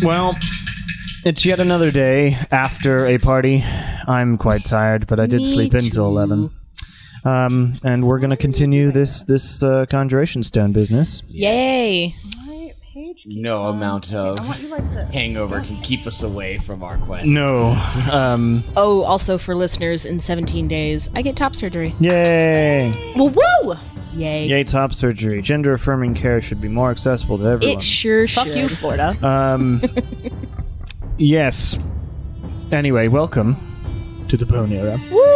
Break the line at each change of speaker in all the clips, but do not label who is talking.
Well, it's yet another day after a party. I'm quite tired, but I did sleep in till 11. And we're going to continue this Conjuration Stone business.
Yay!
No amount of hangover can keep us away from our quest.
No.
Also for listeners, in 17 days, I get top surgery.
Yay!
Woo! Yay.
Yay, top surgery. Gender-affirming care should be more accessible to everyone.
It sure should.
Fuck you, Florida.
Yes. Anyway, welcome to the Bone Era.
Woo!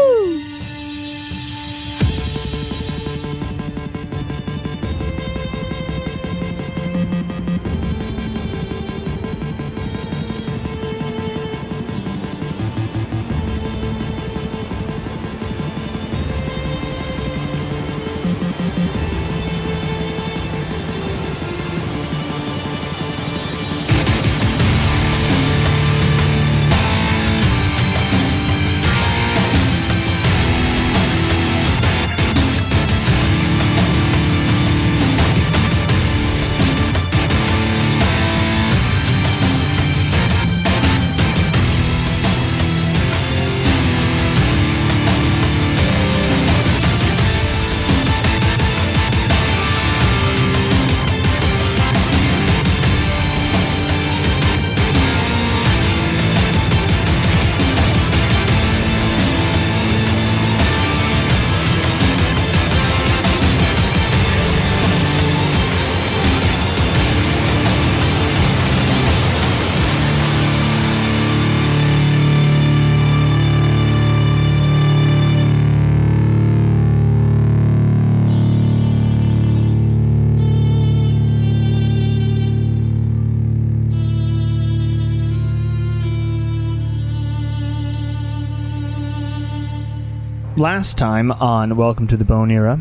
Last time on Welcome to the Bone Era,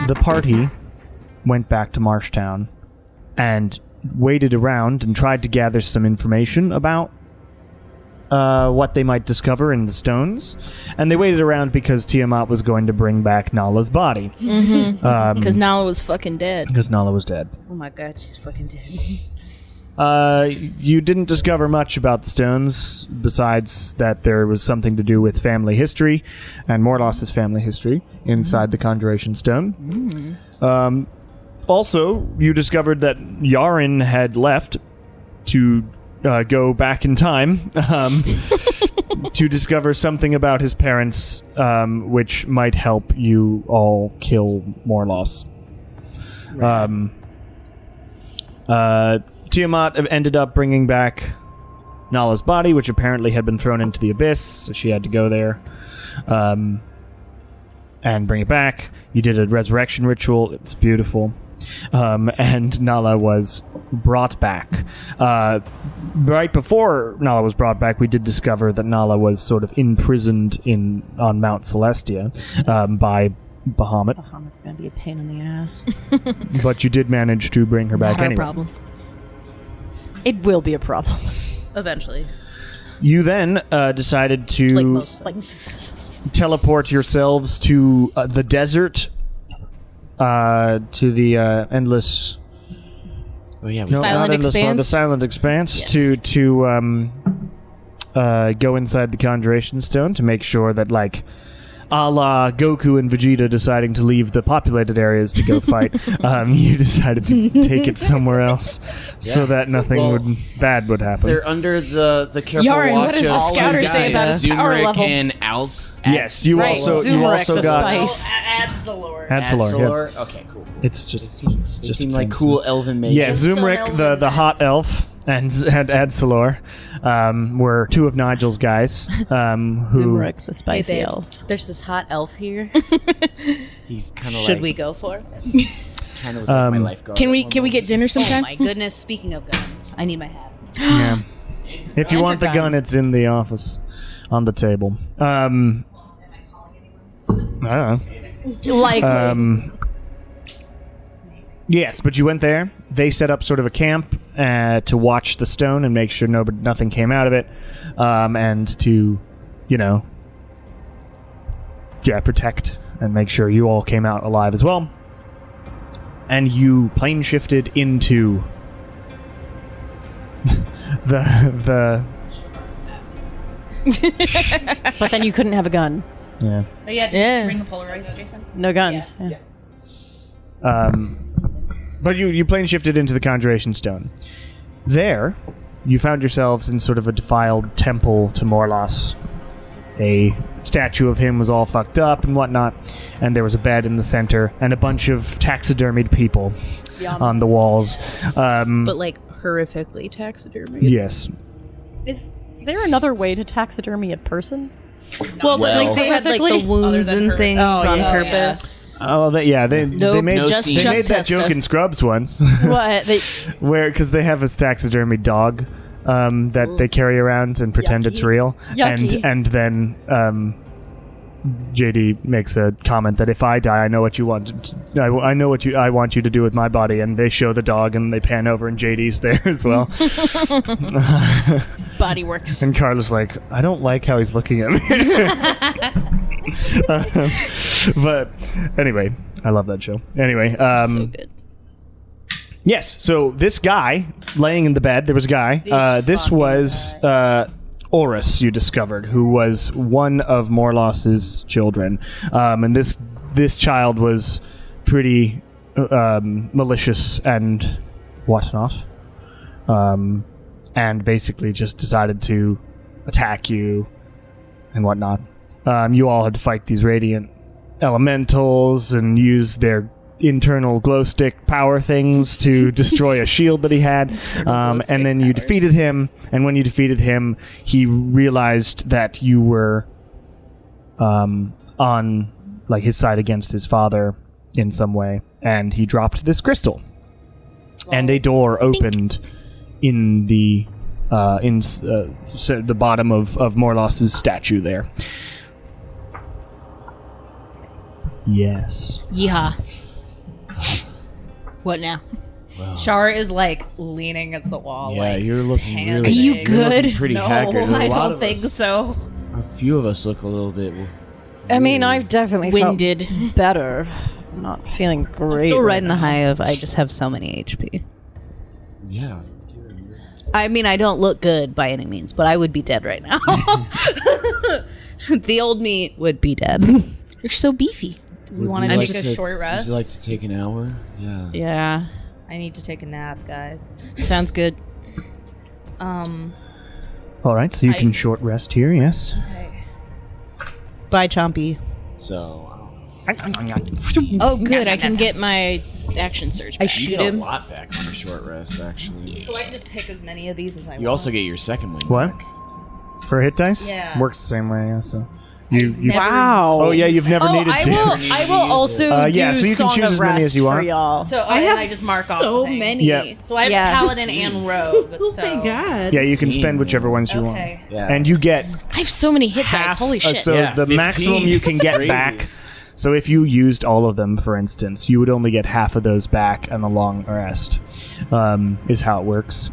the party went back to Marshtown and waited around and tried to gather some information about what they might discover in the stones. And they waited around because Tiamat was going to bring back Nala's body.
Because Nala was fucking dead.
Because Nala was dead.
Oh my god, she's fucking dead.
You didn't discover much about the stones, besides that there was something to do with family history, and Morlos' family history, inside the Conjuration Stone. Also, you discovered that Yarin had left to go back in time to discover something about his parents, which might help you all kill Morlos. Tiamat ended up bringing back Nala's body, which apparently had been thrown into the abyss, so she had to go there and bring it back. You did a resurrection ritual. It was beautiful. And Nala was brought back. Right before Nala was brought back, we did discover that Nala was sort of imprisoned on Mount Celestia by Bahamut.
Bahamut's gonna be a pain in the ass.
But you did manage to bring her back
Not our
anyway.
problem.
It will be a problem. Eventually.
You then decided to
Like most things.
teleport yourselves to the desert, to the endless...
Oh yeah,
No,
Silent
not endless,
Expanse?
the Silent Expanse,
Yes.
to go inside the Conjuration Stone to make sure that, like, a la Goku and Vegeta deciding to leave the populated areas to go fight, you decided to take it somewhere else so
Yeah.
that nothing bad would happen.
they're under the careful
Yarin,
watch
what does
of
the scouter
two
say
guys,
about his power
Zumrik
level?
and Als.
Yes, you
Right,
also
Zumrik the
got
spice.
Adzalor.
Adzalor. Okay, cool.
It's just
They seem like cool elven mages.
Yeah, Zumrik, the hot elf, and Adzalor were two of Nigel's guys. Who
Zumrik, the spicy
babe,
elf.
There's this hot elf here.
He's kind of like...
Should we go for it?
Kind of was like my lifeguard.
Can we
at one
get dinner
Oh
sometime?
my goodness, speaking of guns, I need my hat.
Yeah. If you
And
want the
your
gun,
gun.
it's in the office, on the table. I don't know.
Likely.
Yes, but you went there. They set up sort of a camp to watch the stone and make sure nothing came out of it, and to, protect and make sure you all came out alive as well. And you plane shifted into the
But then you couldn't have a gun.
yeah.
Oh, yeah, did
Yeah.
you bring the Polaroids, Jason?
No guns. Yeah.
But you plane shifted into the Conjuration Stone. There, you found yourselves in sort of a defiled temple to Morlos. A statue of him was all fucked up and whatnot, and there was a bed in the center and a bunch of taxidermied people on the walls.
But like horrifically taxidermy.
Yes.
Is there another way to taxidermy a person?
Well, but like they had like the
Horrifically?
wounds and things on purpose.
Oh, they
Nope,
made
just
they
Chuck
made that
Testa.
joke in Scrubs once,
What?
because they have a taxidermy dog that they carry around and pretend it's real,
Yucky.
and then JD makes a comment that if I die, I know what you want. I know what I want you to do with my body, and they show the dog and they pan over and JD's there as well.
Body works.
And Carla's like, I don't like how he's looking at me. But anyway, I love that show. Anyway,
So good.
yes. So this guy laying in the bed, there was a guy. This was Oris, you discovered, who was one of Morlos's children, and this child was pretty malicious and whatnot, and basically just decided to attack you and whatnot. You all had to fight these radiant elementals and use their internal glow stick power things to destroy a shield that he had, and then you defeated him. And when you defeated him, he realized that you were on like his side against his father in some way, and he dropped this crystal, and a door opened in the the bottom of Morlos's statue there. Yes.
Yeehaw. What now?
Char is like leaning against the wall.
Yeah,
like,
you're looking
panicking.
really.
Are you
you're
good?
looking pretty
No,
haggard.
I
A lot
don't
of
think
us-
so.
A few of us look a little bit.
I mean,
weird.
I've definitely
Winded.
felt better. I'm not feeling great.
Still
right
riding the
now.
high of I just have so many HP.
Yeah.
I mean, I don't look good by any means, but I would be dead right now. The old me would be dead.
You're so beefy.
We want to take a short rest.
Would you like to take an hour? Yeah.
Yeah.
I need to take a nap, guys.
Sounds good.
All right, so you can short rest here. Yes.
Okay.
Bye, Chompy.
So
Oh, good. I can get my action surge
I
back.
you
shoot
get
him.
a lot back on a short rest, actually.
So I can just pick as many of these as I want.
You also get your second wing
What?
back.
For hit dice?
Yeah.
Works the same way. Yeah, so you.
Wow.
Oh yeah, you've never needed
I
to.
will.
Needed
I
to
will
use it.
also do
yeah, so you can
Song
choose
of
as many as
Rest
you
for
want.
y'all.
So I just mark off
so
the thing.
many.
Yeah.
So I have
Yeah.
Paladin and Rogue.
Oh
so.
my god.
Yeah, you can
15.
spend whichever ones you want.
Okay.
Yeah.
And you get
I have so many hit dice.
half.
Holy shit.
So
Yeah,
the
15.
maximum you can
That's
get
crazy.
back. So if you used all of them, for instance, you would only get half of those back on a long rest. Is how it works.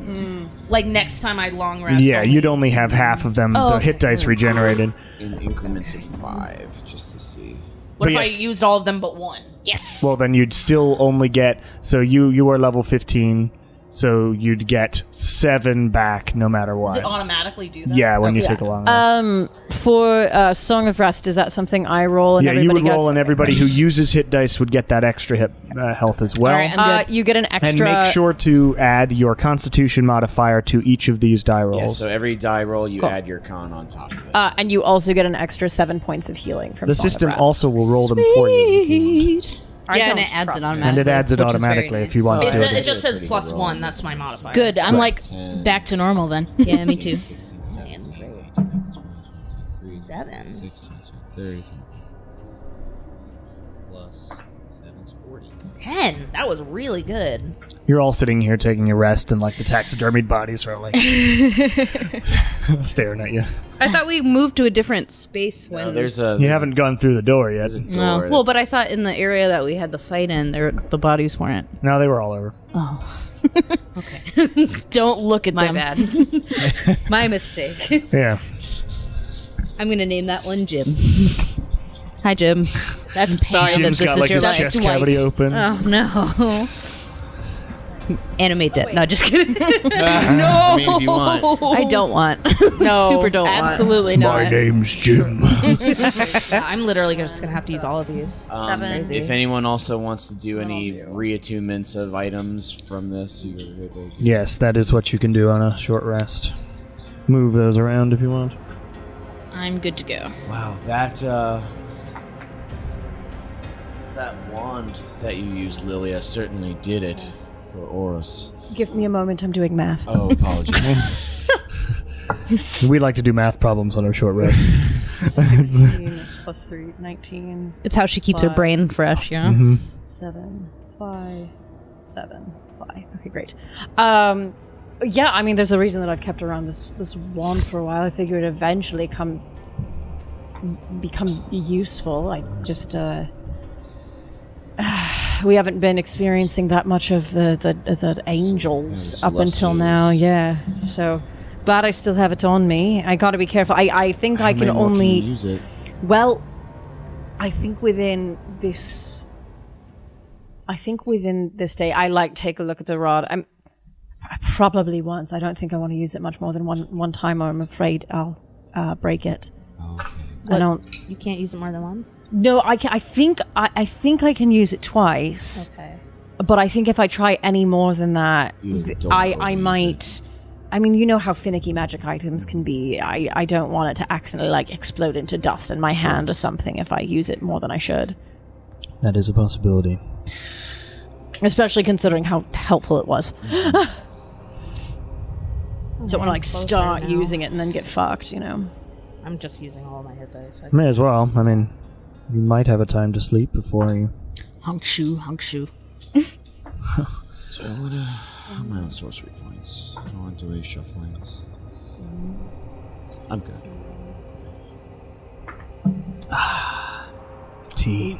Like next time I long rest.
Yeah, you'd only have half of them.
Oh,
the hit dice regenerated.
in increments of 5, just to see.
What
But
if
yes.
I used all of them but one?
Yes.
Well, then you'd still only get. So you are level 15. So you'd get 7 back no matter
Does
what.
it automatically do that?
Yeah, when you
Okay.
take a long rest.
For Song of Rest, is that something I roll and
Yeah, you
everybody
would roll,
gets?
and everybody who uses hit dice would get that extra hit health as well.
All right, I'm good.
You get an
And
extra.
make sure to add your Constitution modifier to each of these die rolls.
Yeah, so every die roll, you add your con on top of it.
and you also get an extra 7 points of healing from
the
Song of
system
Rest.
also will roll them for you. if you want.
Yeah, and it adds it
And
automatically.
it adds it
which is very
automatically if you
nice.
want to
It,
do
it
it.
just says
Pretty
plus
good
1.
roll.
That's my modifier.
Good. I'm like
10,
back to normal then.
Yeah, me too.
16, 17,
7.
30. Plus 7's 40.
10. That was really good.
You're all sitting here taking a rest, and like the taxidermied bodies are like staring at you.
I thought we moved to a different space when.
No, there's a.
You haven't gone through the door yet.
There's a
No.
door.
well, but I
that's-
thought in the area that we had the fight in, the bodies weren't.
No, they were all over.
Oh,
Don't look at
my
them.
bad. My mistake.
Yeah.
I'm gonna name that one Jim. Hi, Jim.
That's
sorry
Pam.
that
Jim's
this
got
is
like
your
his
last
chest
Dwight.
cavity open.
Oh no. Animate it. No, just kidding.
I mean, if you want.
I don't want.
No,
Super don't
absolutely
My
not.
name's Jim.
Yeah, I'm literally just gonna have to use all of these. Crazy.
If anyone also wants to do any reattunements of items from this, you're able to.
Yes, that is what you can do on a short rest. Move those around if you want.
I'm good to go.
Wow, that wand that you used, Lilia, certainly did it for Oros.
Give me a moment, I'm doing math.
Oh, apologies.
We like to do math problems on our short rest.
16 plus 3, 19.
It's how she keeps her brain fresh, you know?
Mhm.
7, 5, 7, 5. Okay, great. Yeah, I mean, there's a reason that I've kept around this wand for a while. I figured it'd eventually become useful. I just we haven't been experiencing that much of the angels up until now. Yeah, so glad I still have it on me. I got to be careful. I think I can
How many more
only
can you use it.
well, I think within this day, I take a look at the rod. Probably once. I don't think I want to use it much more than one time, or I'm afraid I'll break it.
Okay.
I don't.
You can't use it more than once?
No, I can. I think I can use it twice.
Okay.
But I think if I try any more than that,
You don't
I
overuse
might.
it.
I mean, you know how finicky magic items can be. I don't want it to accidentally explode into dust in my hand or something if I use it more than I should.
That is a possibility.
Especially considering how helpful it was. Don't want to start using it and then get fucked, you know.
I'm just using all my hit dice.
May as well. I mean, you might have a time to sleep before you.
Hunk shoe, hunk shoe.
So I want to. How am I on sorcery points? I don't want to do any shufflings. I'm good.
Tea.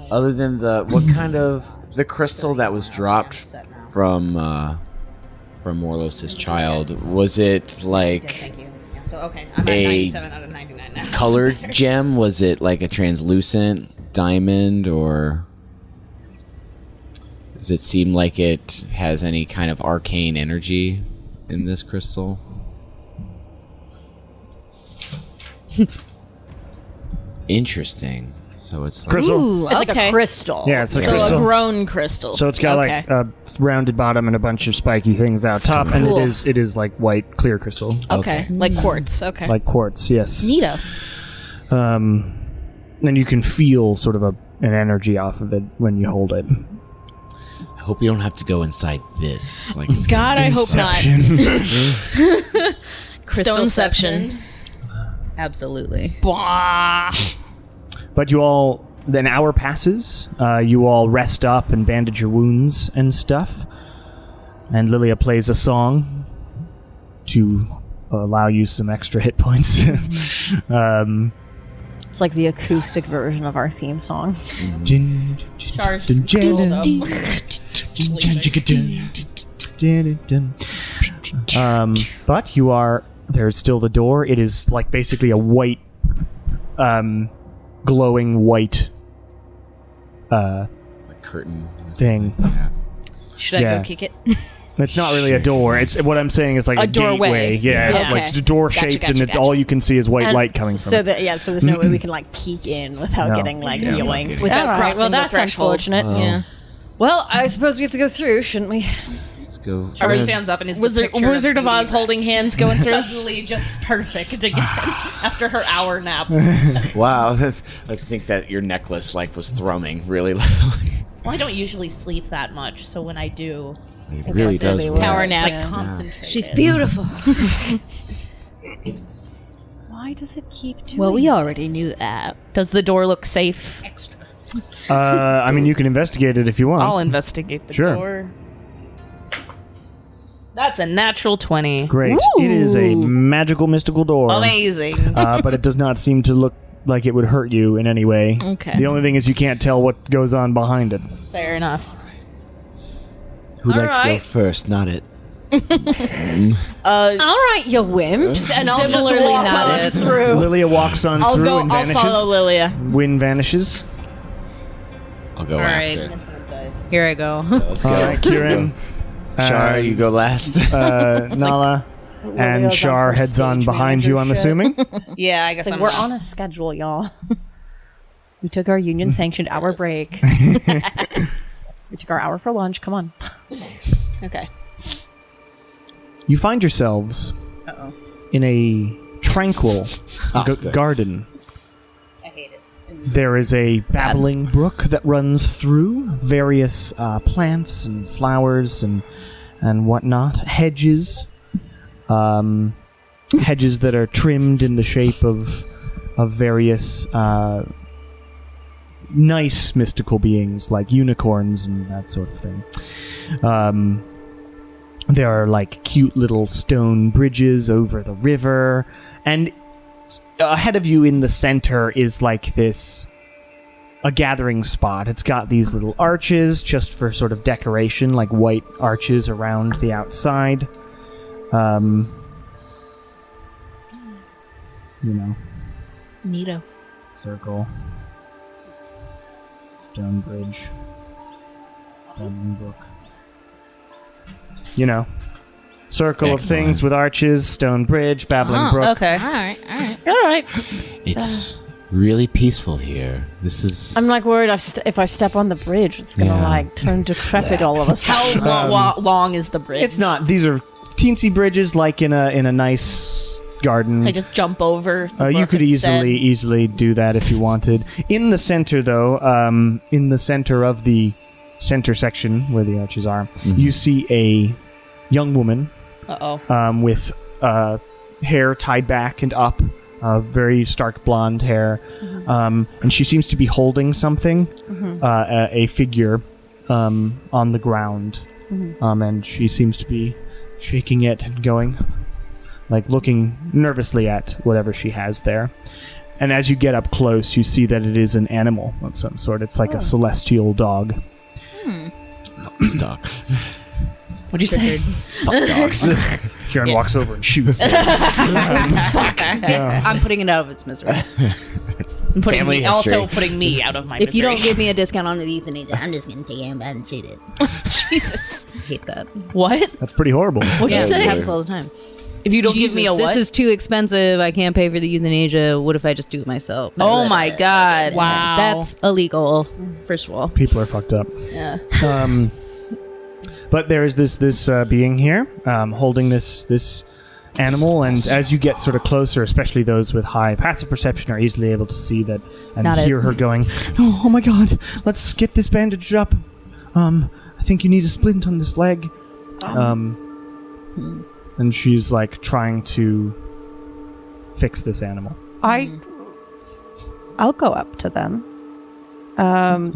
Other than what kind of the crystal that was dropped from Morlos' child, was it like
Thank you. Yeah, so, okay, I'm at
a
97 out of 99 now.
colored gem? Was it like a translucent diamond, or does it seem like it has any kind of arcane energy in this crystal? Interesting. So it's like
Crystal?
Ooh,
It's
okay.
like a crystal.
Yeah, it's a
So
crystal.
a grown crystal.
So it's got
Okay.
like a rounded bottom and a bunch of spiky things out top, and
Cool.
it is like white, clear crystal,
Okay, like quartz. Okay.
like quartz. Yes.
Neato.
And you can feel sort of an energy off of it when you hold it.
I hope you don't have to go inside this. Like it's
God, I hope not. Stoneception.
Absolutely.
Blah.
But you all, an hour passes. You all rest up and bandage your wounds and stuff. And Lilia plays a song to allow you some extra hit points.
It's like the acoustic version of our theme song.
Charged just rolled up.
But you are, there's still the door. It is like basically a white, glowing white
the curtain
thing.
Yeah.
Should I
Yeah.
go kick it?
It's not really a door. It's what I'm saying is like
A
a
doorway.
gateway. Yeah, it's
Okay.
like a door
Gotcha,
shaped,
gotcha,
and
gotcha.
all you can see is white
And
light coming from
so
it.
so there's no way we can peek in without
No.
getting yoinked.
Without
All right,
crossing
well,
the
that's
threshold.
unfortunate.
Yeah.
Well, I suppose we have to go through, shouldn't we?
Let's go.
Charlie stands up and is
Wizard,
the picture
Wizard of
Beauty
Oz holding
Rest.
hands going through.
Suddenly just perfect again after her hour nap.
Wow, I think that your necklace was thrumming really loudly.
Well, I don't usually sleep that much, so when I do,
It really does
they
work.
Power
it's
nap.
like concentrated.
She's beautiful.
Why does it keep doing
Well, we already knew that.
Does the door look safe?
I mean, you can investigate it if you want.
I'll investigate the
Sure.
door. That's a natural 20.
Great. It is a magical, mystical door.
Amazing.
But it does not seem to look like it would hurt you in any way.
Okay.
The only thing is you can't tell what goes on behind it.
Fair enough.
Who'd
All
like to go
right.
first? Not it.
All right, you wimps, and I'll just
Similarly
walk on
nodded.
through.
Lilia walks on
I'll
through
go.
and
I'll
vanishes.
follow Lilia.
Wynn vanishes.
I'll go
All right.
after.
Here I go.
Let's go.
All right, Kieran,
Shar, you go last.
Nala, and
Lilia's on
Shar
her
heads on
stage
behind you, I'm
manager
assuming.
Yeah, I guess
It's like
I'm
we're
last.
on a schedule, y'all. We took our union-sanctioned hour break. We took our hour for lunch. Come on.
Okay.
You find yourselves in a tranquil
good.
garden.
I hate it.
There is a babbling brook that runs through various plants and flowers and whatnot. Hedges, hedges that are trimmed in the shape of various nice mystical beings like unicorns and that sort of thing. There are like cute little stone bridges over the river, and ahead of you in the center is like a gathering spot. It's got these little arches just for sort of decoration, like white arches around the outside. You know,
Neato.
circle, stone bridge, babbling brook. You know, circle of
Excellent.
things with arches, stone bridge, babbling brook.
Okay. All right. All right.
All right.
It's really peaceful here. This is.
I'm like worried if I step on the bridge, it's gonna
Yeah.
like turn decrepit all of a sudden.
How long is the bridge?
It's not. These are teensy bridges, like in a nice garden.
I just jump over. The
You
brook
could
instead.
easily do that if you wanted. In the center, though, in the center of the center section where the arches are, you see a young woman with hair tied back and up, very stark blonde hair, and she seems to be holding something, a figure on the ground, and she seems to be shaking it and going, like looking nervously at whatever she has there. And as you get up close, you see that it is an animal of some sort. It's like a celestial dog.
This dog.
What'd you say?
Fuck dogs.
Kieran walks over and shoots it.
I'm putting it out of its misery. I'm putting
Family
me,
history.
also putting me out of my
If you
misery.
don't give me a discount on the euthanasia, I'm just gonna take him and shoot it.
Jesus.
I hate that.
What?
That's pretty horrible.
What'd
Yeah,
you
it
say?
happens all the time.
If you don't give me a what?
This is too expensive. I can't pay for the euthanasia. What if I just do it myself?
Oh my god.
Wow.
That's illegal. First of all.
People are fucked up.
Yeah.
But there is this being here holding this animal, and as you get sort of closer, especially those with high passive perception are easily able to see that and
Not
hear
it.
her going, oh my god, let's get this bandaged up. I think you need a splint on this leg. And she's like trying to fix this animal.
I'll go up to them.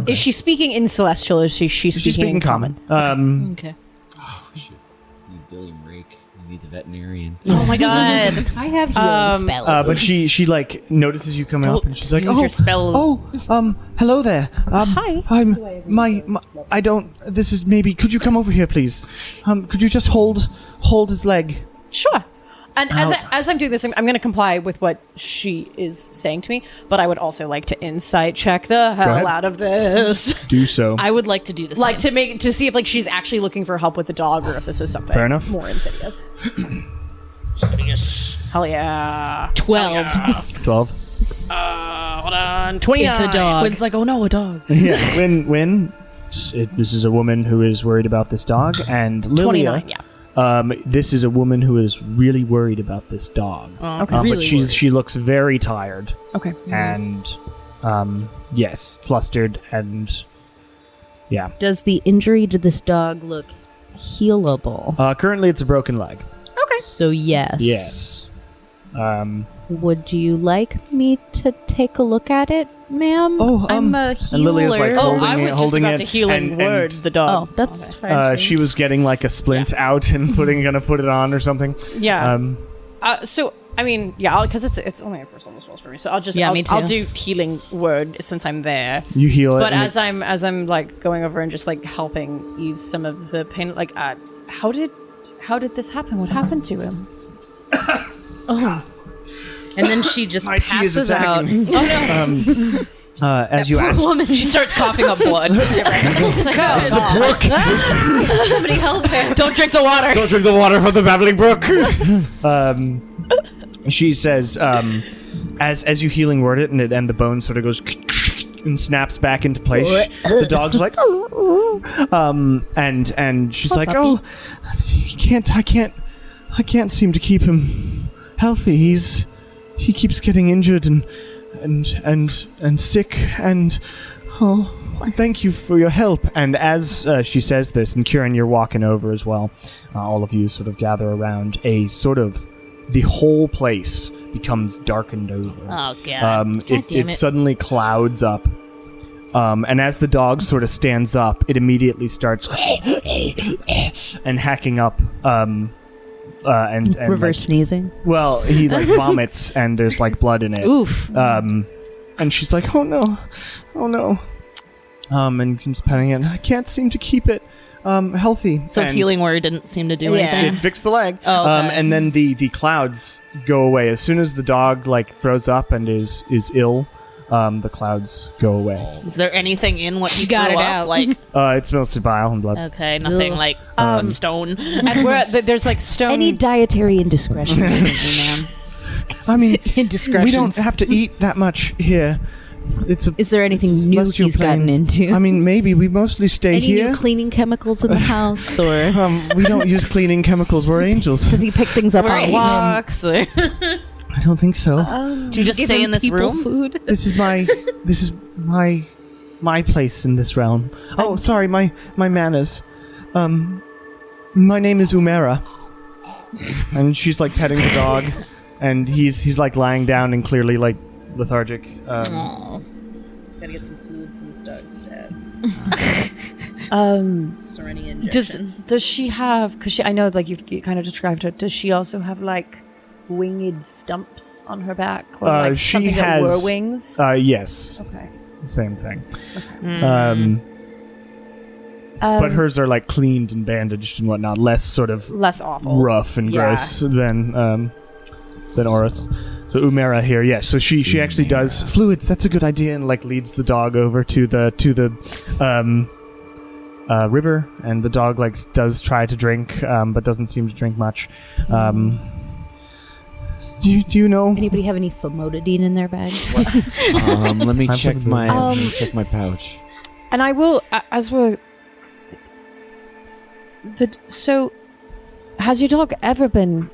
Is she speaking in celestial? Or is she
She's
speaking
speaking
in common?
Okay.
Oh shit! You need William Rake. You need the veterinarian.
Oh my god.
I have healing spells.
But she like notices you coming up, and she's like,
use your spells.
hello there.
Hi.
I'm my I don't. This is maybe. Could you come over here, please? Could you just hold his leg?
Sure. And as I'm doing this, I'm going to comply with what she is saying to me, but I would also like to insight check the
ahead.
hell out of this.
Do so.
I would like to do the same.
Like to see if like she's actually looking for help with the dog or if this is something
Fair enough.
more insidious. Hell yeah.
12.
12.
Hold on. 29.
It's a dog.
Quinn's like, oh no, a dog.
Yeah. When this is a woman who is worried about this dog, and Lilia.
29, yeah.
This is a woman who is really worried about this dog.
Okay.
But
Really
she looks very tired
Okay.
and yes, flustered and yeah.
Does the injury to this dog look healable?
Currently, it's a broken leg.
So yes.
Yes.
Would you like me to take a look at it, ma'am?
Oh,
I'm a
and
healer.
Lilia's like holding
I was
it, holding
just about
it,
to healing
and-
word
and,
the dog.
Oh, that's fine.
she was getting like a splint out and gonna put it on or something.
Yeah.
Um,
So I mean, yeah, because it's only a first level spell for me, so I'll just
Yeah,
I'll,
me too.
I'll do healing word since I'm there.
you heal it.
But
and
as I'm like going over and just like helping ease some of the pain, like how did how did this happen? What happened to him?
And then she just
My tea is
passes out.
attacking me. As you asked,
She starts coughing up blood.
It's the brook.
Somebody help her.
Don't drink the water.
Don't drink the water from the babbling brook.
she says, as you healing word it, and the bone sort of goes and snaps back into place. The dog's like, and she's like, oh, I can't seem to keep him healthy. He keeps getting injured and sick, and thank you for your help. And as she says this, and Kieran, you're walking over as well, all of you sort of gather around. The whole place becomes darkened over.
Oh, God.
It suddenly clouds up. And as the dog sort of stands up, it immediately starts and hacking up. And
Reverse sneezing.
Well, he vomits, and there's blood in it.
Oof.
And she's like, "Oh no." And keeps petting it. I can't seem to keep it healthy.
So
And
healing word didn't seem to do anything.
it fixed the leg.
Oh, okay.
And then the clouds go away as soon as the dog throws up and is ill. The clouds go away.
Is there anything in what you
Got
threw
it
up?
out.
It's mostly bile and blood.
Okay, nothing like stone.
And there's stone.
Any dietary indiscretion, ma'am?
I mean,
Indiscretions.
we don't have to eat that much here.
Is there anything
it's
new
celestial
he's gotten
plane.
into?
I mean, maybe we mostly stay
Any
here.
new cleaning chemicals in the house, or
We don't use cleaning chemicals. We're angels.
does he pick things up on
Right.
walks? Or
I don't think so.
Do you just
give
stay
him
in this
people
room?
Food?
This is my place in this realm. Oh, sorry, my manners. My name is Umera, and she's petting the dog, and he's lying down and clearly lethargic.
Gotta get some fluids in this dog's stab. Serenity injection.
Does she have? Because I know you kind of described her. Does she also have winged stumps on her back, or
She
something that
has
were wings?
Yes,
Okay.
same thing.
Mm.
But hers are cleaned and bandaged and whatnot, less sort of
Less awful.
rough and
Yeah.
gross than Oris. So Umera here, yes. So she actually does fluids. That's a good idea, and leads the dog over to the river, and the dog does try to drink, but doesn't seem to drink much. Do you know?
Anybody have any famotidine in their bag?
Let me
I'm
check
something-
my pouch.
And I will, as we're. So, has your dog ever been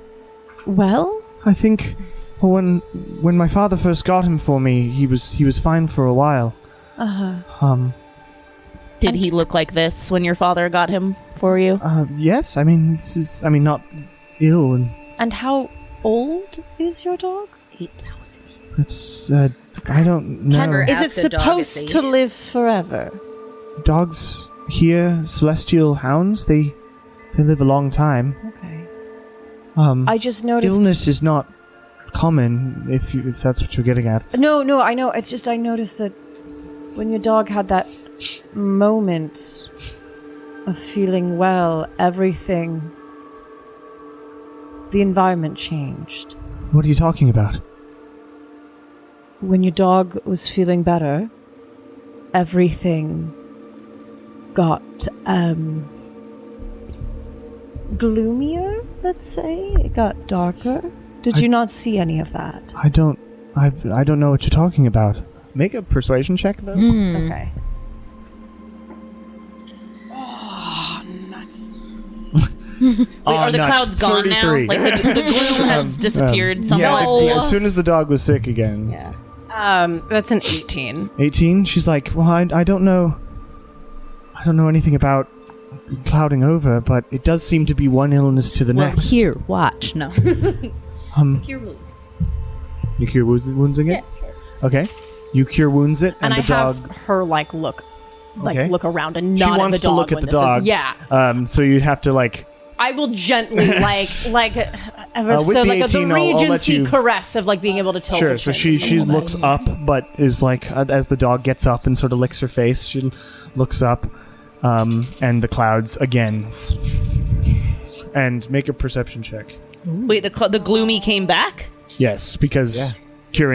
well?
I think when my father first got him for me, he was fine for a while.
Did he look like this when your father got him for you?
Yes. I mean, not ill, and
And how old is your dog?
8,000.
it's I don't know.
Never
Is it
ask a dog
supposed
its
to
age.
live forever?
Dogs here, celestial hounds, they live a long time.
Okay.
I
just noticed.
illness is not common if that's what you're getting at.
No, I know. It's just I noticed that when your dog had that moment of feeling well, everything, the environment changed.
What are you talking about?
When your dog was feeling better, everything got gloomier, let's say. It got darker. Did you not see any of that?
I don't know what you're talking about. Make a persuasion check though.
Okay.
Wait, are the
nuts.
clouds gone now?
33.
The gloom has disappeared
Yeah,
somewhat.
as soon as the dog was sick again.
Yeah.
That's an 18.
18. She's like, well, I don't know. I don't know anything about clouding over, but it does seem to be one illness to the
Well,
next.
here, watch. No.
Cure wounds.
You cure woundsing it? Okay. You cure wounds it, and
I
the dog.
have her look
Okay.
look around and
She
nod
wants
at the
to
dog
look at
when
the
this is-
dog.
yeah.
So you'd have to
I will gently ever
with
so
the
like
18,
the
I'll let
Regency
you-
caress of being able to tell.
Sure. So she looks up, but is as the dog gets up and sort of licks her face, she looks up, and the clouds again, and make a perception check.
Wait, the gloomy came back?
Yes, because cure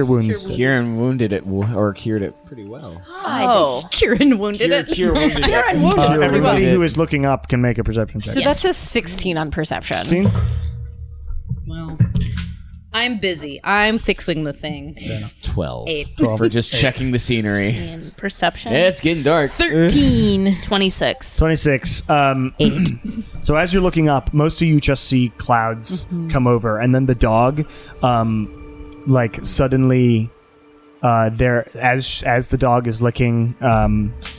wounds.
Kieran wounded it, or cured it pretty well.
Oh.
Kieran wounded it.
Cure wounded it.
Kieran wounded it.
Everybody who is looking up can make a perception check.
So that's a 16 on perception.
16?
Well, I'm busy. I'm fixing the thing.
12.
8.
For just checking the scenery.
And perception?
Yeah, it's getting dark.
13.
26.
26.
8.
So as you're looking up, most of you just see clouds come over, and then the dog, suddenly, there as the dog is licking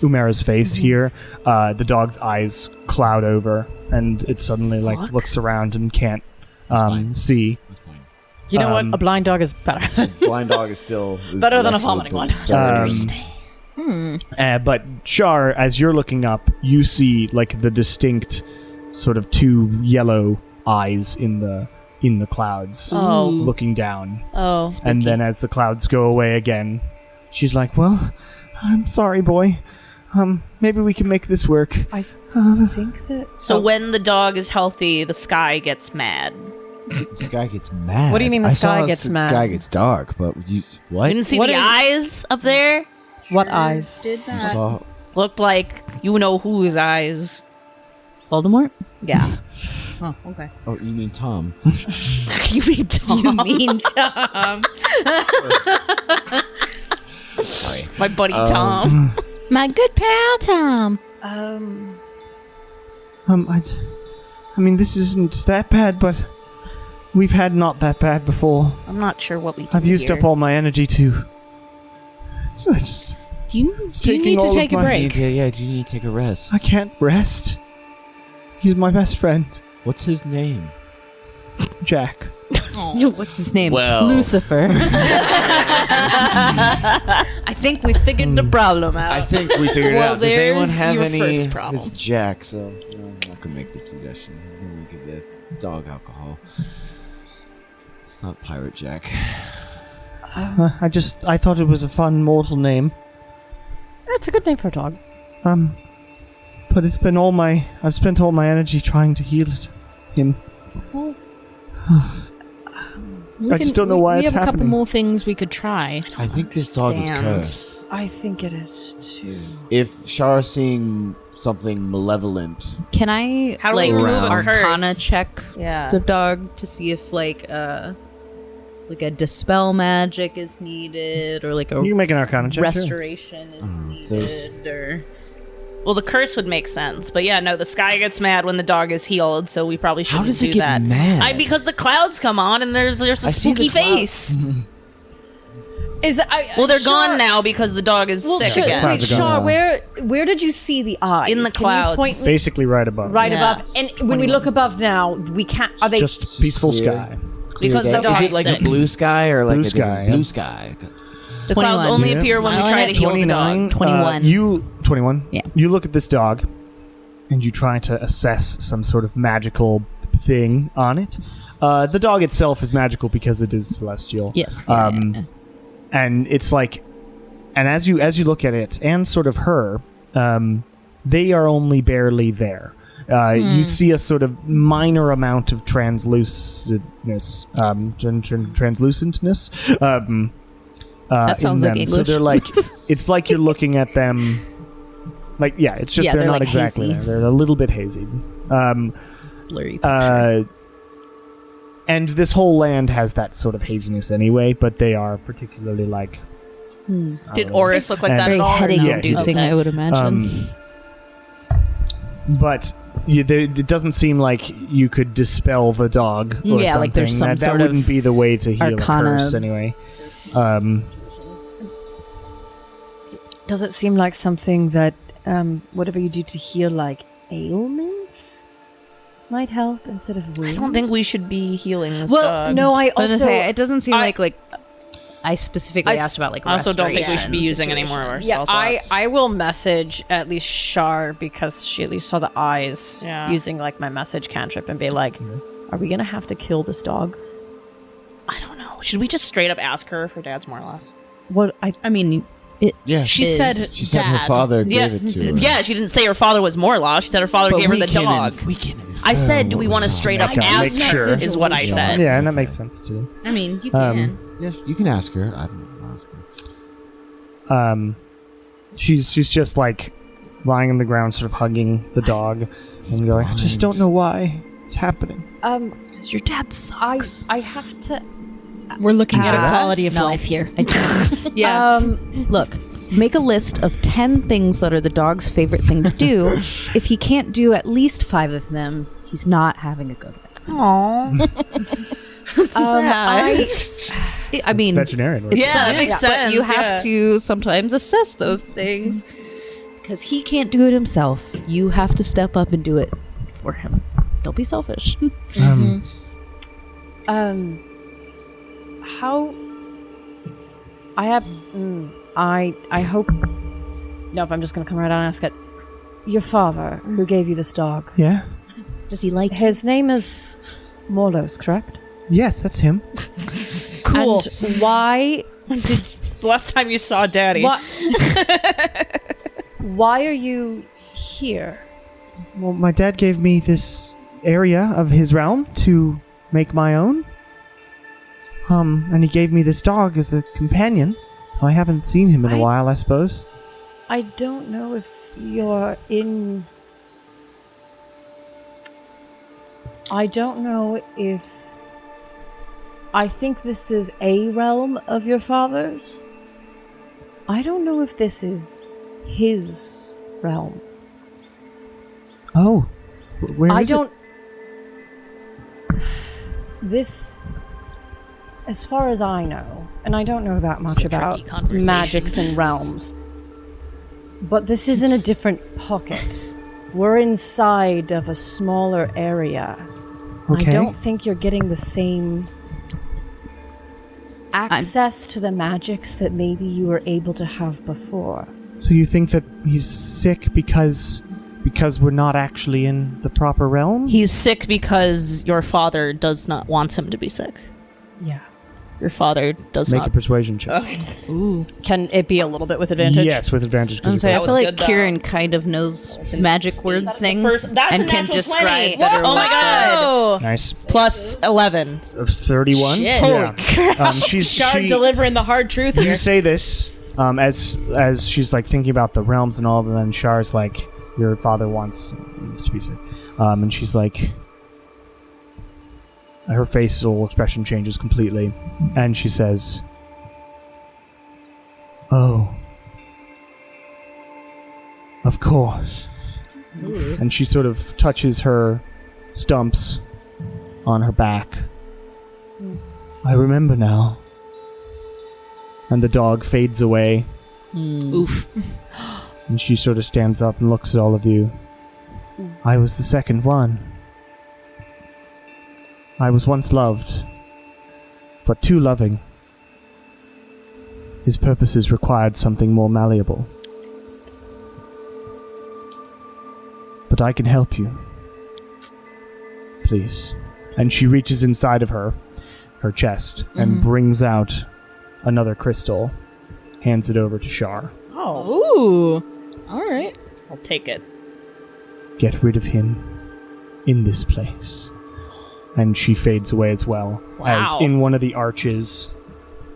Umera's face here, the dog's eyes cloud over, and it suddenly looks around and can't see.
That's fine.
You know what? A blind dog is better.
Blind dog is still
Better than a vomiting one.
But Shar, as you're looking up, you see the distinct sort of two yellow eyes in the clouds looking down.
Oh.
And then as the clouds go away again, she's like, "Well, I'm sorry, boy. Maybe we can make this work."
I think that...
So when the dog is healthy, the sky gets mad.
The sky gets mad.
What do you mean the sky gets mad?
The sky gets dark, but what?
You didn't see
What
the
is-
eyes up there?
What eyes?
Did
You
that?
saw
Looked like you know whose eyes.
Voldemort?
Yeah.
Oh, okay.
Oh, you mean Tom?
You mean Tom?
You mean Tom?
Sorry.
My buddy Tom.
My good pal, Tom.
I mean, this isn't that bad, but we've had not that bad before.
I'm not sure what we do
I've used
here.
up all my energy too. So I just...
Do you
taking
need
all
to
of
take a
my-
break?
Yeah, do you need to take a rest?
I can't rest. He's my best friend,
What's his name?
Jack.
What's his name?
Well.
Lucifer. I think we figured the problem out.
I think we figured it
Well,
out. Does anyone
there's
have
your
any?
first problem.
It's Jack, so I'm not gonna make this suggestion. I'm gonna give the dog alcohol. It's not Pirate Jack.
I thought it was a fun mortal name.
It's a good name for a dog.
But it's been I've spent all my energy trying to heal him. I just don't know why
we
it's
have a couple
happening.
more things we could try.
I think this dog is
Stand.
cursed.
I think it is too.
If Shara's seeing something malevolent,
Can I
How do we
remove a
Arcana
curse?
check
Yeah.
the dog to see if a dispel magic is needed or
You can make an Arcana check. too.
restoration is
there's-
needed or
Well, the curse would make sense, but yeah, no, the sky gets mad when the dog is healed, so we probably shouldn't
how does
do
it get
that.
mad?
Because the clouds come on and there's a
I see the
spooky face. Well, they're gone now because the dog is sick
Shar,
again.
Clouds
wait,
are gone.
Shar, where did you see the eyes?
In the
Can you
clouds.
point me
Basically, right above.
right
Yeah.
above. And when we look above now, we can't. Are they?
Just peaceful
clear.
sky.
Because
Clear
the
day.
dog
Is
is
it like
sick.
a blue sky or like
Blue
a different
sky, yeah.
blue sky?
The clouds
21.
only
Yes.
appear when we try to heal the dog.
21.
21.
Yeah.
You look at this dog, and you try to assess some sort of magical thing on it. The dog itself is magical because it is celestial.
yes.
And it's and as you look at it and sort of her, they are only barely there. You see a sort of minor amount of translucentness. Translucentness.
That sounds
in
like
them. So
English.
they're it's like you're looking at them. It's just
Yeah,
they're
they're
not
like
exactly
hazy.
there. They're a little bit hazy.
Blurry.
And this whole land has that sort of haziness anyway, but they are particularly
Did Oris look like that
Very
at all? or
headache
no?
inducing,
Okay.
I would imagine.
But it doesn't seem like you could dispel the dog or
Yeah,
something.
like there's some
that
sort
wouldn't
of
be the way to heal
arcana.
a curse anyway.
Does it seem like something that whatever you do to heal ailments might help instead of
I
wounds?
don't think we should be healing this
Well,
dog.
no, I
I was
also
gonna say it doesn't seem
I-
like I specifically asked about
I also don't think we should be
restoration
using any more of our
Yeah,
spell slots.
I will message at least Shar because she at least saw the eyes
Yeah.
using my message cantrip and be like, "Are we gonna have to kill this dog?"
I don't know. Should we just straight up ask her if her dad's Morlos?
What
I mean,
Yeah,
She said
she said her
dad.
father
Yeah,
gave it to her.
yeah. She didn't say her father was Morlos. She said her father
But
gave her
we
the
can
dog.
we can
I said, do we
infer
want to
what
straight
was
up
Okay,
ask
make
her?
sure.
Is what I said.
Yeah, and that makes sense too.
I mean, you
Um,
can.
Yes, you can ask her. I don't ask her.
She's just like lying on the ground, sort of hugging the dog, and going, I just don't know why it's happening.
Your dad sucks.
I have to.
We're looking
You
at
said that?
quality of
No.
life here.
Yeah. Look, make a list of 10 things that are the dog's favorite thing to do. If he can't do at least 5 of them, he's not having a good one. I mean,
It's veterinarian. Right?
Yeah, that makes sense.
but you have
yeah.
to sometimes assess those things because he can't do it himself. You have to step up and do it for him. Don't be selfish.
How? I have. I hope. Nope. I'm just gonna come right out and ask it. Your father, who gave you this dog,
Yeah.
Does he like
his name is Morlos, correct?
Yes, that's him.
Cool. And why?
It's the last time you saw Daddy.
Why? Why are you here?
Well, my dad gave me this area of his realm to make my own. And he gave me this dog as a companion. I haven't seen him in a while, I suppose.
I don't know if you're in. I don't know if. I think this is a realm of your father's. I don't know if this is his realm.
Oh, where
I
is
don't. This, as far as I know, and I don't know that much
a
about
tricky conversation.
magics and realms, but this is in a different pocket. We're inside of a smaller area.
Okay.
I don't think you're getting the same access to the magics that maybe you were able to have before.
So you think that he's sick because we're not actually in the proper realm?
He's sick because your father does not wants him to be sick.
Yeah.
Your father does
Make a
not.
persuasion check.
Can it be a little bit with advantage?
Yes, with advantage. 'cause
I
you're
say, I
both-
feel like
good, though.
Kieran kind of knows magic word things
That's
and
a
can
natural
describe
20.
better.
Oh my god!
Nice.
Plus 11.
31.
Shit.
Yeah. She's
Shard
she,
delivering the hard truth
You
here.
say this as she's like thinking about the realms and all of them, and Char's like, your father wants to be sick. And she's like, her facial expression changes completely, and she says, "Oh, of course." And she sort of touches her stumps on her back. I remember now. And the dog fades away.
Oof.
And she sort of stands up and looks at all of you. I was the second one. I was once loved, but too loving. His purposes required something more malleable. But I can help you. Please. And she reaches inside of her chest, and brings out another crystal, hands it over to Shar.
Ooh. All right.
I'll take it.
Get rid of him in this place. And she fades away as well. As
Wow.
in one of the arches,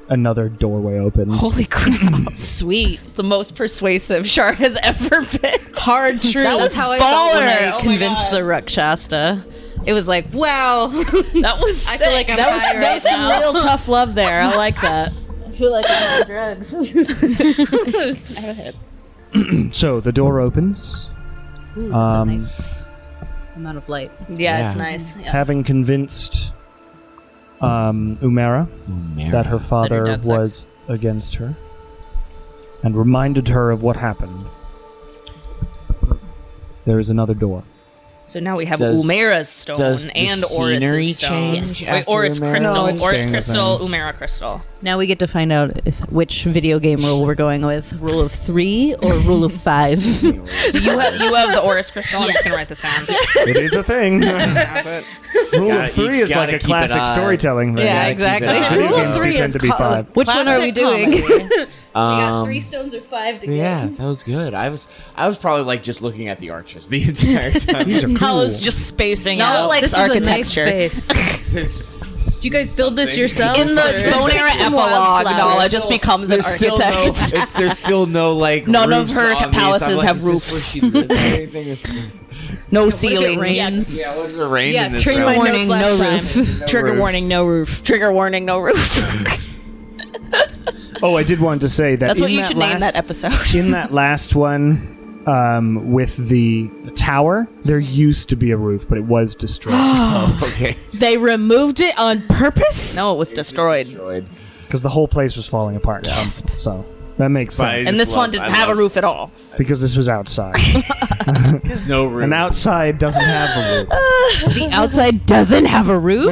another doorway opens.
Holy crap.
Sweet.
The most persuasive Shar has ever been.
Hard truth.
That's how I felt when
baller.
I
Oh my
convinced
God.
the Rakshasta. It was like, wow.
That was sick.
I feel like I'm
that was,
high
that
right
was some
now.
real tough love there. I like that.
I feel like I'm on drugs.
So the door opens.
Ooh, that's a nice amount of light.
Yeah, it's
Yeah.
nice. Yeah.
Having convinced Umera that her father
dad sucks.
was against her, and reminded her of what happened, there is another door.
So now we have
Does-
Umera's stone
does the
and
scenery
Oris's stone.
change
Wait,
after
Oris
Umera?
crystal,
No, it's
Oris
staying the
crystal,
same.
Umera crystal.
Now we get to find out which video game rule we're going with. Rule of 3 or rule of 5?
So you have the Oris crystal. I'm just gonna write this down.
It is a thing. Rule of 3 is like
gotta
a
keep
classic
an eye.
storytelling thing.
Yeah,
keep it
exactly.
on.
Video
Rule
games
of
do
3
tend
is
to be 5.
Which one are we
Classic
doing?
comedy.
got 3 stones or 5 to
But yeah, that was good. I was probably like just looking at the arches the entire time.
These are
I
cool.
was just spacing
No,
out
like
this
this is a nice
architecture.
space. Do you guys build this yourselves?
In the
or-
Bone Era
Some
epilogue,
wildflowers.
Nala just becomes an architect.
There's still no like.
None of
roofs
her
on these.
palaces
I'm like,
have
is this
roofs.
where she lived or anything?
No
if it
ceilings.
rains?
Yeah, what is the rain
Yeah,
in this?
trigger
realm?
warning,
Notes
no
last
roof.
time.
No
Trigger
roofs.
warning, no roof.
Trigger warning, no roof.
Oh, I did want to say that
That's what
in
you
that
should name
last-
that episode.
in that last one, with the tower, there used to be a roof, but it was destroyed
Okay.
They removed it on purpose?
No, it was destroyed.
because the whole place was falling apart.
Gasp.
So that makes sense
And this one didn't have a roof at all.
because this was outside.
There's no roof.
And outside doesn't have a roof.
The outside doesn't have a roof.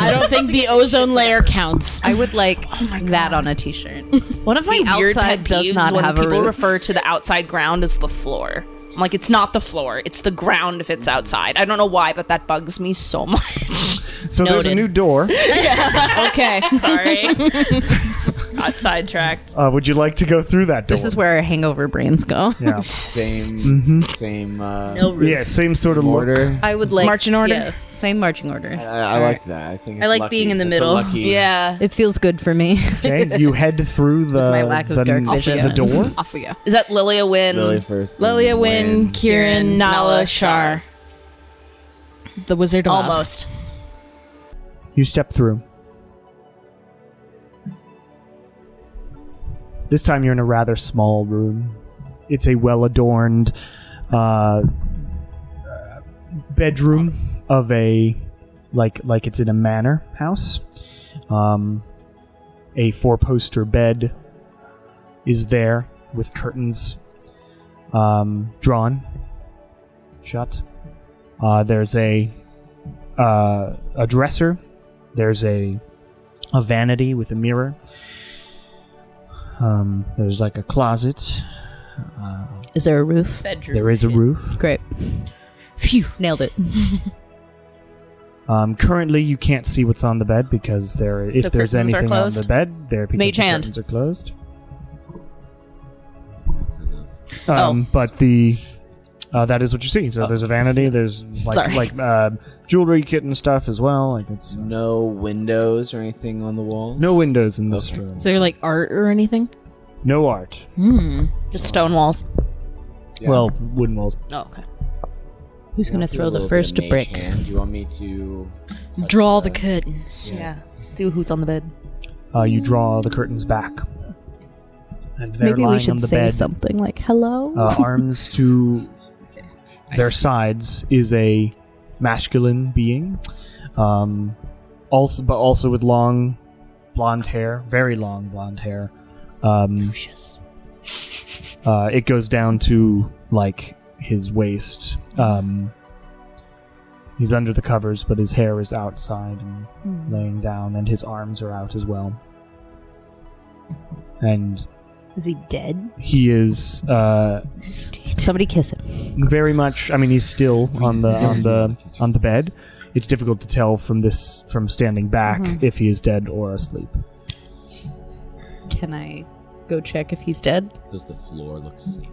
I don't think the ozone layer counts.
I would like that on a t-shirt.
One of my
The
weird
outside
pet
does
peeves
not
when
have a
people
roof.
refer to the outside ground as the floor. I'm like, it's not the floor. It's the ground if it's outside. I don't know why, but that bugs me so much.
So there's a
Noted.
new door.
Okay.
Sorry. Got sidetracked.
Would you like to go through that door?
This is where our hangover brains go.
Yeah.
Same.
No roof.
Yeah, same sort of look.
Order.
I would like
Marching order?
Yeah, same marching order.
I like that. I think it's
I like
lucky.
being in the
That's a
middle.
lucky-
Yeah.
It feels good for me.
Okay, you head through the
my lack of
the,
dark vision.
the door.
Off we go.
Is that Lilia Wynn?
Lily first.
Lilia Wynn, Kieran, Nala,
Nala,
Shar. The Wizard of Oz.
Almost.
You step through. This time you're in a rather small room. It's a well-adorned bedroom of a like it's in a manor house. A 4-poster bed is there with curtains drawn shut. There's a dresser. There's a vanity with a mirror. There's like a closet.
Is there a roof?
Bedroom.
There is a roof.
Great. Phew, nailed it.
Currently, you can't see what's on the bed because if
The
there's
curtains are
anything on
closed?
the bed, there because
Mage
the
hand.
curtains are closed.
Oh.
But the that is what you see. So there's a vanity. There's
Sorry.
like jewelry kit and stuff as well. Like it's
No windows or anything on the wall.
no windows in this
Okay.
room.
Is there like art or anything?
No art.
Just stone walls.
Yeah.
Well, wooden walls.
Oh, okay.
Who's
You
gonna
want to do
throw
a
the
little
first
bit of
brick?
mage hand? Do you want me to touch
Draw the curtains.
Yeah. See who's on the bed.
You draw the curtains back, and they're
Maybe
lying
we should
on the
say
bed.
something like "Hello."
Arms to their sides is a masculine being, also with long blonde hair, very long blonde hair. It goes down to like his waist. He's under the covers, but his hair is outside and laying down, and his arms are out as well. And
Is he dead?
he is
Somebody kiss him.
very much. I mean, he's still on the bed. It's difficult to tell from standing back if he is dead or asleep.
Can I go check if he's dead?
Does the floor look safe?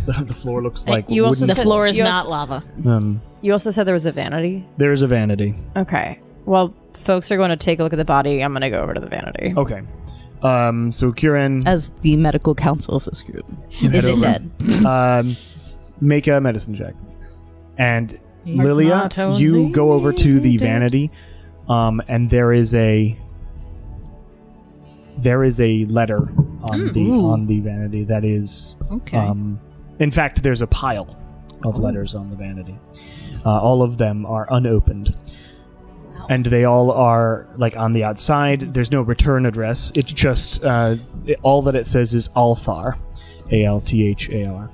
The floor looks like
you also
wooden.
The floor is
Yes.
not lava.
You also said there was a vanity.
There is a vanity.
Okay. Well, folks are going to take a look at the body. I'm going to go over to the vanity.
Okay. So Kieran,
As the medical counsel of this group,
head
is it
over.
dead?
Make a medicine check. And
He's
Lilia,
not only
you go over to the
dead.
vanity, and there is a letter on the vanity that is.
Okay.
In fact, there's a pile of letters on the vanity. All of them are unopened. And they all are like on the outside. There's no return address. It's just all that it says is Althar, Althar.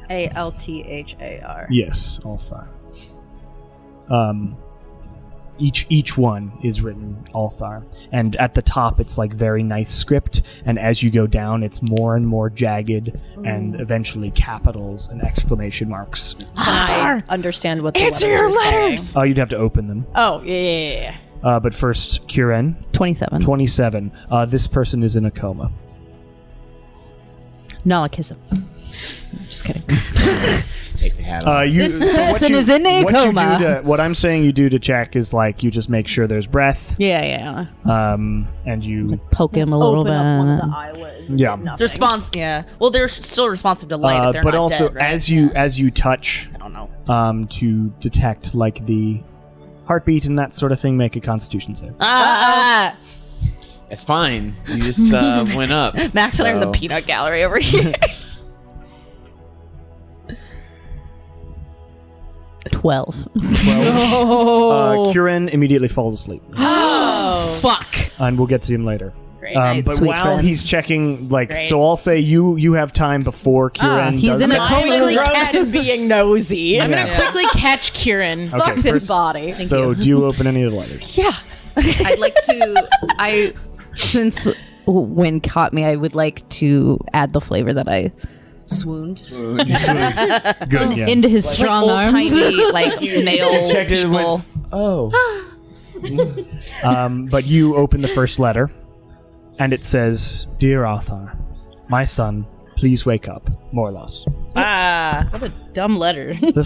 Althar.
Yes, Althar. Each one is written Althar, and at the top it's like very nice script, and as you go down, it's more and more jagged, and eventually capitals and exclamation marks.
I understand what the
Answer
letters
your
are saying.
letters!
You'd have to open them.
Oh, yeah.
But first, Kieran,
27.
27. This person is in a coma.
No, I kiss him. Just kidding.
Take the hat off.
This person is in a coma.
What I'm saying you do to check is like you just make sure there's breath.
Yeah.
And you
Poke him a little
Open
bit.
up one of the eyelids.
Yeah.
Nothing.
Response. Yeah. Well, they're still responsive to light. If they're
but
not
also
dead, right?
as you touch
I don't know.
to detect like the heartbeat and that sort of thing, make a Constitution save.
It's fine. You just went up.
Max and I are in the peanut gallery over here.
12.
Kieran immediately falls asleep,
Oh, fuck.
and we'll get to him later.
Great.
But
Sweet
while
friends.
he's checking, like,
Great.
so I'll say you have time before Kieran.
he's
does
in a
that.
coma.
I'm engrossed in being nosy.
I'm gonna
Yeah.
quickly catch Kieran.
Okay,
Fuck this
first-
body.
So do you open any of the letters?
Yeah.
I'd like to. Since Wynn caught me, I would like to add the flavor that I swooned
Good. Yeah.
into his strong
Old
arms.
tiny, like nail
Checked it and
people.
went, oh.
But you open the first letter, and it says, "Dear Arthur, my son, please wake up, Morlos."
What a dumb letter.
The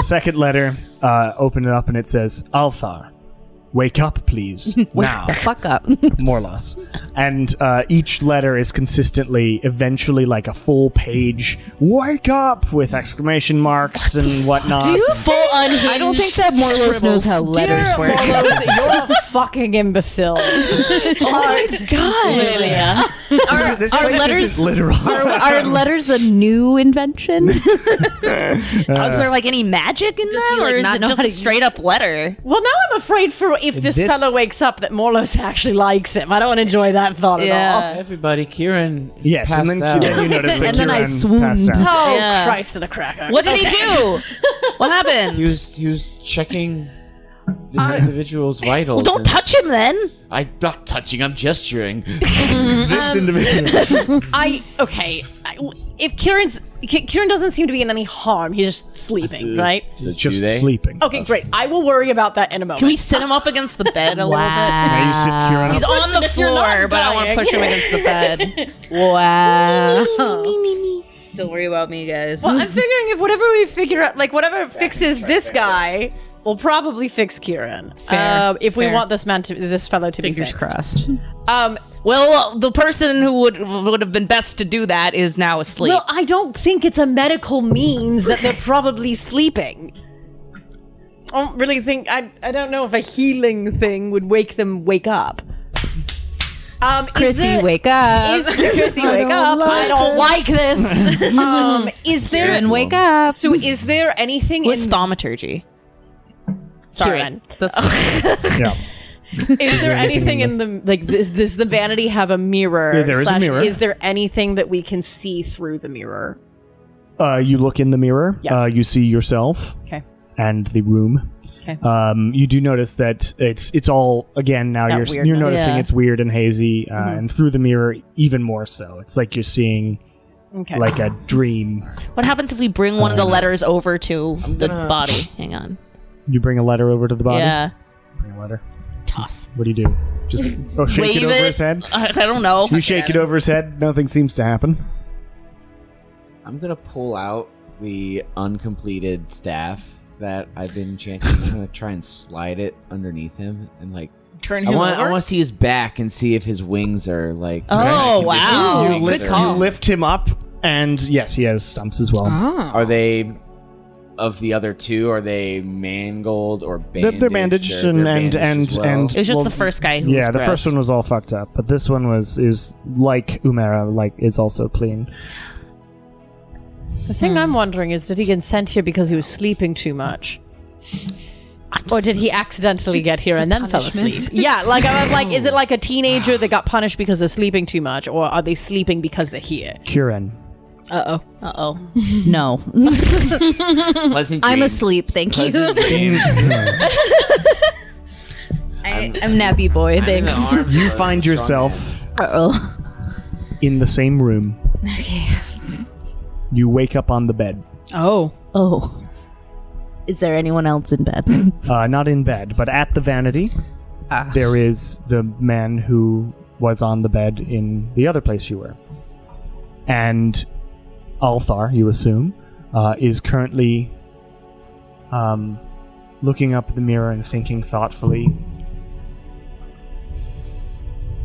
second letter, open it up, and it says, "Althar, wake up, please, now,
The fuck up.
Morlos." And each letter is consistently, eventually, like a full page, "Wake up!" with exclamation marks and whatnot.
Full unhinged.
I don't think that Morlos knows how letters
Dear
work.
Morlos, you're a fucking imbecile.
Oh my god.
Lilia.
This
Our
place
letters-
isn't literal.
Are letters a new invention?
Is there like any magic in
he,
them,
like,
or is
not
it
know
just
how
a
to
straight up letter?
Well, now I'm afraid for if this
This-
fellow wakes up that Morlos actually likes him. I don't enjoy that thought at all.
Everybody, Kieran.
Yes, and then,
passed out.
then you notice that
And then I
Kieran
swooned.
passed out.
Oh,
Yeah.
Christ and a cracker.
What did he do? What happened?
He was checking this individual's vitals.
Well, don't
and
touch him then.
I'm not touching. I'm gesturing.
This individual.
If Kieran doesn't seem to be in any harm, he's just sleeping, right?
He's
Do
just
they?
sleeping.
Okay, great. I will worry about that in a moment.
Can we sit him up against the bed a little bit?
Now you sit Kieran
He's
up.
on the
If you're
floor,
not
but I want to
dying.
push him against the bed.
Wow. Don't worry about me, guys.
Well, I'm figuring if whatever we figure out, like whatever fixes this guy, will probably fix Kieran.
Fair,
If we
fair.
want this fellow to
Fingers
be fixed.
crossed.
Well, the person who would have been best to do that is now asleep.
Well, I don't think it's a medical means that they're probably sleeping. I don't really think. I don't know if a healing thing would wake up.
Chrissy, wake up.
Chrissy, wake up! I don't like this. Is there?
Kieran, wake up.
So, is there anything
with
in
thaumaturgy. Sorry.
Kieran?
That's
Yeah.
Is there anything in the like? Does the vanity have a mirror?
Yeah, there is a mirror.
Is there anything that we can see through the mirror?
You look in the mirror.
Yeah.
You see yourself
Okay.
and the room.
Okay.
You do notice that it's all again now
That
you're
weirdness.
noticing
Yeah.
it's weird and hazy, and through the mirror even more so. It's like you're seeing
Okay.
like a dream.
What happens if we bring one of the letters over to the
gonna-
body? Hang on.
You bring a letter over to the body.
Yeah.
Bring a letter.
Toss.
What do you do? Just shake
Wave
it over
it.
his head.
I don't know.
You shake it over his head. Nothing seems to happen.
I'm gonna pull out the uncompleted staff that I've been chanting. I'm gonna try and slide it underneath him and like.
Turn
I
him
want
over.
to see his back and see if his wings are like.
Oh, wow.
You lift,
Good call.
you lift him up, and yes, he has stumps as well.
Oh.
Are they of the other two? Are they mangled or bandaged?
They're bandaged
They're
and
bandaged as well?
and
It was just
well,
the first guy who
Yeah,
was
the first
gross.
one was all fucked up, but this one is like Umera, like is also clean.
The thing I'm wondering is, did he get sent here because he was sleeping too much? Or did he accidentally get here and then fell
punishment.
asleep? Yeah, like I was like, is it like a teenager that got punished because they're sleeping too much, or are they sleeping because they're here?
Kieran.
Uh-oh.
Uh-oh.
No.
Pleasant
I'm
dreams.
asleep, thank you.
Pleasant dreams.
I'm nappy boy,
I'm in the
thanks.
arms
You
of a
find
strong
yourself
Uh-oh.
in the same room.
Okay.
You wake up on the bed.
Oh.
Oh. Is there anyone else in bed?
Not in bed, but at the vanity. There is the man who was on the bed in the other place you were. And Althar, you assume, is currently looking up at the mirror and thinking thoughtfully.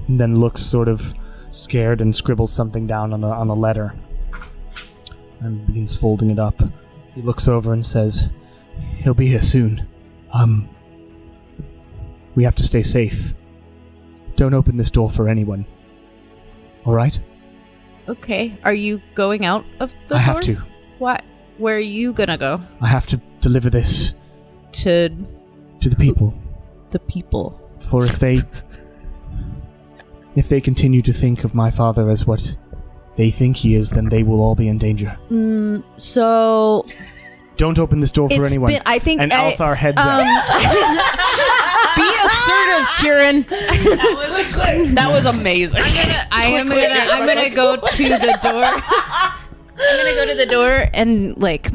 And then looks sort of scared and scribbles something down on a letter. And begins folding it up. He looks over and says, "He'll be here soon. We have to stay safe. Don't open this door for anyone. All right?"
Okay. Are you going out of the door?
I have to.
What? Where are you gonna go?
I have to deliver this
To
to the people.
the people.
For if they continue to think of my father as what they think he is, then they will all be in danger.
So
Don't open this door for
it's
anyone.
been. I think.
And Althar heads out.
Be assertive, Kieran.
That was amazing.
I'm gonna go to the door. I'm gonna go to the door and like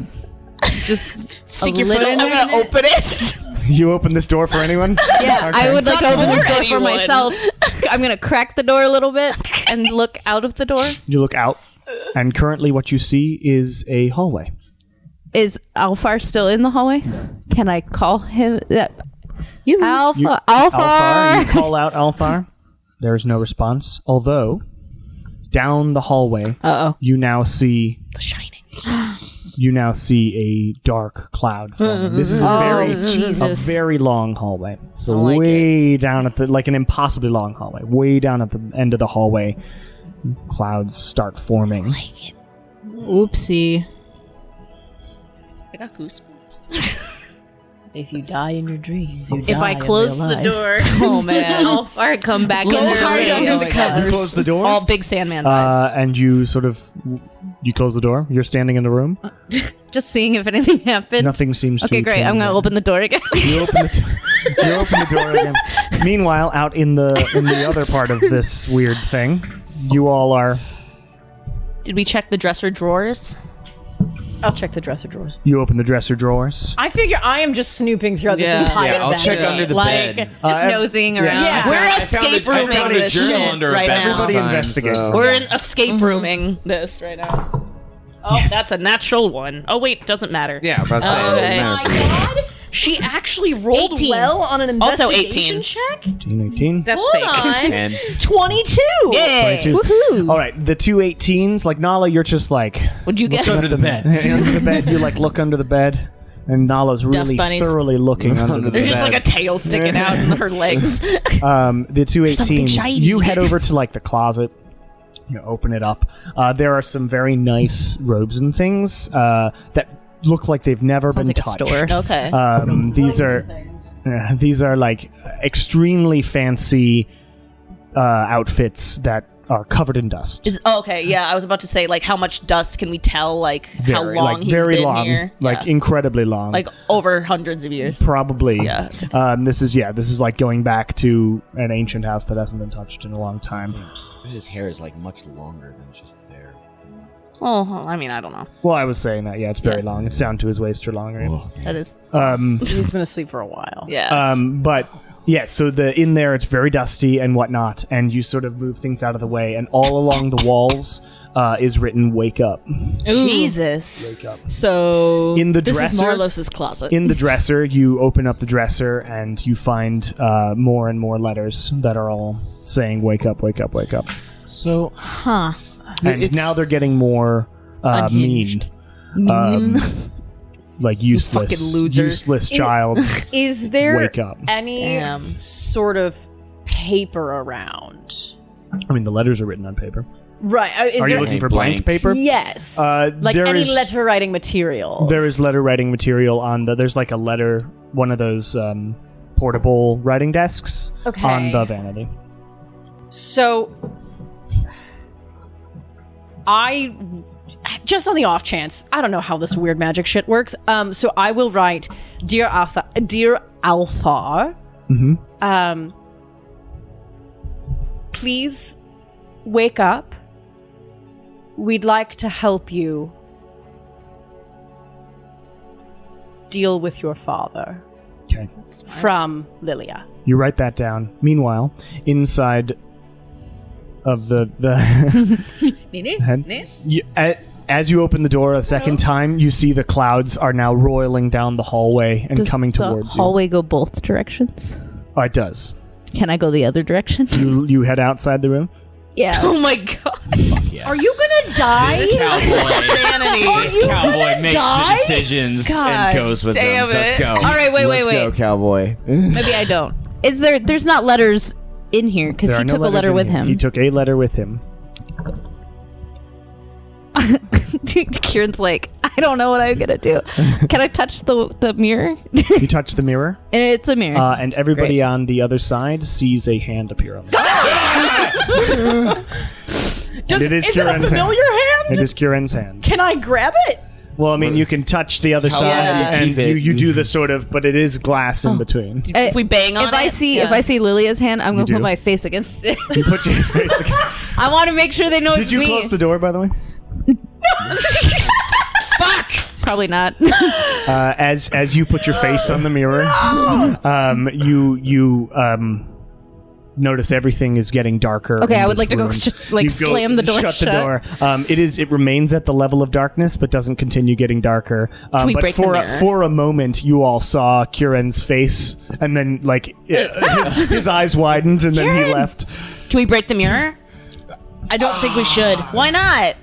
just
Stick your foot in
I'm
there.
gonna open it.
You open this door for anyone?
Yeah,
Okay.
I would like to open this
for
door for
anyone.
myself. I'm gonna crack the door a little bit and look out of the door.
You look out, and currently what you see is a hallway.
Is Alfar still in the hallway? Can I call him? Alpha,
You
Alfar.
call out Althar. There is no response. Although, down the hallway, you now see
The Shining.
you now see a dark cloud forming. This is a very long hallway. So
like
way down at the like an impossibly long hallway. Way down at the end of the hallway, clouds start forming.
Oopsie.
I got goosebumps.
If you die in your dreams, you
If I close the door,
Oh man.
Alfar come back
Go
in the
hide
room.
under the covers.
You close the door,
All big Sandman vibes.
and you close the door. You're standing in the room.
Just seeing if anything happened.
Nothing seems to
Okay, great. I'm
change
gonna
yet.
open the door again.
You open the door again. Meanwhile, out in the other part of this weird thing, you all are.
Did we check the dresser drawers?
I'll check the dresser drawers.
You open the dresser drawers.
I figure I am just snooping throughout
Yeah.
this entire
Yeah, I'll
event.
check under the bed.
Just nosing around.
yeah.
We're
I found
escape
a- I
rooming
found a
this
journal
shit
under a
right
bed
now.
Everybody
one time,
investigate.
so-
We're in escape rooming this right now. Oh, that's a natural one. Oh wait, doesn't matter.
Yeah, I'm about to say. it
Okay.
doesn't matter for me.
She actually rolled
18.
well on an Also investigation 18. check.
18.
That's fake.
And
22!
Yay!
22.
Woohoo!
All right, the two 18s, like Nala, you're just like
What'd you get?
Look under the bed.
under the bed. You like look under the bed, and Nala's
Dust
really
bunnies.
thoroughly looking under the
There's
bed.
just like a tail sticking out in her legs.
The two
Something
18s.
shiny.
You head over to like the closet. You open it up. There are some very nice robes and things that look like they've never
Sounds
been
like a
touched.
store.
Okay.
These are like extremely fancy outfits that are covered in dust.
Okay, yeah, I was about to say, like, how much dust can we tell, like, how
Very,
long
like,
he's
very
been
long,
here?
like
Yeah.
incredibly long,
Like, over hundreds of years.
probably.
Yeah.
This is like going back to an ancient house that hasn't been touched in a long time.
I bet his hair is like much longer than just there.
Oh, I mean, I don't know.
Well, I was saying that. Yeah, it's very
Yeah.
long. It's down to his waist or longer.
Oh,
That is,
He's been asleep for a while.
yeah.
But yeah, so in there it's very dusty and whatnot, and you sort of move things out of the way, and all along the walls is written "Wake up."
Jesus.
Wake up.
So
In the
this is
dresser?
Morlos' closet.
In the dresser, you open up the dresser, and you find more and more letters that are all saying "Wake up, wake up, wake up."
So
Huh.
And
It's-
now they're getting more mean.
Unhinged.
Like useless,
fucking loser.
useless child.
Is there
Wake up.
any
Damn.
sort of paper around?
I mean, the letters are written on paper.
Right. Is
Are
there
you looking for
Blank.
blank paper?
Yes.
There
any
is-
letter writing material.
There is letter writing material on there's like a letter, one of those portable writing desks
Okay.
on the vanity.
So, just on the off chance, I don't know how this weird magic shit works. So I will write, dear Althar,
Mm-hmm.
Please wake up. We'd like to help you deal with your father.
Okay.
From Lilia.
You write that down. Meanwhile, inside of the head. As you open the door a second time, you see the clouds are now roiling down the hallway and coming towards
the hallway go both directions?
Oh, it does.
Can I go the other direction?
You head outside the room?
Yes.
Oh my god.
Yes.
Are you gonna die?
This cowboy, this cowboy makes the decisions
God
and goes with
damn
them. Let's
it.
go.
All right, wait.
Let's go, cowboy.
Maybe I don't. There's not letters in here because
There
he
are no
took a
letters
letter
in
with
here.
him.
He took a letter with him.
Kieran's like, I don't know what I'm gonna do. Can I touch the mirror?
You touch the mirror,
And it's a mirror.
and everybody
Great.
on the other side sees a hand appear on the
Is
it is
it a
Kieran's
familiar hand?
It is Kieran's hand.
Can I grab it?
Well, I mean, you can touch the other
How
side,
long do you
and
keep it?
you do the sort of, but it is glass in between.
If we bang on
if I see Lilia's hand, I'm gonna
do?
put my face against it.
You put your face.
I want to make sure they know
Did
it's
you
me.
close the door, by the way?
Fuck!
Probably not.
As you put your face on the mirror, you notice everything is getting darker.
Okay,
in
I would
this
like to go
room.
like
You
slam the door
shut
shut.
the door. It remains at the level of darkness, but doesn't continue getting darker.
we
But
break the mirror?
for a moment, you all saw Kieran's face, and then his eyes widened, and then he left.
Can we break the mirror?
I don't think we should.
Why not?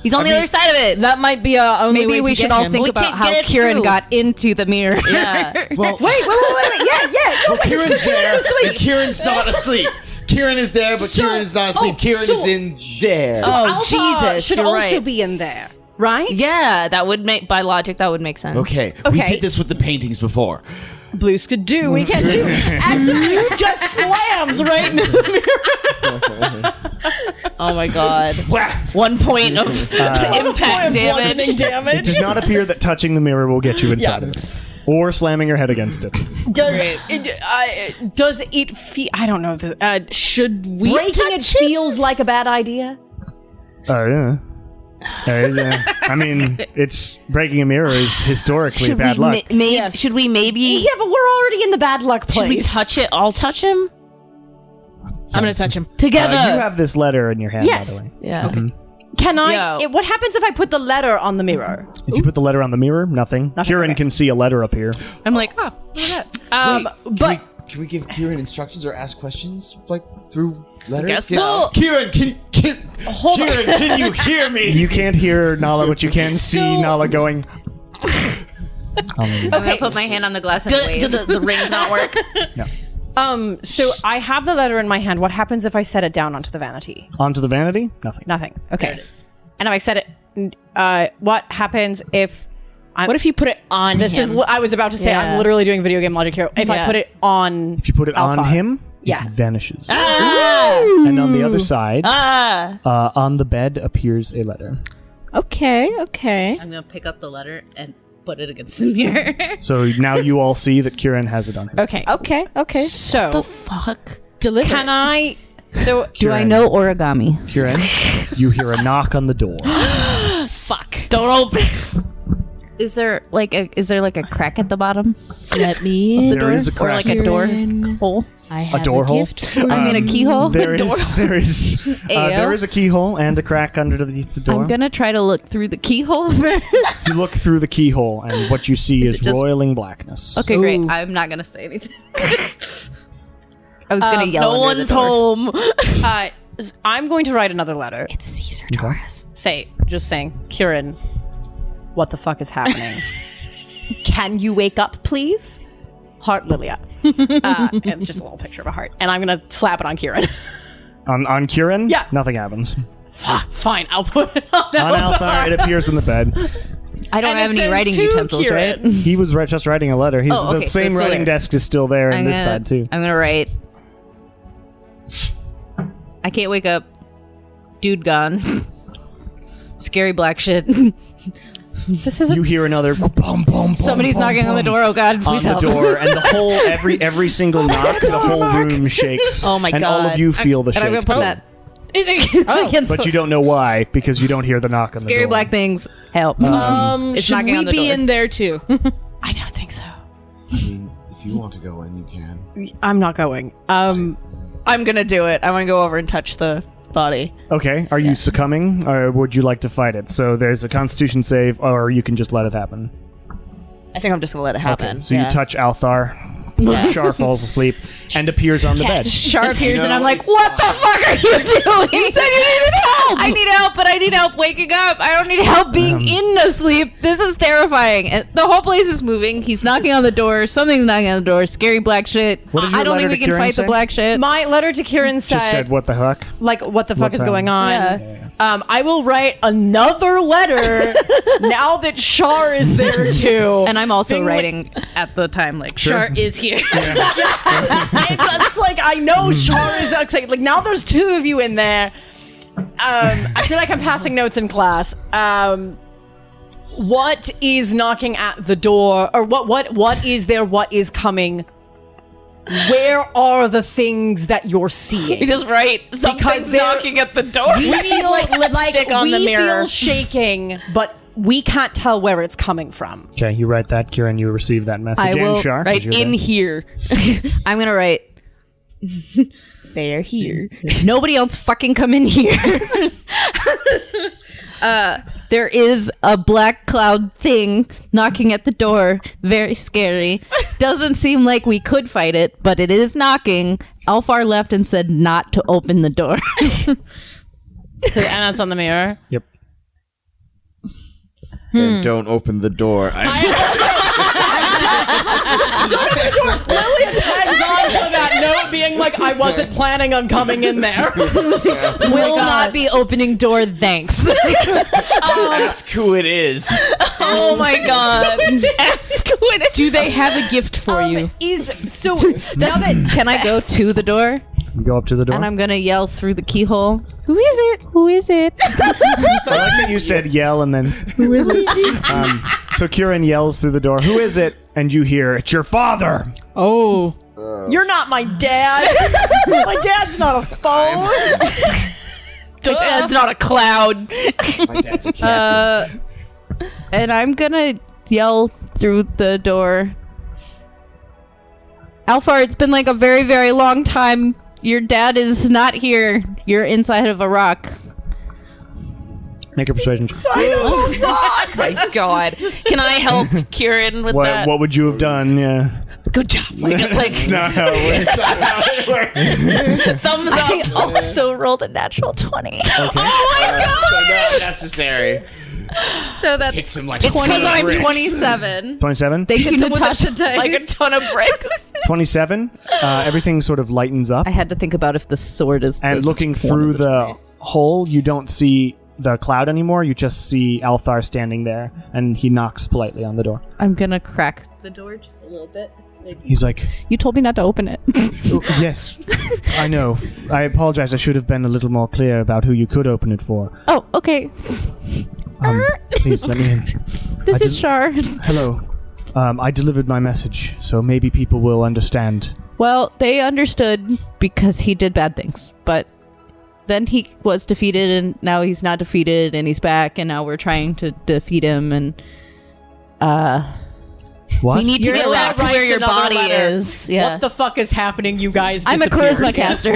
He's on the other side of it.
That might be our only way
Maybe we
to
should
get
all
him.
think
We
about
can't
how
get
Kieran
through.
got into the mirror.
Yeah.
Well,
Wait. Yeah.
well, Kieran's there, and Kieran's not asleep. Kieran is there, but Kieran is not asleep. Kieran is in there.
Oh,
Alpha
Jesus,
should
you're
also
right.
be in there, right?
Yeah, that would make, by logic, that would make sense.
Okay, we
Okay.
did this with the paintings before.
Blues could do. We can do. As you just slams right into the mirror.
Oh my god.
Whack!
1 point of impact damage.
It does not appear that touching the mirror will get you inside of it, or slamming your head against it.
Does it feel? I don't know.
Should we
Breaking it feels like a bad idea.
Oh yeah. I mean, it's breaking a mirror is historically
Should
bad
we
luck.
Yes.
Should we maybe?
Yeah, but we're already in the bad luck place.
Should we touch it? I'll touch him
I'm gonna touch him.
together.
You have this letter in your hand,
Yes.
by the way.
yeah.
Can I?
Yeah.
What happens if I put the letter on the mirror?
Did you put the letter on the mirror? Nothing. Kieran
okay.
can see a letter appear.
I'm like, oh, look at that.
Wait, can we give Kieran instructions or ask questions like through letters?
Guess so.
Kieran, Kieran, can you hear me?
You can't hear Nala, but you can see Nala going.
I'm gonna put my hand on the glass and wave.
Do the rings not work?
No.
So I have the letter in my hand. What happens if I set it down onto the vanity?
Onto the vanity? Nothing.
Nothing. Okay. There it is. And if I set it, what happens if?
What if you put it on
This
him?
is what I was about to say.
Yeah.
I'm literally doing video game logic here. If I
Yeah.
put it on,
If you put it on
Alpha.
him,
Yeah.
it vanishes.
Ah!
And on the other side,
Ah!
on the bed appears a letter.
Okay.
I'm gonna pick up the letter and put it against the mirror.
So now you all see that Kieran has it on his.
okay.
Okay.
So
The fuck?
Deliver.
can I? So
Do I know origami?
Kieran, you hear a knock on the door.
Fuck. Don't open.
Is there like a crack at the bottom?
Let me in.
There is a
Or
crack.
like a door hole?
I have
A door hole?
gift for
I mean a keyhole?
There is there is a keyhole and a crack underneath the door.
I'm gonna try to look through the keyhole first.
You look through the keyhole, and what you see is
it just-
roiling blackness.
Okay, great.
Ooh.
I'm not gonna say anything. I was gonna yell.
No
under the
one's
door.
home.
I'm going to write another letter.
It's Caesar Torres.
Just saying, Kieran, what the fuck is happening? Can you wake up, please? Heart Lilia. And just a little picture of a heart. And I'm going to slap it on Kieran.
On Kieran,
Yeah.
nothing happens.
Fine, I'll put it on
On Althar, it appears in the bed.
I don't
And
have
it
any
says
writing
to
utensils,
Kieran.
right?
He was just writing a letter.
Oh, okay,
The
so
same
it's still
writing
there.
desk is still there on this side too.
I'm gonna write. I can't wake up. Dude gone. Scary black shit.
This is
You hear another bum, bum,
Somebody's
bum,
knocking on the
bum
door. Oh God,
on
please
the
help.
door, and the whole every single knock, the whole room shakes.
Oh my
and all of
God.
you feel the
And I'm
shake.
gonna put that. against
But
the-
you don't know why because you don't hear the knock on the
Scary
door.
black things. Help. It's
Should
knocking
we
on the
be
door.
in there too?
I don't think so.
I mean, if you want to go in, you can.
I'm not going.
I'm gonna do it. I'm gonna go over and touch the body.
Okay, are you succumbing, or would you like to fight it? So there's a Constitution save, or you can just let it happen.
I think I'm just gonna let it happen.
Okay, so you touch Althar. Shar falls asleep and appears on the bed.
Shar appears and I'm like, what the fuck are you doing?
You said you needed help!
I need help, but I need help waking up. I don't need help being in a sleep. This is terrifying. And the whole place is moving. He's knocking on the door. Something's knocking on the door. Scary black shit.
What did your
I don't think
letter
we
to
can
Kieran
fight
say?
the black shit.
My letter to Kieran
Just said, what the heck?
like, what the fuck
What's
is going on?
Yeah.
I will write another letter now that Shar is there too.
And I'm also
Being like-
writing at the time, like,
Sure.
Shar is here.
It's like I know Shar is excited. Like now there's two of you in there. I feel like I'm passing notes in class. What is knocking at the door, or what is there? What is coming? Where are the things that you're seeing?
You just write something's
they're-
knocking at the door.
We feel
like lipstick on the mirror.
feel shaking, but we can't tell where it's coming from.
Okay, you write that, Kieran. You receive that message.
I will
and Shar,
Right
you're
in
there.
here.
I'm going to write,
They're here.
nobody else fucking come in here. There is a black cloud thing knocking at the door. Very scary. Doesn't seem like we could fight it, but it is knocking. Alfar left and said not to open the door.
And that's on the mirror.
Yep.
Then don't open the door.
Lily tags on to that note, being like, "I wasn't planning on coming in there."
Will not be opening door, thanks.
Ask who it is.
Oh my god. Do they have a gift for you?
Is so now that
Can I go to the door?
You go up to the door.
And I'm going to yell through the keyhole. Who is it? Who is it?
I like that you said yell and then, who is it? So Kieran yells through the door, who is it? And you hear, it's your father.
Oh.
you're not my dad. My dad's not a phone.
It's not a cloud.
My dad's a captain.
And I'm going to yell through the door. Alfar, it's been like a very, very long time. Your dad is not here. You're inside of a rock.
Make a persuasion check.
Oh my god. Can I help Kieran with that?
What would you have done? Yeah.
Good job. Like
That's not how it works.
thumbs
I
up.
also rolled a natural 20.
Oh my god.
So not necessary.
So that's
Hits him like
20,
a ton of
I'm
bricks.
27.
27?
They get to
With
touch a dice.
like a ton of bricks.
27. Everything sort of lightens up.
I had to think about if the sword is
And looking through the hole, you don't see the cloud anymore. You just see Althar standing there, and he knocks politely on the door.
I'm gonna crack the door just a little bit.
He's like,
You told me not to open it.
"Oh, yes, I know. I apologize. I should have been a little more clear about who you could open it for.
Oh, okay.
Please let me in.
This
I
is
did-
Shar.
Hello. I delivered my message, so maybe people will understand.
Well, they understood because he did bad things, but then he was defeated, and now he's not defeated, and he's back, and now we're trying to defeat him, and
What?
We need to
You're
get
allowed
back to
writes
where your
another
body
letter.
is. Yeah.
What the fuck is happening? You guys.
I'm a
disappeared.
charisma caster.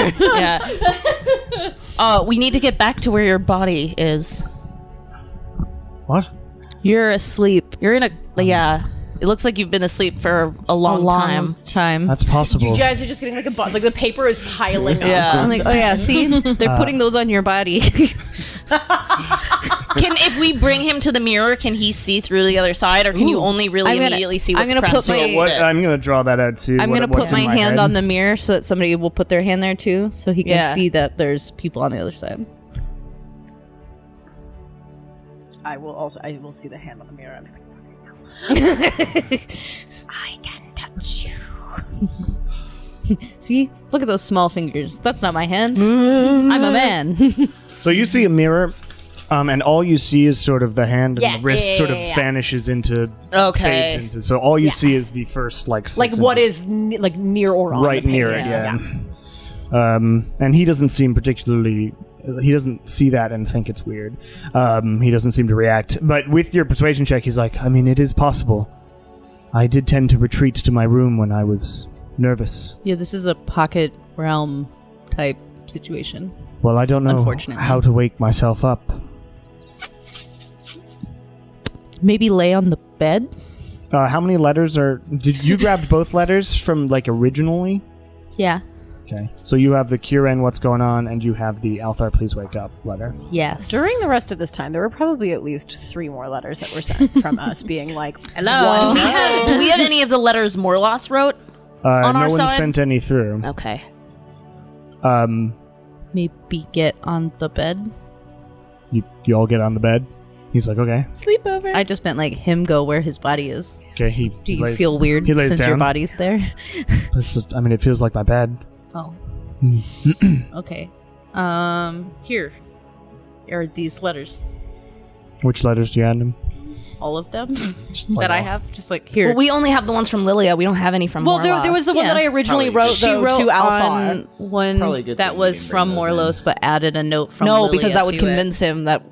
Yeah. We need to get back to where your body is.
What?
You're asleep.
You're in a yeah. It looks like you've been asleep for a long time.
That's possible.
You guys are just getting like a like the paper is piling up.
Yeah.
I'm like, oh yeah, see? They're putting those on your body.
If we bring him to the mirror, can he see through the other side, or can you only really
I'm gonna-
immediately see
I'm
what's
gonna
pressed
put my-
against
What,
it?
I'm going to draw that out too.
I'm going to
what's
put
in
my hand
head.
on the mirror so that somebody will put their hand there too, so he can
Yeah.
see that there's people on the other side.
I will see the hand on the mirror.
I can touch you. See? Look at those small fingers. That's not my hand. I'm a man.
So you see a mirror, and all you see is sort of the hand and
Yeah,
the wrist
yeah,
sort of
yeah.
vanishes into,
Okay.
fades into. So all you see is the first like 6
Like what
inches.
is like near or on
right
the
near
paper.
it, yeah. And he doesn't seem particularly. He doesn't see that and think it's weird. He doesn't seem to react. But with your persuasion check, he's like, I mean, it is possible. I did tend to retreat to my room when I was nervous.
Yeah, this is a pocket realm type situation.
Well, I don't know
Unfortunately.
how to wake myself up.
Maybe lay on the bed?
How many letters did you grab both letters from, like, originally?
Yeah.
Okay. So you have the Kieran, what's going on, and you have the Althar, please wake up letter.
Yes.
During the rest of this time, there were probably at least 3 more letters that were sent from us being like,
Hello. Do we have any of the letters Morlos wrote? On
no
our
one
side?
sent any through.
Okay.
Maybe get on the bed?
You all get on the bed? He's like, okay.
Sleepover.
I just meant like him go where his body is.
Okay,
Do you feel weird
he lays
since your
down.
body's there?
It feels like my bed.
Oh. Okay. Here are these letters.
Which letters do you hand him?
All of them
Just like
that I
all.
have. Just like here.
Well, we only have the ones from Lilia. We don't have any from
well,
Morlos.
there was the one
Yeah.
that I originally
Probably
wrote,
she
though,
wrote
to Alphar.
on one
probably a good
that
thing you
was
didn't
from
bring those
Morlos, but added a note from
No,
Lilia
because that would
to it.
convince him that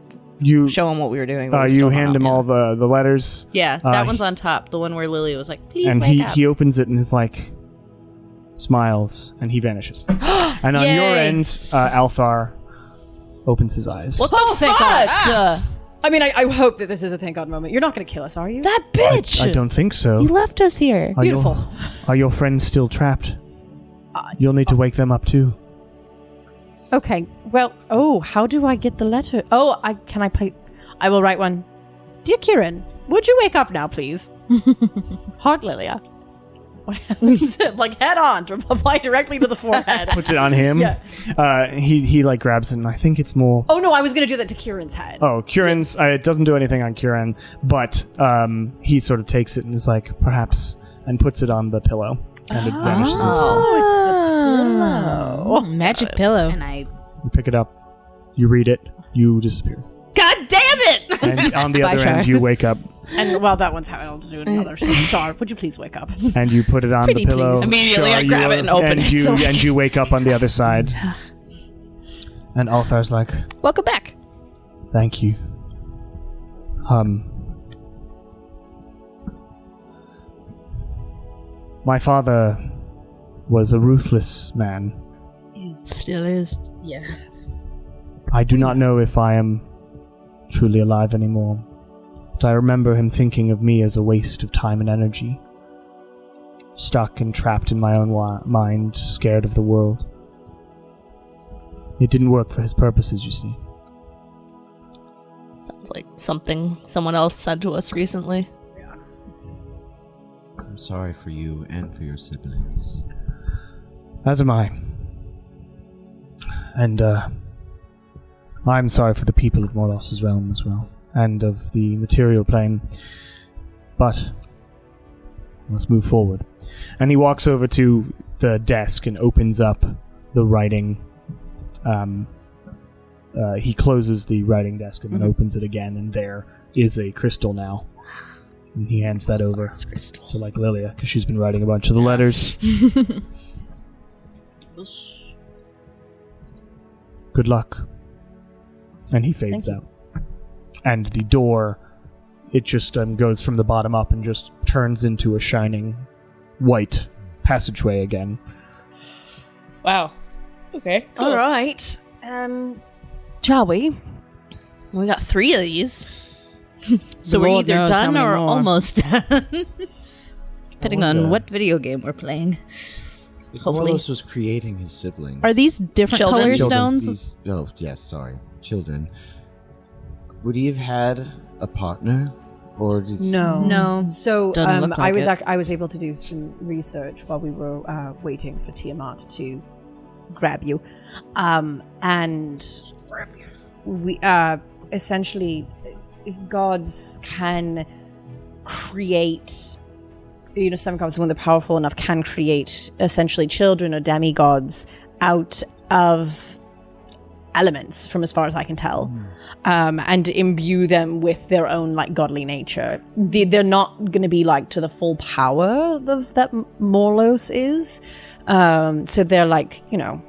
You
show him what we were doing. but we
you
still don't
hand him
know.
all the letters,
Yeah, that
Uh,
one's on top. The one where Lilia was like, "Please
and
wake up."
he opens it and is like, smiles, and he vanishes. And on your
Yay.
end, Althar opens his eyes.
What the
thank
fuck?
I mean, I hope that this is a thank God moment. You're not going to kill us, are you?
That bitch.
I don't think so.
He left us here.
Are
Beautiful.
Are your friends still trapped? You'll need to wake them up too.
Okay. Well, how do I get the letter? I will write one. Dear Kieran, would you wake up now, please? Heart Lilia. Like head on to apply directly to the forehead.
Puts it on him.
Yeah.
He like grabs it, and I think it's more.
Oh no, I was going to do that to Kieran's head.
Oh, Kieran's. It doesn't do anything on Kieran, but he sort of takes it and is like, perhaps, and puts it on the pillow, and it vanishes.
Oh, magic pillow.
And I
You pick it up, you read it, you disappear.
God damn it!
And on the
Bye,
other
Shar.
end, you wake up,
And well, that one's how I'll do another. Char, would you please wake up?
and you put it on
Pretty
the pillow.
please.
Immediately I
you
grab it and open it,
You,
so I
and you wake up on the other side. And Althar's like,
Welcome back.
thank you. My father was a ruthless man.
Still is.
yeah.
I do not know if I am truly alive anymore, but I remember him thinking of me as a waste of time and energy. Stuck and trapped in my own mind, scared of the world. It didn't work for his purposes, you see.
Sounds like something someone else said to us recently.
I'm sorry for you and for your siblings.
As am I. And, I'm sorry for the people of Morlos' realm as well, and of the material plane. But let's move forward. And he walks over to the desk and opens up the writing. He closes the writing desk and then opens it again, and there is a crystal now. And he hands that over to like Lilia, because she's been writing a bunch of the letters. Good luck. And he fades out. And the door, it just goes from the bottom up and just turns into a shining white passageway again.
Wow. Okay.
All right. Shall we?
We got 3 of these.
So we're
Lord
either
knows how
done
many
or
more.
almost done. Depending on
wonder-
what video game we're playing.
If
Hopefully.
Morlos was creating his siblings.
Are these different
Children?
color
Children.
stones?
Children. Would he have had a partner? Or did
No.
So
Doesn't look
I
like
was
it.
I was able to do some research while we were waiting for Tiamat to grab you, and we essentially gods can create. Some gods, when they're powerful enough, can create essentially children or demigods out of elements, from as far as I can tell. And imbue them with their own like godly nature. They're not going to be like to the full power that Morlos is. So they're like, again,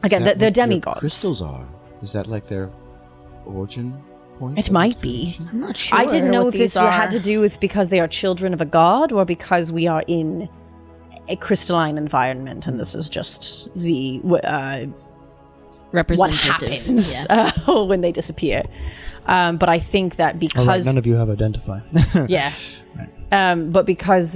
Is that
they're
what their
demigods.
crystals are? Is that like their origin point?
It
of
might
this
be.
creation?
I'm not sure.
I didn't know
what
if this
these are.
had to do with because they are children of a god or because we are in a crystalline environment and this is just the what
Representative.
happens when they disappear. But I think that because
All right, none of you have identify.
yeah, but because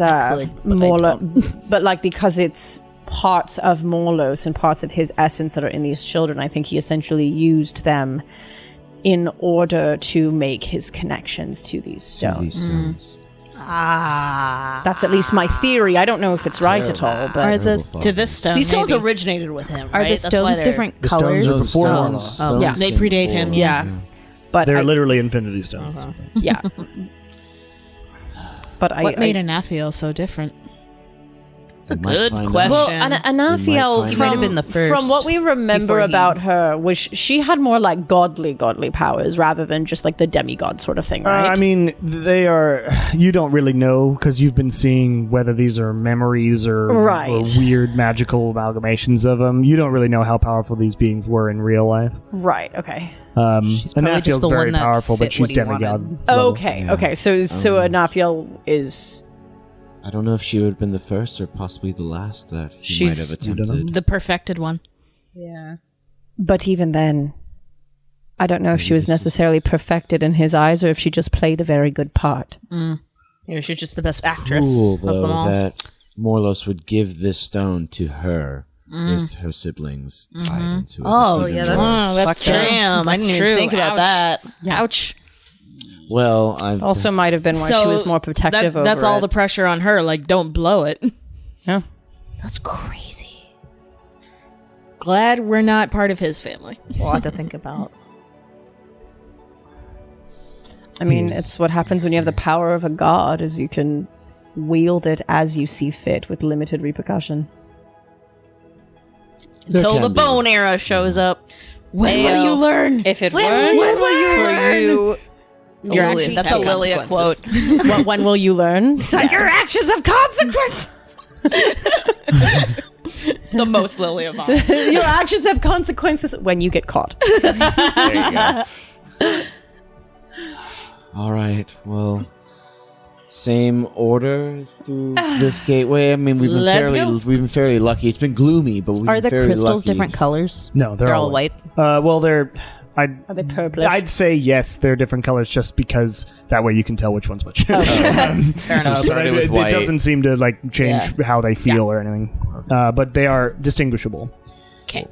because it's parts of Morlos and parts of his essence that are in these children, I think he essentially used them in order to make his connections to these stones.
These stones.
That's at least my theory. I don't know if it's right at all, but
Are the
To this stone.
These stones
maybe.
originated with him,
are
right?
the
That's why
stones
they're-
different
The
colors?
stones are before
Stones-
Morlos.
stones
yeah.
They
came
predate
before.
him,
yeah. But
They're
I,
literally infinity stones.
yeah. But
What
I
made Anafiel so different?
It's a
We might
good
find out.
question.
Well,
We might
Anafiel,
find
He might have been the first.
from what we remember
before he-
about her, was she had more like godly powers rather than just like the demigod sort of thing, right?
I mean, they are. You don't really know because you've been seeing whether these are memories or
Right.
weird magical amalgamations of them. You don't really know how powerful these beings were in real life.
right. Okay.
She's probably
Anafiel's
just the
very
one that
powerful, but
fit
she's
what he
demigod.
wanted.
level.
Okay.
Yeah.
Okay. So Anafiel is.
I don't know if she would have been the first or possibly the last that he
She's-
might have
You don't know.
attempted.
The perfected one.
Yeah. But even then, I don't know if she was necessarily perfected in his eyes or if she just played a very good part.
Maybe she's just the best actress
Cool,
of them
though,
all.
that Morlos would give this stone to her with her siblings tied into it.
Oh,
even
yeah,
worse.
that's,
Oh, that's true.
damn. I
That's
didn't even
true.
think about
Ouch.
that.
Ouch.
Well, I've
Also, might have been why she was more protective over
That's all
it.
the pressure on her. Like, don't blow it.
Yeah.
That's crazy. Glad we're not part of his family.
A lot to think about.
I mean,
Yes.
it's what happens when you have the power of a god, is you can wield it as you see fit with limited repercussion.
Until
can
the
be.
bone era shows up.
When will you learn?
If it
When
works
will you
for
learn?
you,
It's a
Your
Lilia-
actions
that's a
have
Lilia quote.
consequences.
when will you learn?
Your actions have consequences. The most Lilia of all.
Your actions have consequences when you get caught.
all right. Well, same order through this gateway. I mean, we've been fairly lucky. It's been gloomy, but we've
Are
been
the
fairly
crystals
lucky.
different colors?
No,
They're all white.
Well, they're.
Are they purplish?
I'd say yes, they're different colors just because that way you can tell which one's which.
So
But
started with
it
white.
doesn't seem to like change how they feel or anything. But they are distinguishable.
Okay.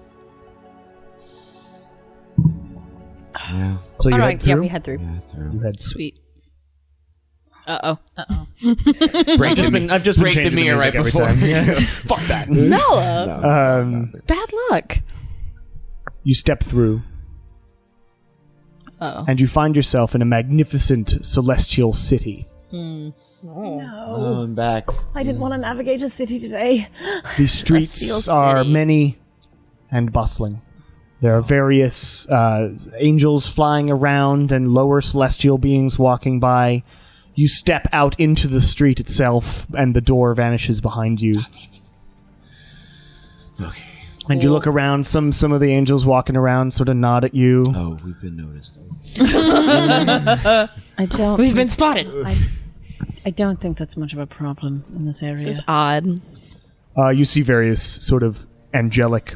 Yeah,
So you
All
head
right,
through.
yeah, we head through.
yeah, through.
You head
Sweet. Uh-oh.
I've just been
break the
changing
mirror
music
right
every
before.
time. Yeah. Fuck that.
Noah. Bad luck.
You step through,
Uh-oh.
and you find yourself in a magnificent celestial city.
Oh, I'm back.
I didn't want to navigate a city today.
The streets are many and bustling. There are various angels flying around and lower celestial beings walking by. You step out into the street itself, and the door vanishes behind you.
Okay.
And you look around. Some of the angels walking around sort of nod at you.
Oh, we've been noticed.
I don't.
We've been spotted.
I don't think that's much of a problem in this area.
This is odd.
You see various sort of angelic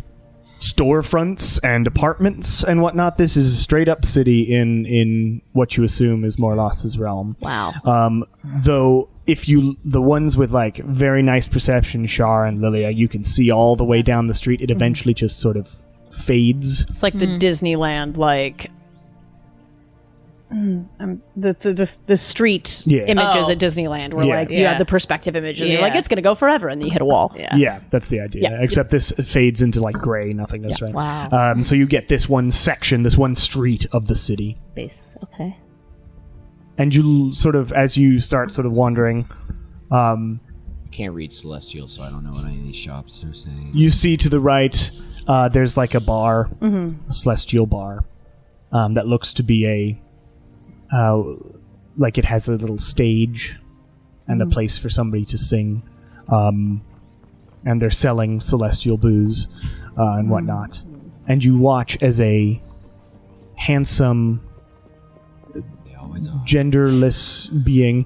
storefronts and apartments and whatnot. This is a straight up city in what you assume is Morlos' realm.
Wow.
Though if the ones with like very nice perception, Shar and Lilia, you can see all the way down the street. It eventually just sort of fades.
It's like the Disneyland, like the street
Yeah.
images
Oh.
at Disneyland, where
Yeah.
like you
Yeah.
have the perspective images. You're like,
Yeah.
it's gonna go forever, and then you hit a wall.
Yeah.
Yeah, that's the idea.
Yeah.
Except this fades into like gray nothingness, right?
Wow.
So you get this one section, this one street of the city.
Base. Okay.
And you sort of, as you start sort of wandering,
I can't read Celestial, so I don't know what any of these shops are saying.
you see to the right, there's like a bar, a celestial bar, that looks to be like it has a little stage and a place for somebody to sing. And they're selling celestial booze and whatnot. And you watch as a handsome,
They always are.
genderless being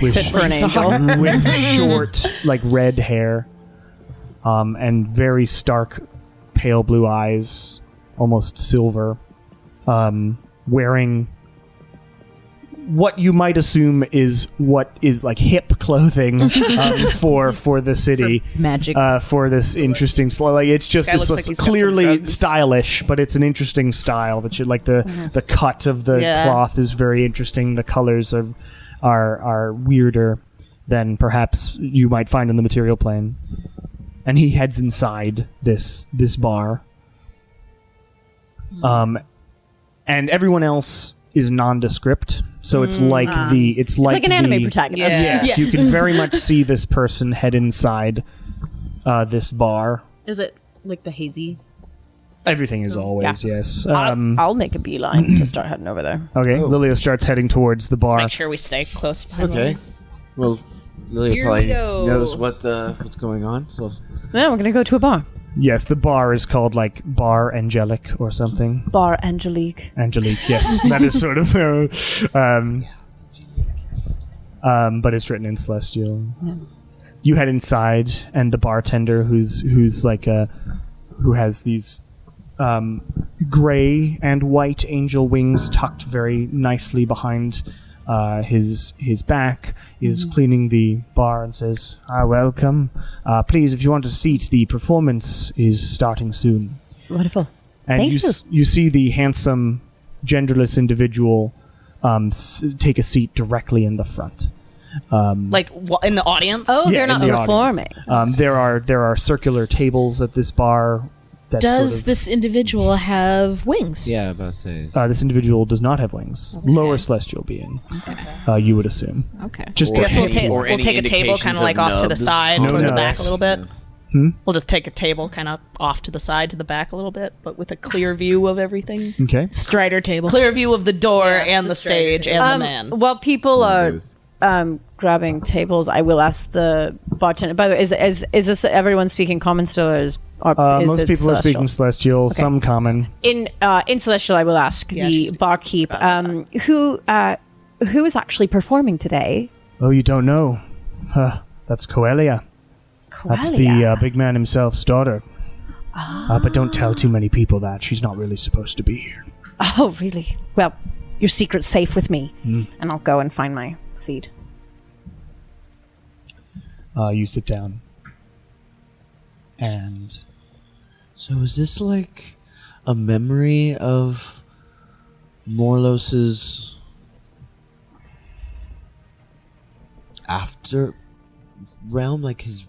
with
For an angel.
with short, like red hair, and very stark, pale blue eyes, almost silver, wearing what you might assume is like hip clothing for the city.
Magic.
For this interesting like it's just
This guy
it's
looks like he's got some
clearly
drugs.
stylish, but it's an interesting style that you like. The cut of the cloth is very interesting. The colors are weirder than perhaps you might find in the material plane. And he heads inside this bar. And everyone else is nondescript. So it's like it's like
Like an anime
the-
protagonist.
Yeah.
Yes, you can very much see this person head inside this bar.
Is it like the hazy?
Everything is always, yes.
I'll make a beeline to start heading over there.
Okay, Lilia starts heading towards the bar.
Make sure we stay close. behind
Okay. Well, Lilia
Here
probably
we go.
knows what's going on. So let's go.
Then we're gonna go to a bar.
Yes, the bar is called like Bar Angelic or something.
Bar Angelique.
Angelique, yes. That is sort of but it's written in Celestial.
Yeah.
You head inside, and the bartender who's like who has these gray and white angel wings tucked very nicely behind his back, is cleaning the bar and says, welcome. Please, if you want a seat, the performance is starting soon.
Wonderful.
And
Thank you.
you see the handsome, genderless individual take a seat directly in the front.
Like in the audience.
Oh,
Yeah,
they're not
in the
performing.
There are circular tables at this bar. That
Does
sort of-
this individual have wings?
Yeah, about to say.
this individual does not have wings. Lower celestial being, you would assume.
Okay.
Just
Or
to
Guess we'll
any-
take
or
we'll
any
take a table kind
indications
of like
of
off to the
nubs?
side,
No
toward the
nubs.
back a little bit.
Hmm?
We'll just take a table kind of off to the side, to the back a little bit, but with a clear view of everything.
Okay.
Strider table.
Clear view of the door and the stage and the man.
While people are
Booth.
grabbing tables, I will ask the bartender. By the way, is this everyone speaking common still, or is
Most
it
people are speaking
Celestial?
Celestial, some common.
In Celestial, I will ask
Yeah,
the
she speaks
barkeep who is actually performing today.
Oh, you don't know? That's Coelia. That's the
Coelia.
big man himself's daughter. But don't tell too many people that. She's not really supposed to be here.
Oh, really? Well, your secret's safe with me, and I'll go and find my seat.
You sit down. And
So is this like a memory of Morlos's after realm? Like his,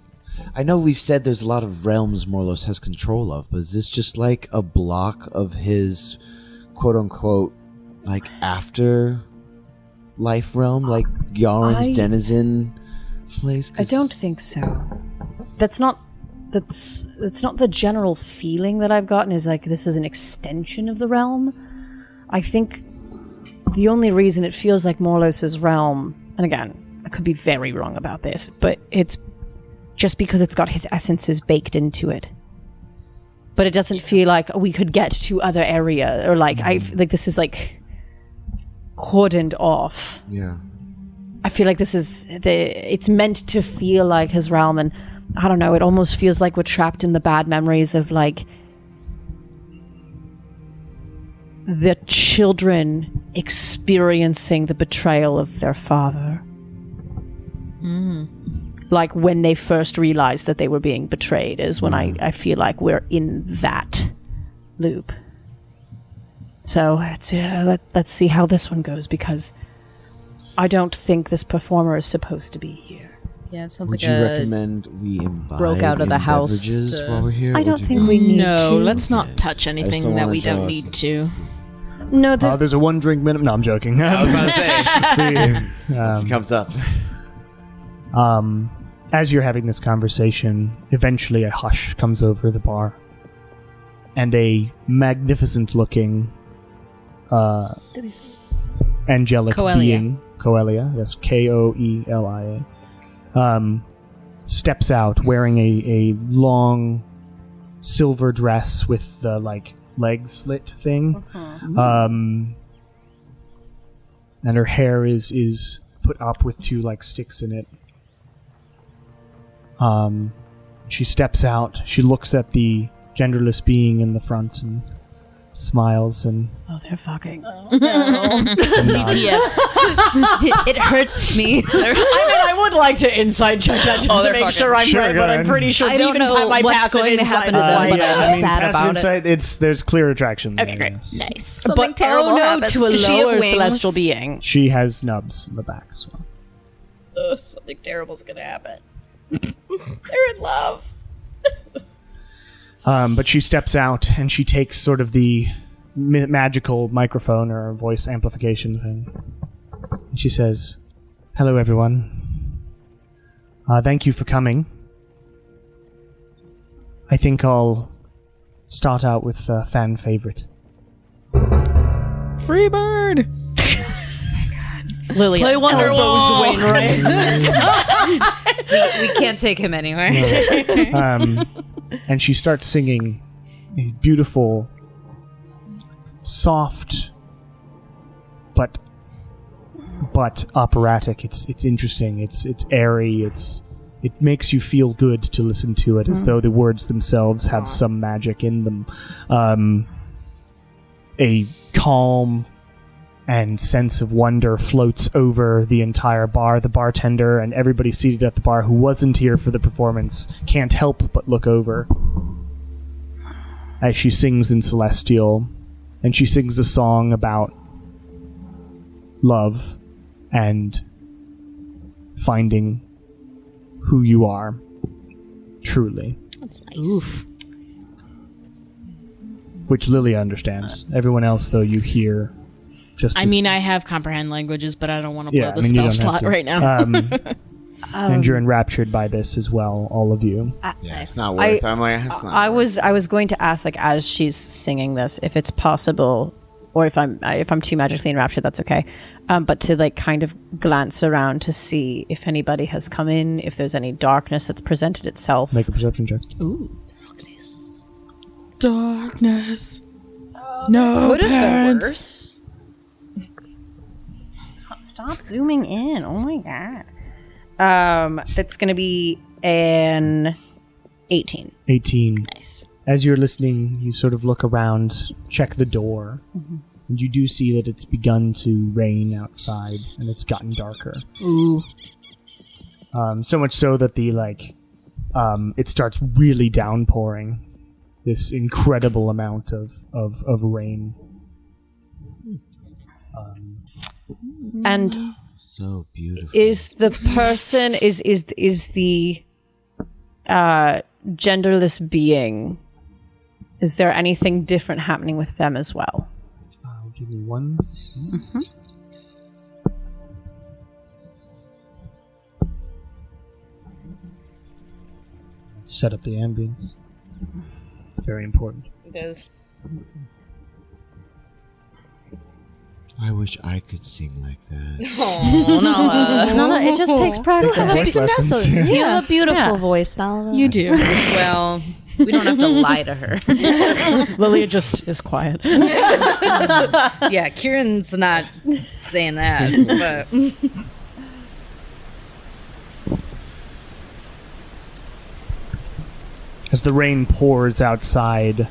I know we've said there's a lot of realms Morlos has control of, but is this just like a block of his quote unquote like after life realm, like Yaren's
I-
denizen place?
I don't think so. That's not the general feeling that I've gotten, is like this is an extension of the realm. I think the only reason it feels like Morlos's realm, and again, I could be very wrong about this, but it's just because it's got his essences baked into it. But it doesn't feel like we could get to other area, or like like this is like cordoned off.
Yeah.
I feel like this is it's meant to feel like his realm, and I don't know, it almost feels like we're trapped in the bad memories of like the children experiencing the betrayal of their father. Like when they first realized that they were being betrayed is when I feel like we're in that loop. So let's see how this one goes, because I don't think this performer is supposed to be here.
Yeah, it sounds
Would
like
you
a
recommend we imbibe
broke out of the
in
house
beverages
to-
while we're here?
I
or
don't
do you-
think we need
No,
to.
let's not
Yeah.
touch
don't
anything that
wanna
we
draw
don't
it
need
to-
to.
No,
there's a 1 drink minimum. No, I'm joking.
I was about to say.
Um,
She comes up.
As you're having this conversation, eventually a hush comes over the bar, and a magnificent-looking, angelic
Coelia.
being, Coelia, yes, Koelia, steps out wearing a long silver dress with the like leg slit thing, and her hair is put up with 2 like sticks in it. She steps out. She looks at the genderless being in the front, and smiles and
Oh, they're fucking.
nods.
It hurts me.
I mean, I would like to inside check that just to
they're
make
fucking-
sure I'm
Sure,
right,
go
but I'm
ahead.
pretty sure
I don't
even
know
my
what's
passive
going to
insight
happen
is
to them,
like,
but I'm sad
passive
about
insight, there's clear attraction.
Okay,
there,
great.
yes.
Nice.
Something
but
terrible
oh no,
happens.
to a
Does she have
lower
wings?
celestial being.
She has nubs in the back as well.
Ugh, something terrible's gonna happen. They're in love.
But she steps out and she takes sort of the magical microphone or voice amplification thing. And she says, "Hello, everyone. Thank you for coming. I think I'll start out with a fan favorite.
Freebird.
Lily, play Wonderwall. Wayne, right?
we can't take him anywhere.
And she starts singing a beautiful, soft, but operatic. It's interesting. It's airy. It makes you feel good to listen to it, as though the words themselves have some magic in them. A calm and sense of wonder floats over the entire bar. The bartender and everybody seated at the bar who wasn't here for the performance can't help but look over as she sings in Celestial, and she sings a song about love and finding who you are truly.
That's nice.
Which Lilia understands. Everyone else, though, you hear just
I
this-
mean, I have comprehend languages, but I don't want to blow
Yeah,
the
I mean, you
spell
don't have
slot
to.
right now.
And you're enraptured by this as well, all of you.
Yeah, it's not worth. I'm like, it's not.
I was going to ask, like, as she's singing this, if it's possible, or if I'm too magically enraptured, that's okay. But to like kind of glance around to see if anybody has come in, if there's any darkness that's presented itself.
Make a perception check.
Darkness. No
Could have been
parents.
worse. Stop zooming in. Oh my god. That's gonna be an 18.
18.
Nice.
As you're listening, you sort of look around, check the door, and you do see that it's begun to rain outside, and it's gotten darker.
Ooh.
So much so that it starts really downpouring. This incredible amount of rain.
And
So beautiful.
is the person is the genderless being? Is there anything different happening with them as well?
I'll give you one second. Set up the ambience. It's very important.
It is.
I wish I could sing like that.
Oh, no.
No, it just takes practice.
Some voice lessons.
You have a beautiful voice, Nala.
You do.
Well, we don't have to lie to her.
Lilia just is quiet.
Yeah, Kieran's not saying that, but
As the rain pours outside,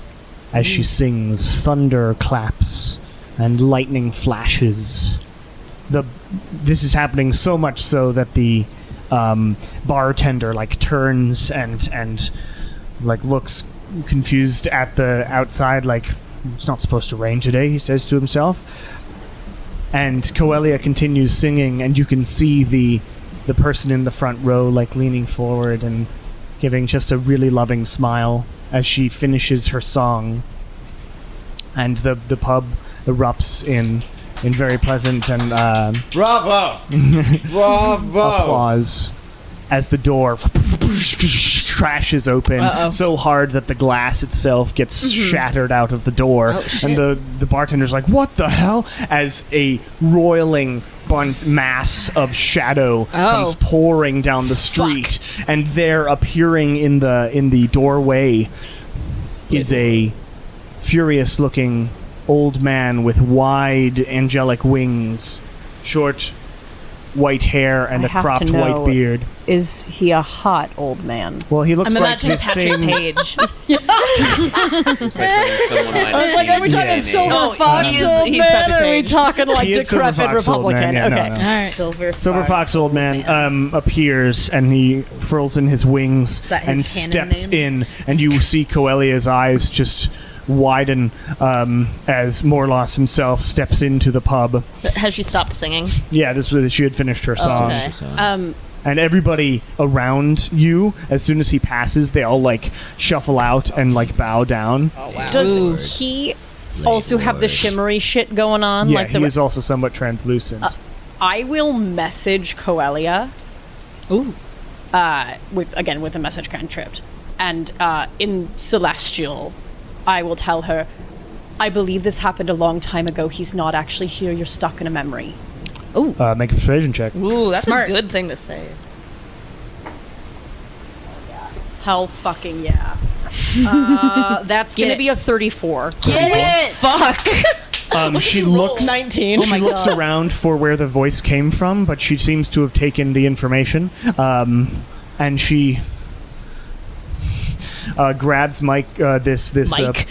as she sings, thunder claps and lightning flashes. This is happening so much so that the bartender turns and looks confused at the outside, it's not supposed to rain today, he says to himself. And Coelia continues singing, and you can see the person in the front row leaning forward and giving just a really loving smile as she finishes her song. And the pub erupts in very pleasant and
Bravo! Bravo!
applause as the door crashes open so hard that the glass itself gets shattered out of the door. And the bartender's like, "What the hell?" As a roiling mass of shadow comes pouring down the street, and there appearing in the doorway is a furious looking old man with wide angelic wings, short white hair and
I
a
have
cropped
to know.
white beard.
Is he a hot old man?
Well, he looks
I'm
like
imagining
the
Patrick
same.
Page.
Looks like something someone might have seen
Are we
in
talking
DNA.
Silver
Oh,
Fox
he is-
old
he's
man?
Patrick
Or are we
Page.
talking like
He is Silver
decrepit
Fox old
Republican?
man, yeah, no,
Okay.
no.
All right.
Silver Fox Old Man appears and he furls in his wings
that his
and
canon
steps
name?
in, and you see Coelia's eyes just widen as Morlos himself steps into the pub.
Has she stopped singing?
Yeah, she had finished her song.
okay.
And everybody around you, as soon as he passes, they all like shuffle out and like bow down.
Does he also have the shimmery shit going on?
Yeah,
like
he is also somewhat translucent.
I will message Coelia.
Ooh.
With a message cantrip, and in Celestial, I will tell her, I believe this happened a long time ago. He's not actually here. You're stuck in a memory.
Make a persuasion check.
Ooh, that's
Smart.
a good thing to say.
Hell fucking yeah. That's
Get
gonna
it.
be a 34.
Fuck.
She looks
19.
She looks around for where the voice came from, but she seems to have taken the information. And she grabs Mike.
Mike.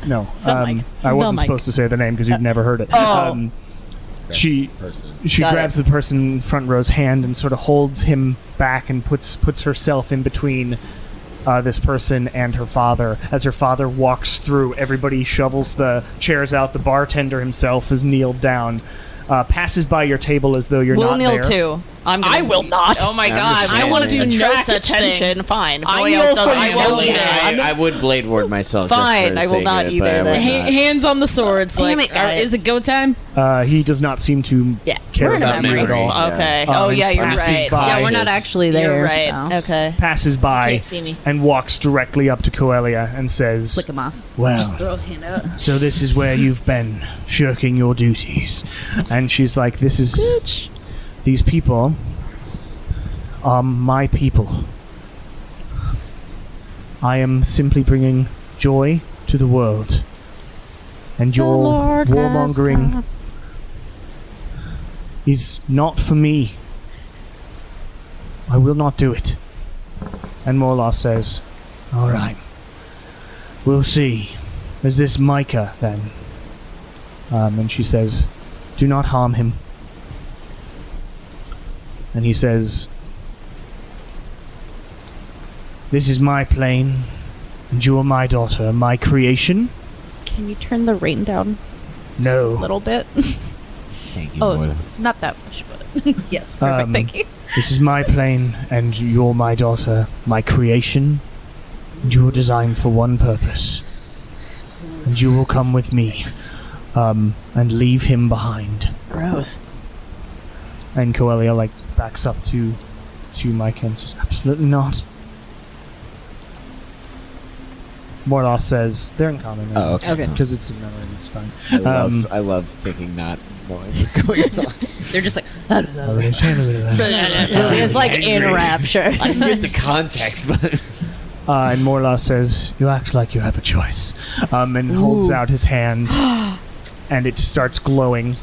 No,
Mike.
I wasn't
Mike.
supposed to say the name because you've never heard it. She
Got
grabs the person in front row's hand and sort of holds him back and puts herself in between this person and her father. As her father walks through, everybody shovels the chairs out. The bartender himself is kneeled down, passes by your table as though you're
We'll
not
kneel
there.
too.
I will not.
Oh my
I'm
god!
just
I want to
saying.
do
No
attract
such thing.
attention. Fine. If
I
nobody
kneel
else does,
for
I
you.
will
Yeah,
either.
I would blade ward myself.
Fine,
just for
I will
saying
not
it,
either
but I would
then.
not.
Hands on the swords.
Damn
Like,
it, guys.
is it go time?
He does not seem to care
We're in a
about you
memory.
at all.
Okay.
Oh,
Oh yeah, you're
passes
right.
by.
Yeah, we're not actually there.
You're right.
So.
Okay.
Passes by
Can't see me.
and walks directly up to Coelia and says,
Flick him off.
"Well,
Throw a hand up.
so this is where you've been shirking your duties." And she's like, these people are my people. I am simply bringing joy to the world. And your
Lord has
warmongering
come.
is not for me. I will not do it. And Morlos says, "All right. We'll see. Is this Micah, then?" And she says, "Do not harm him." And he says, "This is my plane, and you are my daughter, my creation."
Can you turn the rain down a
No.
little bit?
Thank you,
Oh,
Morta.
it's not that much, but yes, perfect. Thank you.
This is my plane, and you're my daughter, my creation, and you were designed for one purpose. And you will come with me, and leave him behind.
Gross.
And Coelia backs up to Micah and says, "Absolutely not." Morlos says, "They're in common."
Oh, okay.
Because it's a memory, it's fine.
I love thinking not knowing what's going on.
They're just like,
It's like in rapture.
I can get the context, but
and Morlos says, "You act like you have a choice," and holds out his hand, and it starts glowing.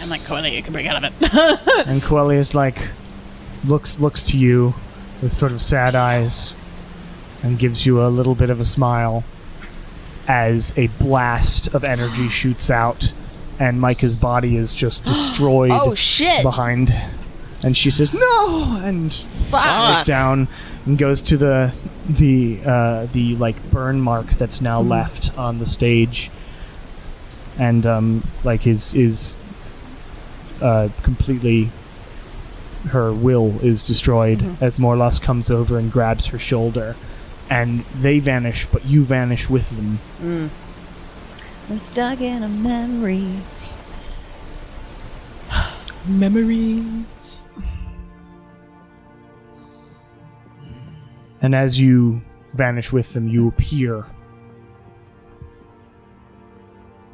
I'm like, Coelia, you can break out of it.
And Coelia's looks to you with sort of sad eyes, and gives you a little bit of a smile as a blast of energy shoots out, and Micah's body is just destroyed
oh shit!
behind. And she says, "No!" and goes down and goes to the burn mark that's now left on the stage, and is completely, her will is destroyed as Morlos comes over and grabs her shoulder, and they vanish, but you vanish with them.
I'm stuck in a memory.
Memories.
And as you vanish with them, you appear.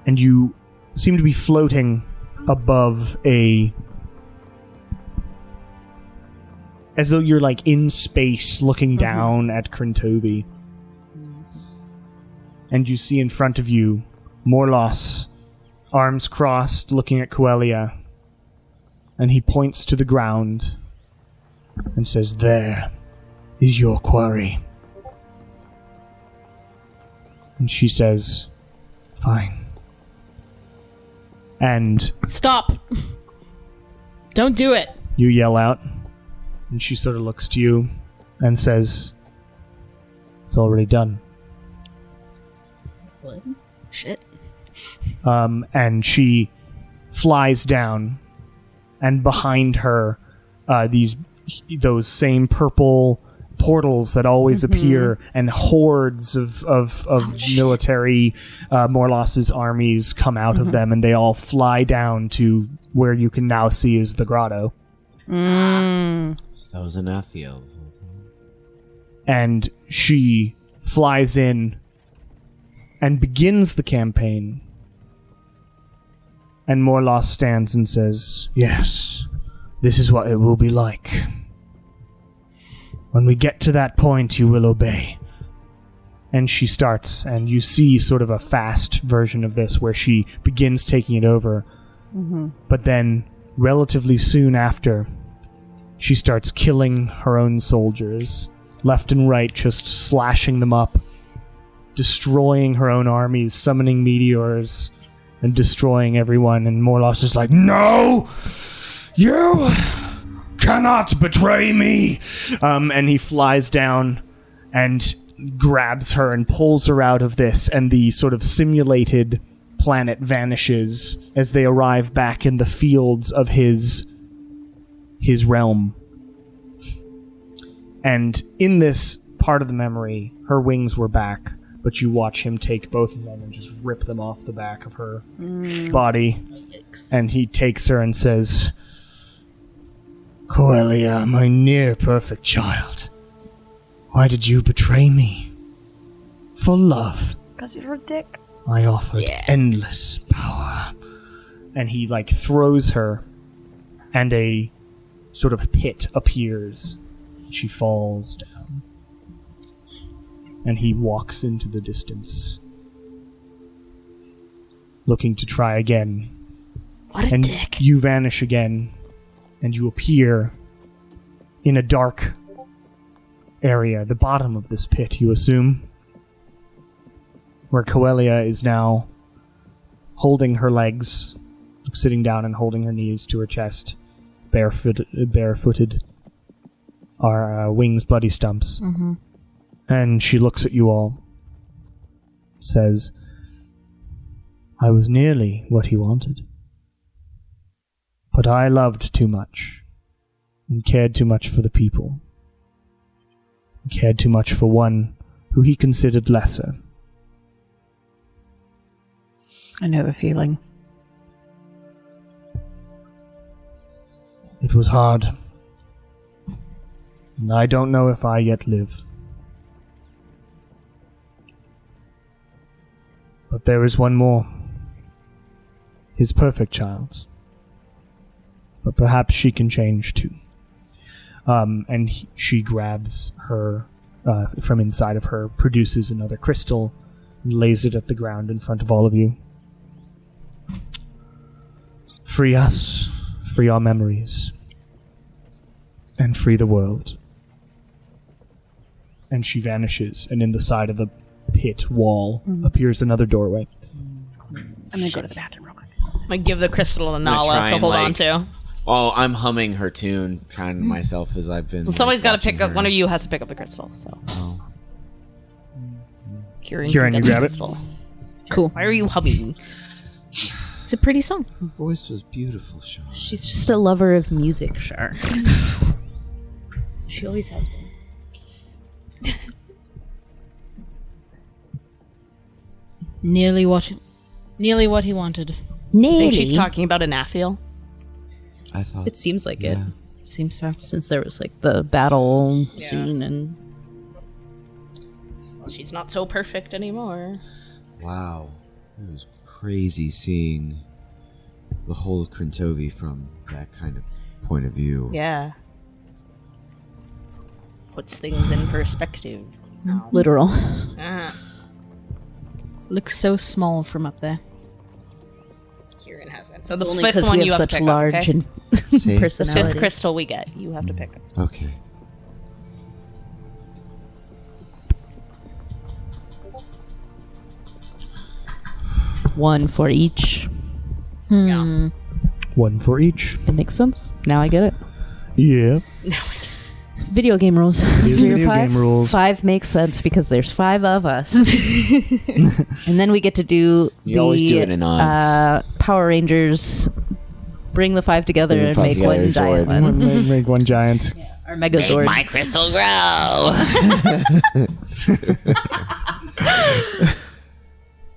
And you seem to be floating above as though you're in space looking down at Krintobi. And you see in front of you Morlos, arms crossed, looking at Coelia, And he points to the ground and says, "There is your quarry." And she says, "Fine." And
Stop. Don't do it.
you yell out, and she sort of looks to you and says, "It's already done."
Shit.
And she flies down, and behind her, those same purple portals that always appear, and hordes of military Morlos's armies come out of them, and they all fly down to where you can now see is the grotto.
So that was an Athiel.
And she flies in and begins the campaign. And Morlos stands and says, "Yes, this is what it will be like. When we get to that point, you will obey." And she starts, and you see sort of a fast version of this where she begins taking it over. But then, relatively soon after, she starts killing her own soldiers, left and right, just slashing them up, destroying her own armies, summoning meteors, and destroying everyone. And Morlos is like, "No! You cannot betray me!" And he flies down and grabs her and pulls her out of this, and the sort of simulated planet vanishes as they arrive back in the fields of his realm. And in this part of the memory, her wings were back, but you watch him take both of them and just rip them off the back of her body. And he takes her and says, "Coelia, my near-perfect child, why did you betray me? For love.
Because you're a dick.
I offered endless power." And he, throws her, and a sort of pit appears. She falls down. And he walks into the distance, looking to try again.
What a
And
dick.
you vanish again, and you appear in a dark area, the bottom of this pit, you assume, where Coelia is now holding her legs, sitting down and holding her knees to her chest, barefooted, our wings bloody stumps. And she looks at you all, says, "I was nearly what he wanted. But I loved too much, and cared too much for the people, and cared too much for one who he considered lesser.
I know the feeling.
It was hard, and I don't know if I yet live. But there is one more. His perfect child. But perhaps she can change too." And she grabs her, from inside of her, produces another crystal, and lays it at the ground in front of all of you. "Free us, free our memories, and free the world." And she vanishes, and in the side of the pit wall appears another doorway.
I'm gonna go to the bathroom real quick.
I'm gonna give the crystal to
try
Nala to
and,
hold on to.
Oh, I'm humming her tune, trying to myself as I've been.
So somebody's got to
watching
pick up.
her.
One of you has to pick up the crystal. So
Oh.
Kieran,
Kieran,
get
you
the
grab it?
crystal.
Cool.
Why are you humming?
It's a pretty song.
Her voice was beautiful, Sean.
She's just a lover of music, Shar.
She always has been. Nearly what he wanted.
I think she's talking about an Athiel.
I thought
It seems like it,
yeah.
Seems so.
since there was the battle scene and
Well, she's not so perfect anymore.
Wow, it was crazy seeing the whole of Krintovi from that kind of point of view.
Yeah. Puts things in perspective.
literal.
Looks so small from up there.
Kieran hasn't. So the
Only
fifth
because
one
we
you
have
have
such
to pick
large
up, okay?
and
See?
Personality.
Fifth crystal we get. You have to pick it.
Okay.
One for each.
One for each.
It makes sense. Now I get it.
Yeah.
Video game rules.
Here's
Three or
video
five?
game rules.
5 makes sense because there's 5 of us. And then we get to do
You always do it in odds.
Power Rangers. Bring the 5 together
Bring
and
5
make
together,
one giant
Zord.
one.
Make one giant.
Our Megazord.
My crystal grow.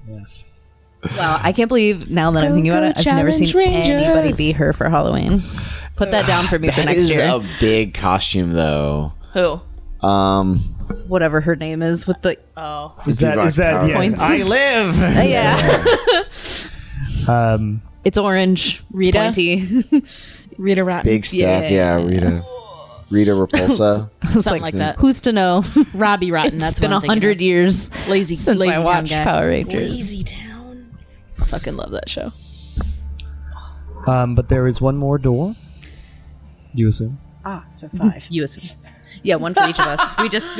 Yes.
Wow, I can't believe now that I'm thinking about it, I've never seen anybody be her for Halloween. Put that down for me for
That
next
is
year.
a big costume, though.
Who?
Whatever her name is with the
Oh.
Is that yeah,
Points.
I live?
yeah. It's orange.
Rita?
Pointy.
Rita Rotten.
Big staff, yeah. Rita Repulsa.
Something like that.
Who's to know?
Robbie Rotten.
It's
That's
been
what I'm thinking
100 years
of. Lazy
since
Lazy
I
Town
watched
guy.
Power Rangers.
Lazy Town. Fucking love that show.
But there is one more door. You assume?
So 5.
You assume. Yeah, one for each of us. We just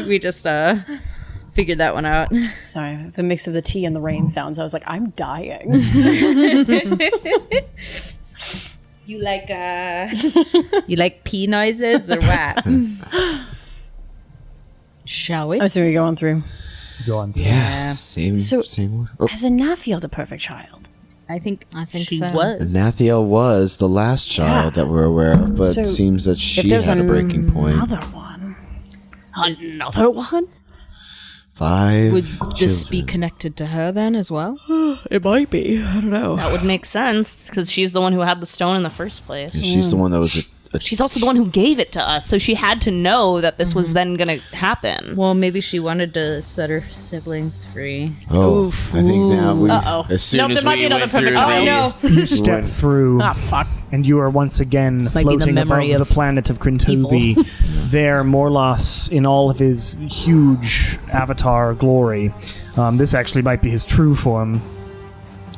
figured that one out.
Sorry, the mix of the tea and the rain sounds. I was like, I'm dying.
You like pee noises or what?
Shall we?
I see we're going through.
Go on.
Yeah. Same.
So-
Same. Oh,
Is Anafio the perfect child?
I think she
so.
was.
Nathiel was the last child that we're aware of, but
So,
it seems that
If
she
there's
had a breaking point.
Another one. Another one?
5
Would this be
children.
connected to her then as well?
It might be. I don't know.
That would make sense because she's the one who had the stone in the first place.
And she's the one that was a
She's also the one who gave it to us, so she had to know that this was then gonna happen.
Well, maybe she wanted to set her siblings free.
I think now we.
As soon
Nope,
as
there might
we
be another
went through
perfect-
the,
Oh, no.
You step through,
Fuck.
and you are once again
This might be the
floating above
memory
the
of
planet of Krintovi. There, Morlos, in all of his huge avatar glory. This actually might be his true form.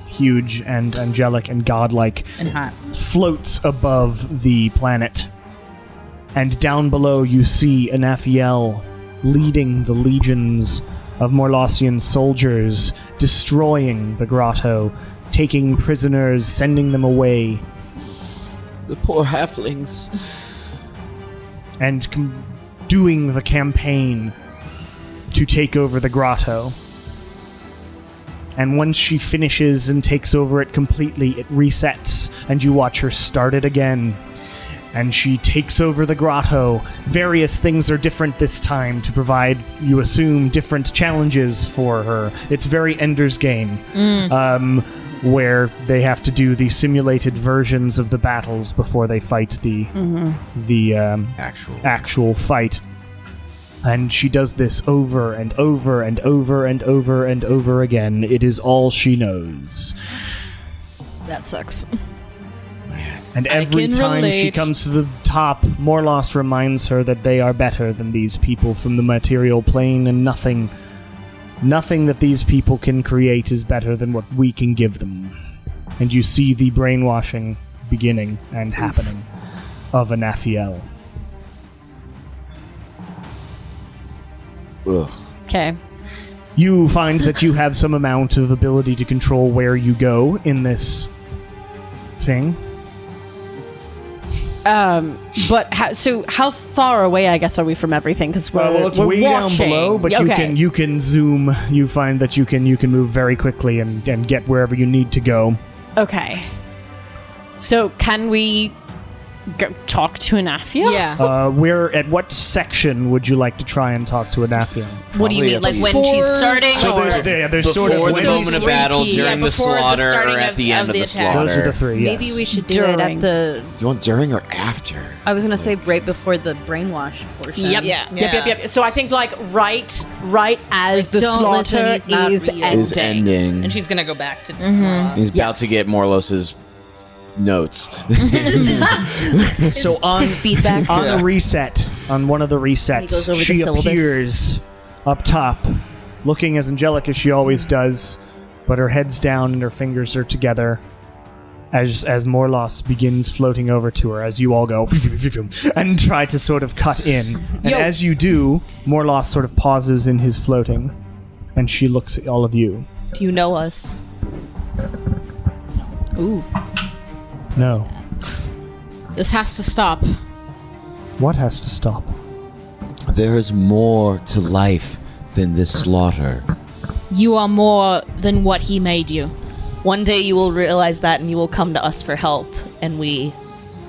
Huge and angelic and godlike.
And hot.
Floats above the planet. And down below you see Anaphiel leading the legions of Morlosian soldiers, destroying the grotto, taking prisoners, sending them away,
The poor halflings.
and doing the campaign to take over the grotto. And once she finishes and takes over it completely, it resets, and you watch her start it again. And she takes over the grotto. Various things are different this time to provide, you assume, different challenges for her. It's very Ender's Game, where they have to do the simulated versions of the battles before they fight the actual fight. And she does this over and over and over and over and over again. It is all she knows.
That sucks.
And every
can
time she
relate.
comes to the top, Morlos reminds her that they are better than these people from the material plane, and nothing that these people can create is better than what we can give them. And you see the brainwashing beginning and happening of Anaphiel.
Ugh.
Okay.
You find that you have some amount of ability to control where you go in this thing.
But how far away, I guess, are we from everything? Because
Well, it's
we're
way
watching.
down below, but
Okay.
you can zoom. You find that you can move very quickly and get wherever you need to go.
Okay. So can we go talk to Anafia?
Yeah.
Where at what section would you like to try and talk to Anaphiel?
What do you mean, like when she's starting?
So
or
there's
before
sort of
the
when
moment
he's-
of battle,
Yeah,
during the
before the
slaughter, or
starting
at the end of the
attack.
slaughter.
Those are the three.
Maybe
Yes.
we should do it
During.
at the...
Do you want during or after?
I was going to say right before the brainwash portion.
Yep.
Yeah.
Yep. So I think like right as the
don't
slaughter
listen, he's not
is
real.
ending.
Is ending.
And she's gonna go back to.
He's about to get Morlos's notes.
So on
His feedback.
on the reset, on one of the
He goes
resets,
over the
she
syllabus.
appears up top, looking as angelic as she always does, but her head's down and her fingers are together. as Morlos begins floating over to her, as you all go and try to sort of cut in. And as you do, Morlos sort of pauses in his floating, and she looks at all of you.
Do you know us?
Ooh.
No.
This has to stop.
What has to stop?
There is more to life than this slaughter.
You are more than what he made you.
One day you will realize that and you will come to us for help, and we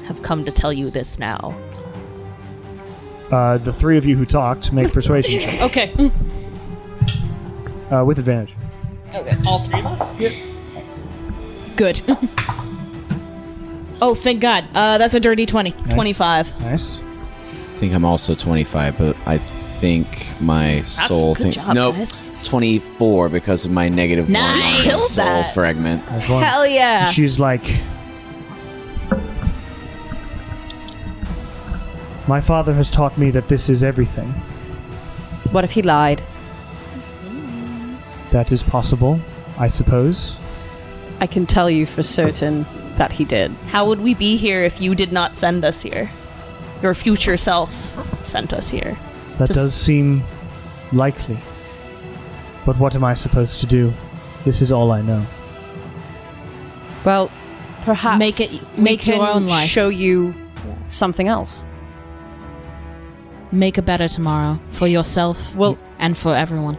have come to tell you this now.
The three of you who talked make persuasion checks.
Okay.
With advantage.
Okay, all three of us?
Yep.
Good. Oh, thank God. That's a dirty 20.
Nice.
25.
Nice.
I think I'm also 25, but I think my soul...
good job,
nope,
guys.
24 because of my negative one on
Nice.
the
Killed
soul
that.
fragment.
There's one.
Hell yeah.
She's like, my father has taught me that this is everything.
What if he lied?
That is possible, I suppose.
I can tell you for certain that he did.
How would we be here if you did not send us here? Your future self sent us here.
That
Just-
does seem likely. But what am I supposed to do? This is all I know.
Well, perhaps
Make it-
we
make your
can
own life.
show you something else.
Make a better tomorrow for yourself
Well-
and for everyone.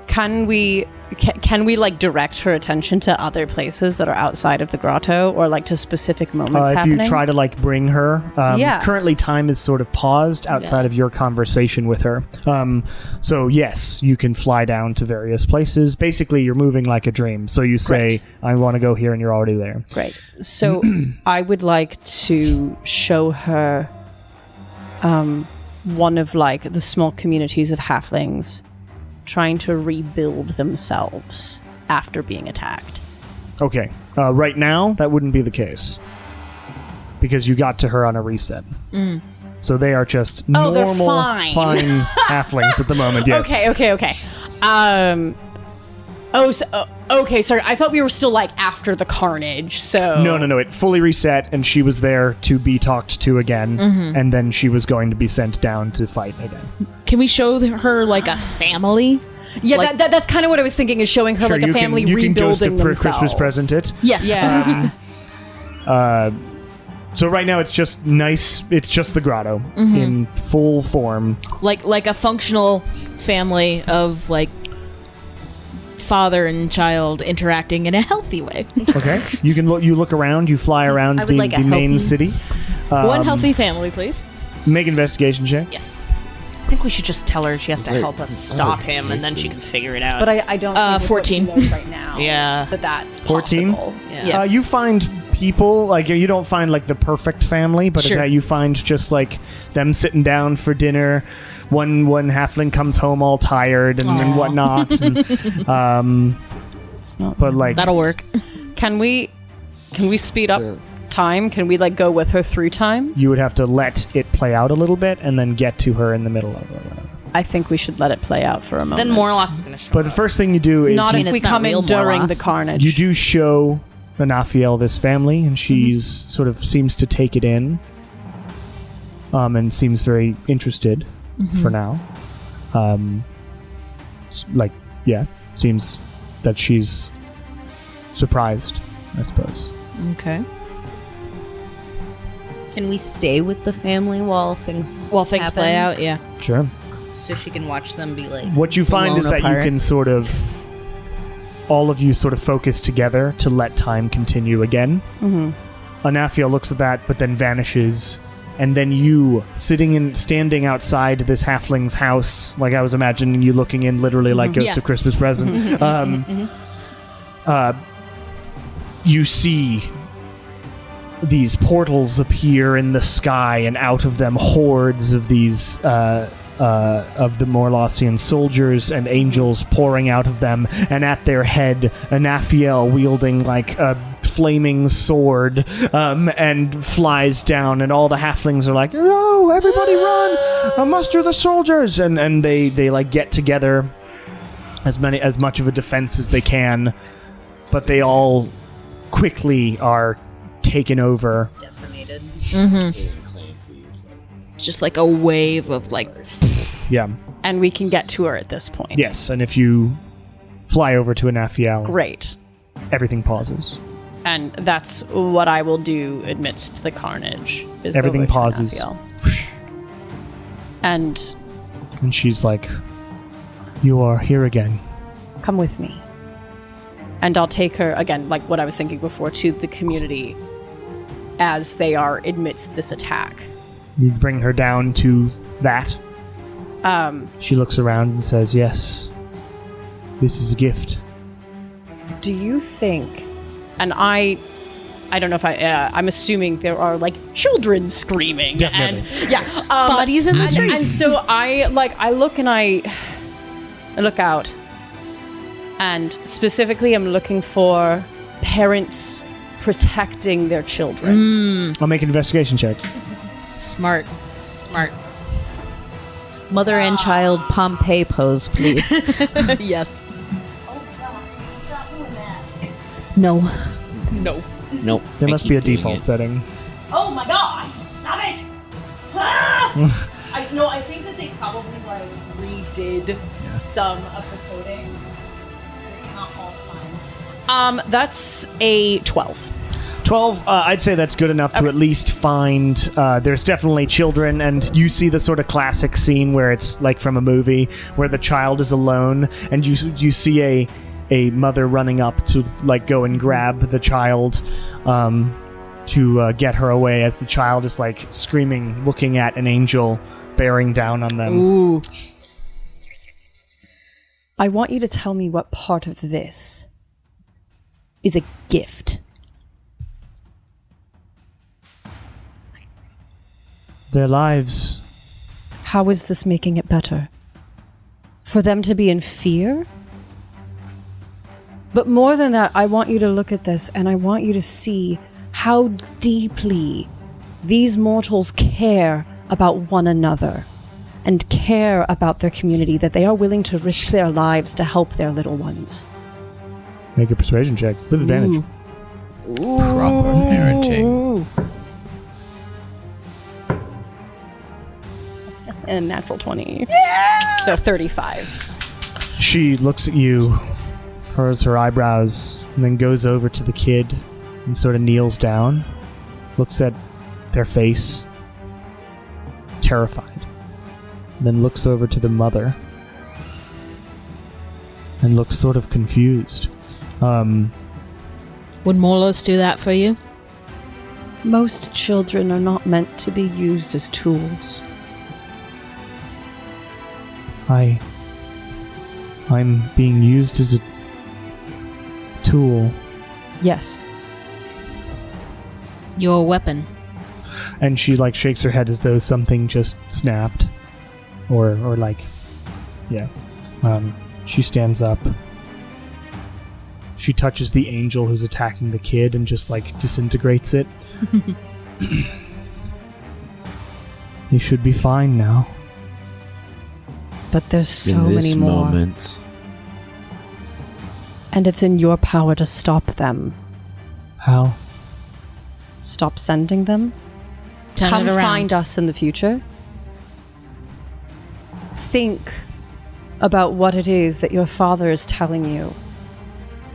Can we like direct her attention to other places that are outside of the grotto, or like to specific moments
If
happening?
you try to like bring her,
Yeah.
currently time is sort of paused outside of your conversation with her. So yes, you can fly down to various places. Basically, you're moving like a dream. So you say, I want to go here, and you're already there.
Great. So I would like to show her one of like the small communities of halflings trying to rebuild themselves after being attacked.
Okay. Right now, that wouldn't be the case. Because you got to her on a reset. So they are just
Oh, they're
normal,
fine.
halflings at the moment, yes.
Okay. Okay, sorry. I thought we were still like after the carnage, so...
No. It fully reset, and she was there to be talked to again, and then she was going to be sent down to fight again.
Can we show her like a family?
Yeah,
Like-
that's kind of what I was thinking, is showing her
Sure,
like a
you
family
can
rebuilding
ghost a
themselves.
Christmas present it.
Yes.
Yeah.
So right now it's just nice. It's just the grotto in full form.
like a functional family of like father and child interacting in a healthy way.
Okay, you can look. You look around. You fly around
I would
the,
like a
the main
healthy-
city.
One healthy family, please.
Make investigation check.
Yes.
I think we should just tell her she has to
like-
help us stop him, and then she can figure it out.
But I don't think with what she
14.
knows right now
Yeah.
that that's
14?
possible.
Yeah.
You find people like you don't find like the perfect family, but
Sure.
you find just like them sitting down for dinner. One halfling comes home all tired and whatnot. And,
It's not...
but like
That'll work.
Can we speed up time? Can we like go with her through time?
you would have to let it play out a little bit and then get to her in the middle of it.
I think we should let it play out for a moment.
then Morlos is going to show
But the first thing you do is
Not
you,
if we
it's not
come
real
in during
Morlos.
the carnage.
you do show Anafiel this family, and she's sort of seems to take it in, and seems very interested for now. Seems that she's surprised, I suppose.
Okay.
Can we stay with the family while things happen?
play out, yeah.
Sure.
So she can watch them be like.
What you find
blown
is that
apart.
you can sort of, all of you sort of focus together to let time continue again. Anafiel looks at that, but then vanishes. And then you, standing outside this halfling's house, like I was imagining you looking in literally like Ghost
Yeah.
of Christmas Present, you see these portals appear in the sky, and out of them hordes of these of the Morlosian soldiers and angels pouring out of them, and at their head Anafiel wielding like a flaming sword, and flies down, and all the halflings are like, "No, everybody run! Muster the soldiers!" And they like get together as much of a defense as they can, but they all quickly are taken over.
Decimated.
Just like a wave of like.
Yeah.
And we can get to her at this point.
Yes, and if you fly over to Anafiel,
Great.
everything pauses.
And that's what I will do amidst the carnage. Is go
Everything
over to
pauses.
Nafiel. And
And she's like, "You are here again."
come with me. And I'll take her, again, like what I was thinking before, to the community as they are amidst this attack.
You bring her down to that. She looks around and says, "Yes, this is a gift."
Do you think, and I don't know if I'm assuming there are like children screaming.
Definitely.
And, yeah.
Bodies in the
and
streets.
so I look and I look out. And specifically, I'm looking for parents protecting their children.
I'll make an investigation check.
Smart.
Mother and child Pompeii pose, please.
Yes.
No.
No.
Nope.
There
I
must
keep
be a
doing
default
it.
setting.
Oh my god! Stop it! Ah! I think that they probably like redid some of the coding. Not all the time. That's a 12.
12, I'd say that's good enough to at least find, there's definitely children, and you see the sort of classic scene where it's like from a movie, where the child is alone, and you see a mother running up to like go and grab the child to get her away, as the child is like screaming, looking at an angel bearing down on them.
Ooh.
I want you to tell me what part of this is a gift.
Their lives.
How is this making it better? For them to be in fear? But more than that, I want you to look at this and I want you to see how deeply these mortals care about one another and care about their community, that they are willing to risk their lives to help their little ones.
Make a persuasion check with advantage.
Proper parenting.
And a natural 20. Yeah! So 35.
She looks at you, furrows her eyebrows, and then goes over to the kid and sort of kneels down, looks at their face, terrified, and then looks over to the mother and looks sort of confused.
Would Morlos do that for you?
Most children are not meant to be used as tools.
I'm being used as a tool.
Yes.
Your weapon.
And she like shakes her head as though something just snapped, or like, yeah. She stands up. She touches the angel who's attacking the kid and just like disintegrates it. You should be fine now.
But there's so
In this
many more.
moment,
And it's in your power to stop them.
How?
Stop sending them.
Turn
Come
it around.
find us in the future. Think about what it is that your father is telling you.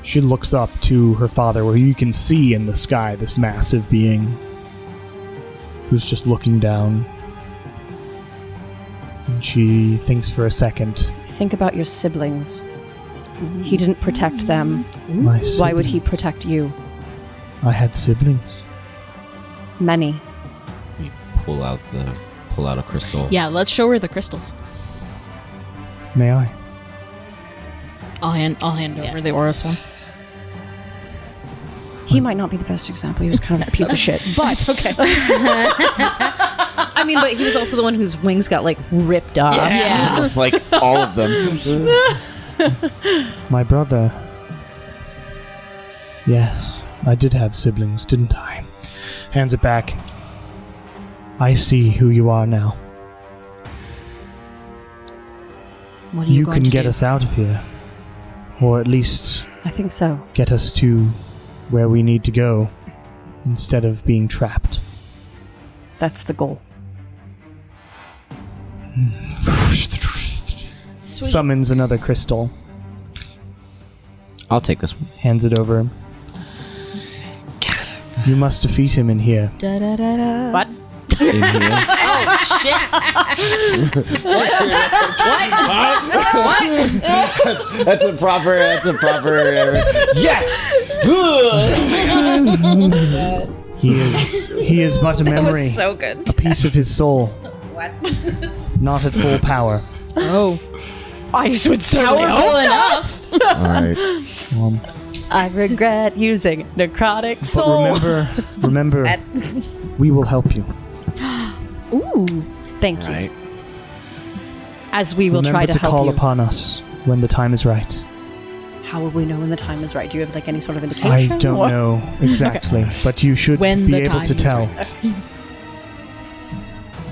She looks up to her father, where you can see in the sky this massive being who's just looking down. And she thinks for a second.
Think about your siblings. He didn't protect them.
My
Why would
sibling-
he protect you?
I had siblings.
Many.
pull out a crystal.
Yeah, let's show her the crystals.
May I?
I'll hand over the Oros one.
He might not be the best example. He was kind of a piece of shit. But
okay.
I mean, but he was also the one whose wings got like ripped off.
Yeah.
Like all of them.
My brother. Yes, I did have siblings, didn't I? Hands it back. I see who you are now.
What are you,
You
going
can
to
get
do?
us out of here. Or at least
I think so.
get us to where we need to go instead of being trapped.
That's the goal.
Summons another crystal.
I'll take this one.
Hands it over him. You must defeat him in here.
What?
In here.
Oh shit!
That's a proper. Yes.
He is but a memory.
So good.
A piece of his soul. What? Not at full power.
Oh,
I would
powerful enough.
All right.
I regret using necrotic
But
soul.
remember, we will help you.
Ooh.
Thank
All
you.
right.
As we will
Remember
try to help
call
you.
upon us when the time is right.
How will we know when the time is right? Do you have like any sort of
I
indication?
don't
or-
know exactly, but you should
When
be
the
able
time
to
is
tell.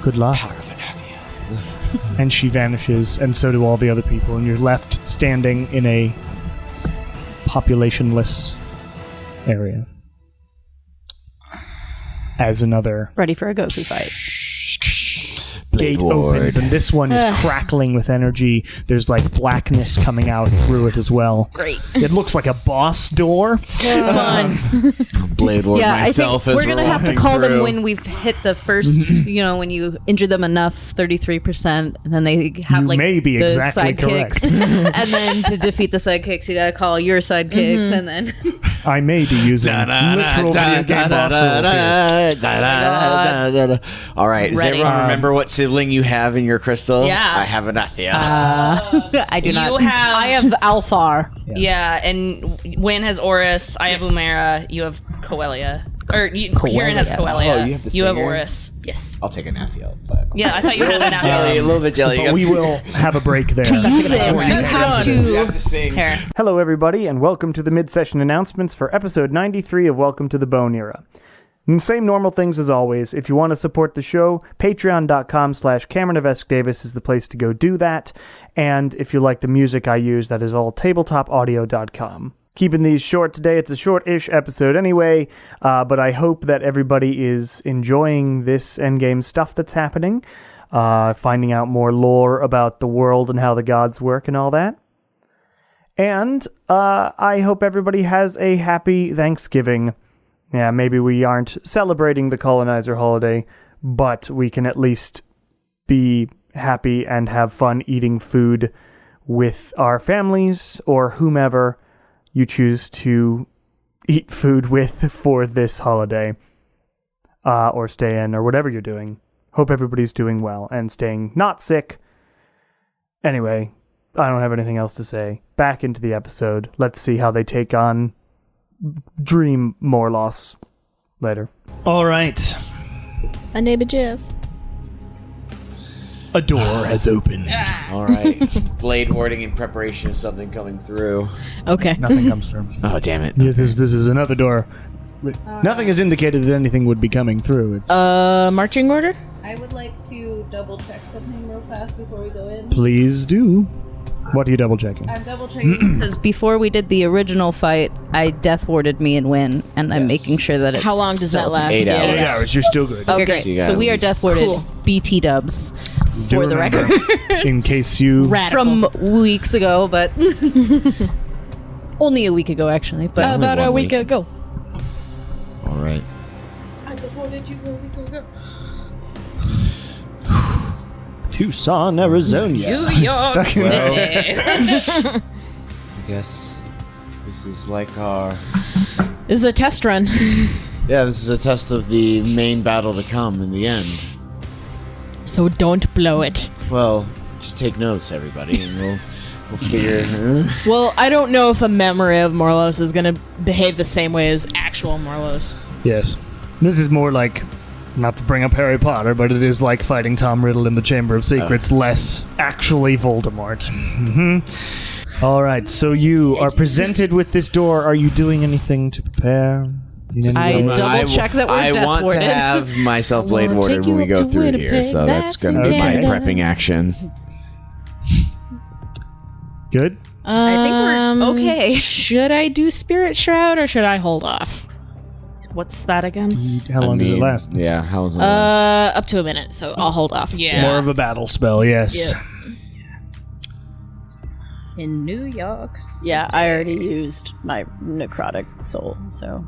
Good luck.
Power of Anathia.
And she vanishes, and so do all the other people, and you're left standing in a populationless area. As another
Ready for a Goku fight.
gate
Ward.
opens, and this one is crackling with energy. There's like blackness coming out through it as well.
Great.
It looks like a boss door.
Fun.
Blade Ward
Yeah, I
myself
think
as
we're gonna have to
walking
call them
through.
when we've hit the first. When you injure them enough, 33%, and then they have
You
like
may be
the
exactly
sidekicks, and then to defeat the sidekicks, you gotta call your sidekicks, and then
I may be using literal video game boss rules here.
All right. Does
Ready.
everyone remember what sibling you have in your crystal?
Yeah.
I have Anathia.
I do not.
You have.
I have Alfar.
Yeah, and Wynn has Oris. I have Umera. You have Coelia. Kieran has Coelia.
Oh, you have the
You have
singer?
Oris.
Yes.
I'll take Anathia. But
Yeah, I thought you had an
jelly, a little bit jelly.
But we will have a break there.
Use it. You have
You
to.
have to sing.
Here.
Hello, everybody, and welcome to the mid-session announcements for episode 93 of Welcome to the Bone Era. And same normal things as always. If you want to support the show, patreon.com/CameronOfEskDavis is the place to go do that. And if you like the music I use, that is all tabletopaudio.com. Keeping these short today. It's a short-ish episode anyway, but I hope that everybody is enjoying this endgame stuff that's happening, finding out more lore about the world and how the gods work and all that. And I hope everybody has a happy Thanksgiving. Yeah, maybe we aren't celebrating the colonizer holiday, but we can at least be happy and have fun eating food with our families or whomever you choose to eat food with for this holiday, or stay in, or whatever you're doing. Hope everybody's doing well and staying not sick. Anyway, I don't have anything else to say. Back into the episode. Let's see how they take on Dream Morlos later. All right.
My neighbor Jeff.
A door has opened.
All right. Blade warding in preparation of something coming through.
Okay.
Nothing comes through.
Oh, damn it.
This is another door. Nothing has indicated that anything would be coming through. It's,
Marching order?
I would like to double check something real fast before we go in.
please do. What are you double checking?
I'm double checking because before we did the original fight, I death warded me and Win, and I'm making sure that it's
How long does that last?
8 hours.
8 hours. You're still good.
Okay,
Okay,
great.
So you got
so we
at
are
least-
death warded.
Cool.
BT dubs
Do
for the
remember,
record
in case you
Radical.
from weeks ago, but only a week ago actually. But
Only
About a
1
week ago.
All right.
Tucson, Arizona.
New York
Stuck in-
City.
I guess this is like our...
This is a test run.
Yeah, this is a test of the main battle to come in the end.
So don't blow it.
Well, just take notes, everybody, and we'll figure...
Well, I don't know if a memory of Morlos is going to behave the same way as actual Morlos.
Yes. This is more like, not to bring up Harry Potter, but it is like fighting Tom Riddle in the Chamber of Secrets, less actually Voldemort. All right, so you are presented with this door. Are you doing anything to prepare?
I double check that we're
I
death
want
warded.
to have myself blade
Wanna
warded
take you
when we
up
go
to
through here,
Winnipeg,
so that's
that's
going to
in
be my
Canada.
prepping action.
Good?
I think we're okay.
Should I do Spirit Shroud or should I hold off?
What's that again?
How long does it last?
Yeah, how long does it last?
Up to a minute, so I'll hold off.
It's more of a battle spell, yes.
Yeah.
In New York City.
Yeah, I already used my necrotic soul, so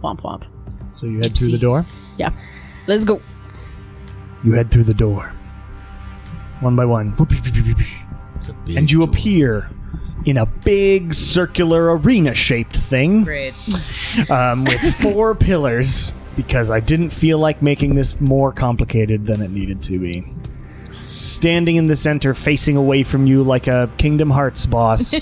womp womp.
So you head through the door?
Yeah.
Let's go.
You head through the door. One by one.
It's a big
And you
door.
appear in a big circular arena-shaped thing.
Great.
With 4 pillars, because I didn't feel like making this more complicated than it needed to be. Standing in the center, facing away from you like a Kingdom Hearts boss,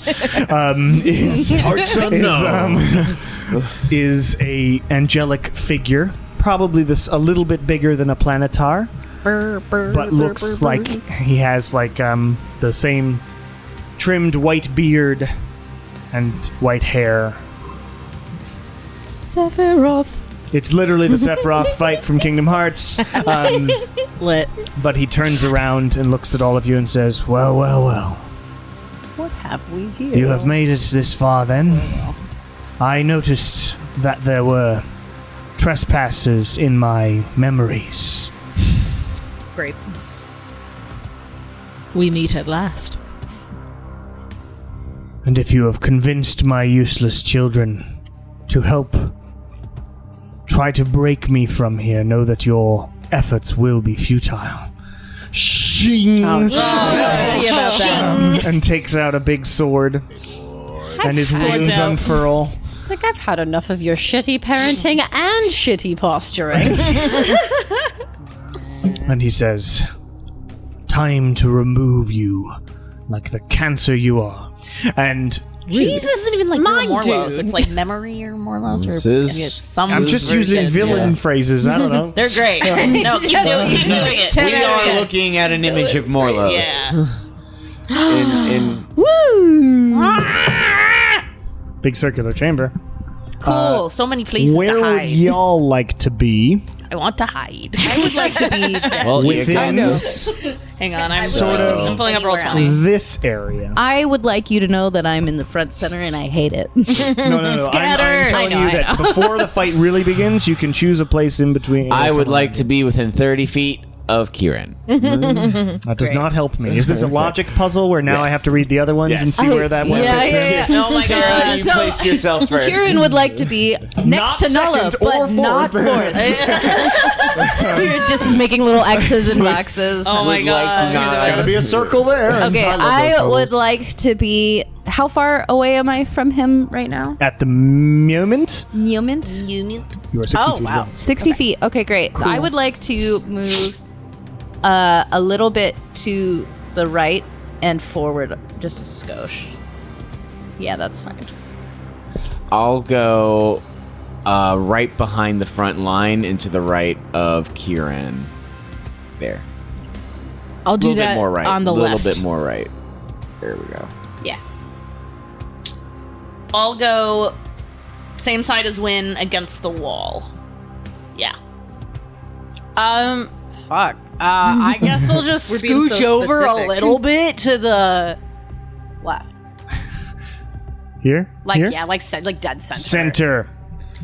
is a angelic figure, probably a little bit bigger than a planetar, but looks like he has like the same trimmed white beard and white hair.
Sephiroth.
It's literally the Sephiroth fight from Kingdom Hearts.
Lit.
But he turns around and looks at all of you and says, well, well, well.
What have we here?
You have made it this far then. I noticed that there were trespassers in my memories.
Great.
We meet at last.
And if you have convinced my useless children to help try to break me from here, know that your efforts will be futile. Shing!
See about that.
And takes out a big sword. And his
Swords
wings
out.
unfurl.
It's like I've had enough of your shitty parenting and shitty posturing.
And he says, time to remove you like the cancer you are. And
Jesus isn't even like
Mine,
Morlos.
dude.
It's like memory or Morlos or
This is-
maybe it's some.
I'm just
version.
using villain phrases. I don't know.
They're great. No, keep doing it.
We are looking at an image of Morlos.
Yeah.
Big circular chamber.
Cool. So many places
Where
to
would
hide.
y'all like to be?
I want to hide.
I would like to be
Well, you
Within-
got this.
Hang on, I'm
Sort of
I'm pulling up roll
anywhere
20.
this area.
I would like you to know that I'm in the front center and I hate it.
No. I'm telling
I
you that
know.
before the fight really begins, you can choose a place in between.
I would
somewhere.
like to be within 30 feet of Kieran.
That does not help me. Is this a logic puzzle where now I have to read the other ones and see where that one
yeah,
fits
yeah,
in?
yeah.
Oh my
So-
god.
You
so-
place yourself first.
Kieran would like to be next
Not
to Nala,
second or
but not
fourth.
fourth. You're just making little X's and boxes.
Oh my
Would like to
god.
not-
There's got to be a circle there.
Okay,
love those
I
puzzles.
would like to be. How far away am I from him right now?
At the moment,
Moment?
you are 60
Oh
feet
wow.
away.
60 feet. Okay, great. I would like to move a little bit to the right and forward just a skosh. Yeah, that's fine.
I'll go right behind the front line and to the right of Kieran. There.
I'll
A
do
little bit
that
more right.
on the
A little
left.
bit more right. There we go.
Yeah.
I'll go same side as Win against the wall. Yeah.
Fuck. I guess I'll just
We're being
scooch
so
over a
specific.
little bit to the left.
Here?
Like,
Here?
yeah, like dead center.
Center.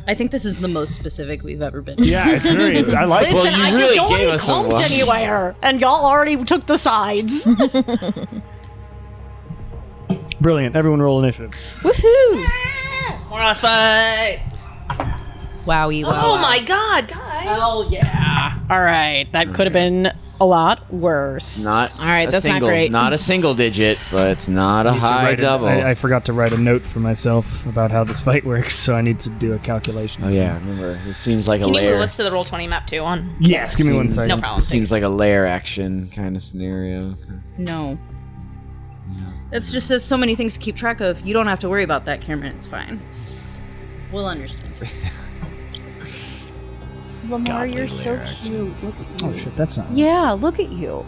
I think this is the most specific we've ever been.
Yeah, it's very. I like
Listen,
it.
you
I
really
just
gave
already
us some
clumped
love.
anywhere, and y'all already took the sides.
Brilliant. Everyone roll initiative.
Woohoo!
Morlos fight.
Wowie, wow.
Oh my god, guys.
Hell yeah! All right, that could have been a lot worse.
Not
All right,
a
that's not
single,
great.
Not a single digit, but it's not a
Need to
high
write
double.
I forgot to write a note for myself about how this fight works, so I need to do a calculation.
Oh yeah, remember this seems like
Can
a
you
layer.
move us to the roll 20 map too on?
Yes, give me one
Seems-
second.
No problem.
This seems like a layer action kind of scenario.
No. It's just there's so many things to keep track of. You don't have to worry about that, Cameron. It's fine. We'll understand.
Lamar,
Godly
you're so
layer action.
cute. Look at you.
Oh shit, that's not.
Yeah, look at you.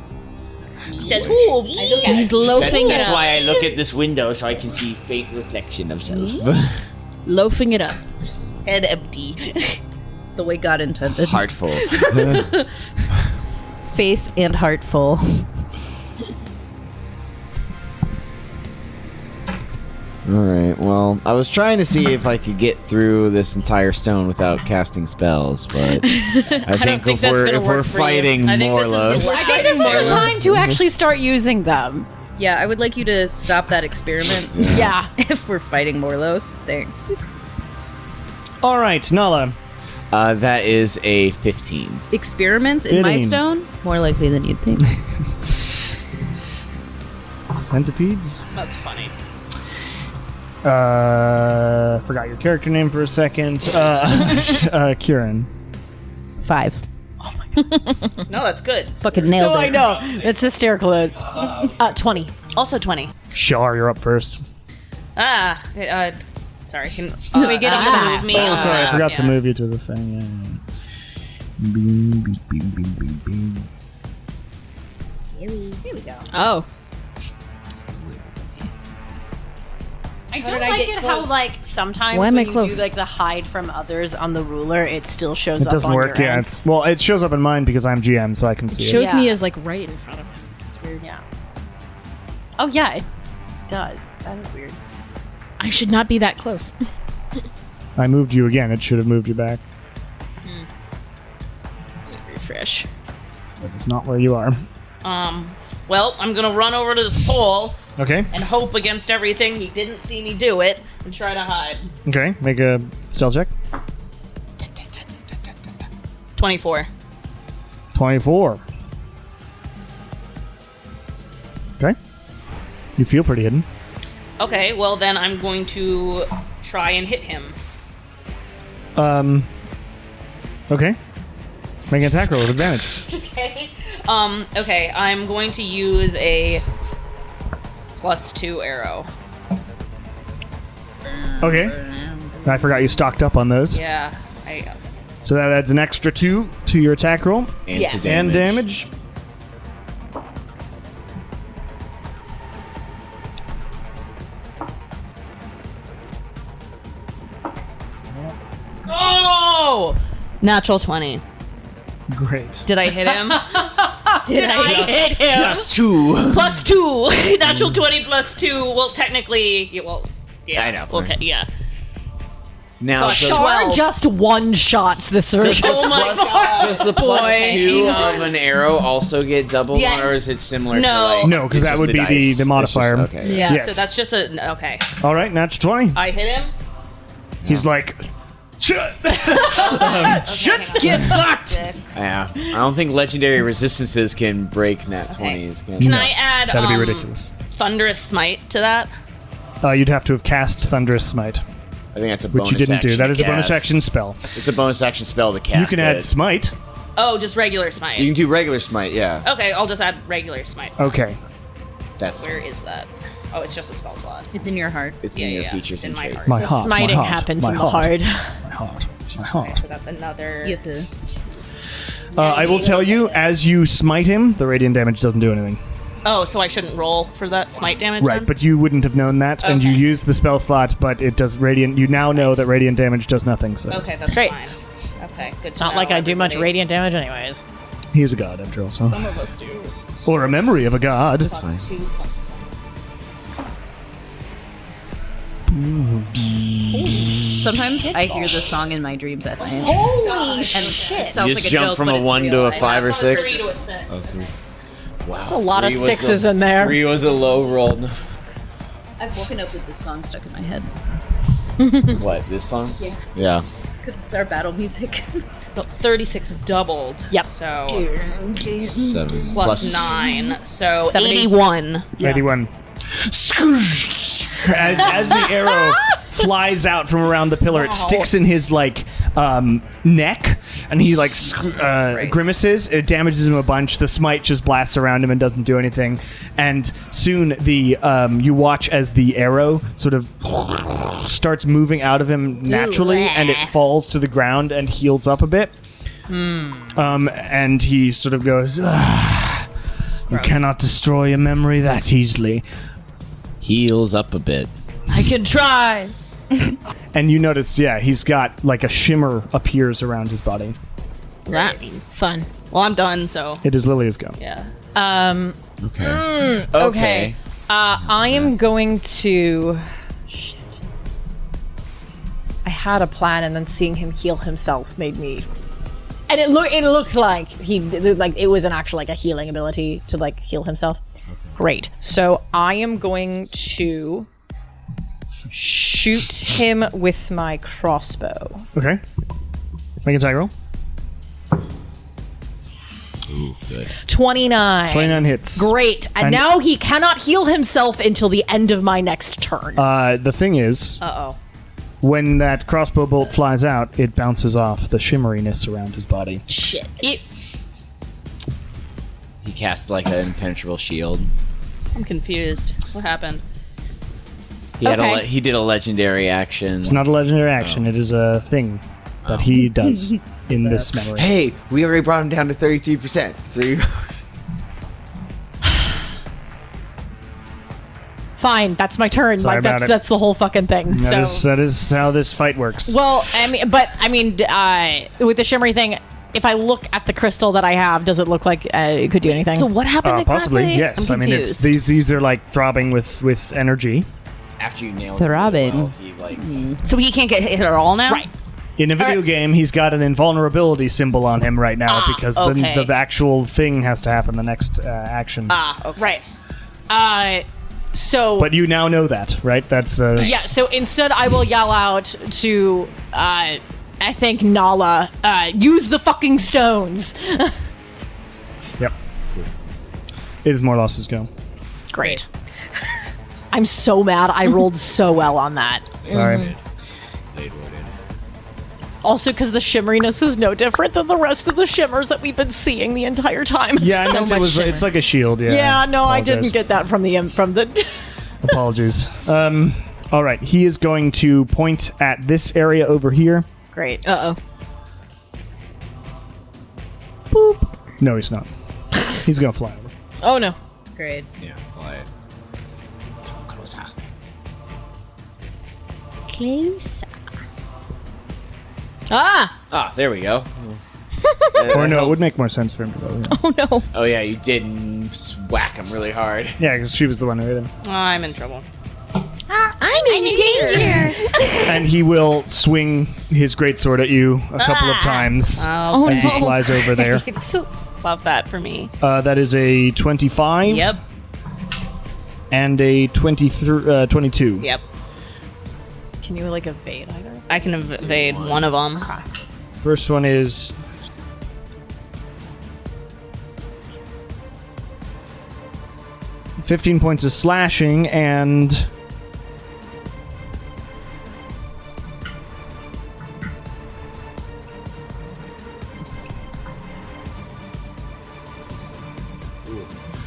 He says, "Ooh,
He's loafing it up.
I look at this window so I can see faint reflection of self.
Loafing it up.
head empty."
The way God intended.
Heartful.
Face and heart full.
All right. Well, I was trying to see if I could get through this entire stone without casting spells, but I think
think
if
that's
we're
gonna work for you.
fighting
I think this is the
Morlos,
last-
I think this is the time to actually start using them.
Yeah, I would like you to stop that experiment.
Yeah.
If we're fighting Morlos, thanks.
All right, Nala.
that is a 15.
Experiments in my
15.
stone? More likely than you'd think.
Centipedes.
That's funny.
Forgot your character name for a second. Kieran.
5.
No, that's good.
Fucking nailed it.
I know. It's hysterical. 20.
Also 20.
Shar, you're up first.
Sorry. Can
we get
you
on
move me?
Oh, sorry, I forgot to
yeah.
move you to the thing. Yeah. Bing, bing, bing, bing, bing, bing.
Oh.
I don't like it how, like, sometimes
Why am I
when you
close?
do, like, the hide from others on the ruler, it still shows
It
up
doesn't
on
work.
your
Yeah,
end.
it's well, it shows up in mine because I'm GM, so I can see it.
Shows me
Yeah.
as like right in front of him. It's weird.
Yeah. Oh, yeah, it does. That is weird.
I should not be that close.
I moved you again. It should have moved you back.
Refresh.
So it's not where you are.
Well, I'm gonna run over to this pole
Okay.
and hope against everything he didn't see me do it and try to hide.
Okay. Make a stealth check.
24.
24. Okay. You feel pretty hidden.
Okay, well then I'm going to try and hit him.
Okay. Make an attack roll with advantage.
Okay, I'm going to use a +2 arrow.
Okay. I forgot you stocked up on those.
Yeah,
So that adds an extra 2 to your attack roll
And
Yes.
to damage.
and damage.
Oh! Natural 20.
Great.
Did I hit him? Did I hit him?
+2.
+2. Natural 20 +2. Well, technically, yeah.
I know.
Okay, yeah.
Now,
Gosh,
does,
Char
Or just one-shots the
does
surgeon.
the
Oh my
plus-
God.
does the +2 of an arrow also get doubled,
Yeah.
or is it similar
No.
to like...
No, 'cause
it's
that
just
would be
dice?
the
It's
modifier.
just- okay.
Yeah.
Yes.
So that's just a... Okay.
All right, natural 20.
I hit him.
He's like, shit.
Get fucked!
Yeah. I don't think legendary resistances can break nat 20s.
Can I add
That'd be ridiculous.
Thunderous Smite to that?
You'd have to have cast Thunderous Smite,
I think that's a
which
bonus
you didn't
action
do. That
to
is a bonus
cast.
action spell.
It's a bonus action spell to cast.
You can add
it.
Smite.
Oh, just regular Smite.
You can do regular smite, yeah.
Okay, I'll just add regular Smite.
Okay.
That's
Where is that? Oh, it's just a spell slot.
It's in your heart.
it's
Yeah,
in your
yeah,
features
it's in
and
my
traits.
heart.
My heart.
Smiting
my heart,
happens
my
in the
heart,
hard.
My heart. My heart.
So that's another...
You have to.
I will tell you, as you smite him, the radiant damage doesn't do anything.
Oh, so I shouldn't roll for that Smite damage
Right,
then?
but you wouldn't have known that, and you
Okay.
used the spell slot, but it does radiant. You now know that radiant damage does nothing. So
Okay, that's
Great.
fine. Okay, good.
It's not like I do much radiant damage anyways.
he's a god, after all. So,
Some of us do.
or a memory of a god.
That's fine.
Sometimes I hear this song in my dreams at night.
Holy
shit! It
You
sounds
just
like a
jump
joke,
from
but
a
it's
1
real.
to a
I-
5 or 6.
3 to a 6.
Oh, 3. Wow.
That's a lot of
3 was
sixes
the-
in there.
3 was a low roll.
I've woken up with this song stuck in my head
What, this song? Yeah.
because it's our battle music.
But 36 doubled.
Yep.
So
7.
plus 9. So
70.
81.
81. As the arrow flies out from around the pillar, it sticks in his like neck, and he like grimaces. It damages him a bunch. The smite just blasts around him and doesn't do anything. And soon the you watch as the arrow sort of starts moving out of him naturally, and it falls to the ground and heals up a bit. And he sort of goes, "You cannot destroy a memory that easily."
Heals up a bit.
I can try.
And you notice, he's got like a shimmer appears around his body.
That.
Fun.
Well, I'm done, so
It is Lilia's go.
yeah.
Okay.
Okay. I am going to
had a plan, and then seeing him heal himself made me. And it looked like it was an actual a healing ability to heal himself. Okay. Great. So I am going to shoot him with my crossbow.
Okay. Make an attack roll.
Ooh, good.
29.
29 hits.
Great. And now he cannot heal himself until the end of my next turn.
The thing is, when that crossbow bolt flies out, it bounces off the shimmeriness around his body.
Shit.
He cast an impenetrable shield.
I'm confused. What happened?
He did a legendary action.
It's not a legendary action. It is a thing that he does in this memory.
Hey, we already brought him down to 33%. So you...
Fine, that's my turn.
Sorry about it.
That's the whole fucking thing.
That is how this fight works.
Well, with the shimmery thing, if I look at the crystal that I have, does it look like it could do anything?
So what happened exactly?
Possibly, yes.
I'm
it's
confused.
these are throbbing with energy.
After you nail
Throbbing.
So he can't get hit at all now?
Right.
In a video game, he's got an invulnerability symbol on him right now because the actual thing has to happen the next action.
Okay. Right.
But you now know that, right? That's
yeah. So instead, I will yell out to I think Nala, use the fucking stones.
Yep. It is Morlos' go.
Great. I'm so mad. I rolled so well on that.
Sorry.
Also, because the shimmeriness is no different than the rest of the shimmers that we've been seeing the entire time.
Yeah,
So
I meant
much
it's like a shield. Yeah.
Yeah. No, I
Apologize.
didn't get that from the.
Apologies. All right. He is going to point at this area over here.
Great.
Boop.
No, he's not. He's going to fly over.
Oh no. Great.
Yeah, fly it. Come closer.
Closer. Ah!
There we go.
Or no, it would make more sense for him to go. Yeah,
Oh no.
Oh yeah, you did whack him really hard.
yeah, because she was the one who hit him.
I'm in trouble.
I'm in danger.
And he will swing his greatsword at you a couple of times
Oh,
as he flies over there.
Love that for me.
That is a 25.
Yep.
And a 22.
Yep.
Can you evade either?
I can evade one of them.
First one is 15 points of slashing and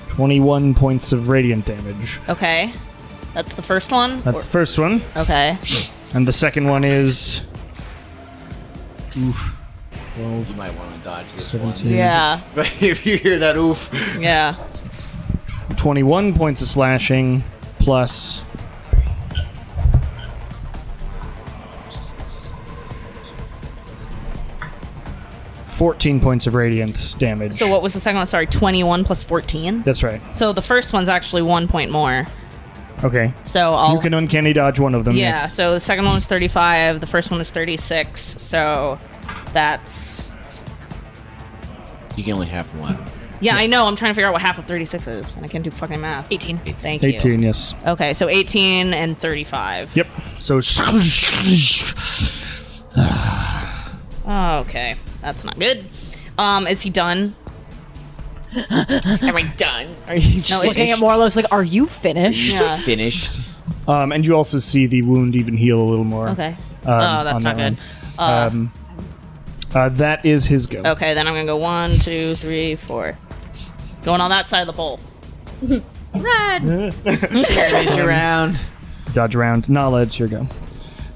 21 points of radiant damage.
Okay. That's the first one?
That's the first one.
Okay.
And the second one is... Oof. 12,
You might want to dodge this
17.
one.
Yeah.
But if you hear that oof,
Yeah.
21 points of slashing plus... $14 points of radiant damage.
So what was the second one? Sorry, 21 plus 14?
That's right.
So the first one's actually 1 point more.
Okay.
So I'll...
You can uncanny dodge one of them.
Yeah,
Yes.
so the second one was 35, the first one was 36, so that's...
you can only have one.
Yeah, I know, I'm trying to figure out what half of 36 is, and I can't do fucking math.
18.
Thank you.
18, yes.
Okay, so 18 and 35.
Yep. So...
Oh, okay, that's not good. Is he done?
Am I done? Are you
No,
Looking at Morlos are you finished?
Yeah.
finished?
and you also see the wound even heal a little more.
Okay.
on
That's not
that
good.
one. That is his go.
Okay, then I'm gonna go 1, 2, 3, 4. Going on that side of the pole.
Finish around.
Dodge around. Knowledge, your go.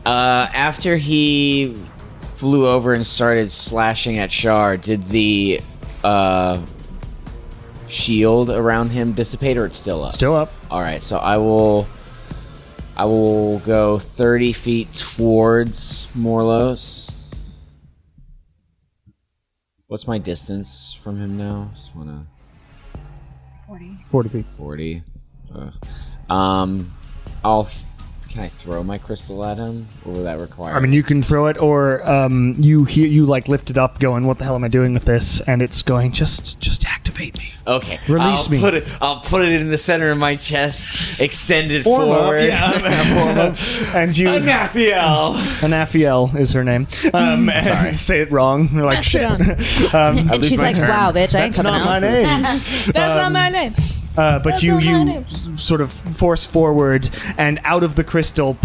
After he flew over and started slashing at Shar, did the shield around him dissipate, or it's still up?
Still up.
All right, so I will go 30 feet towards Morlos. What's my distance from him now? Just wanna
40 feet.
40. Can I throw my crystal at him, or will that require?
I mean, you can throw it, or you like lift it up, going, "What the hell am I doing with this?" And it's going, "Just activate me."
Okay,
Release me.
I'll put it in the center of my chest, extended
Form up,
forward.
Form up. And you, Anafiel is her name. And
Sorry.
say it wrong. You're like, shit.
And
lose
she's
my
like,
turn.
"Wow, bitch, I ain't
That's
coming
not
out."
my name.
That's not my name.
But
That's
you
not my
you
name.
sort of force forward, and out of the crystal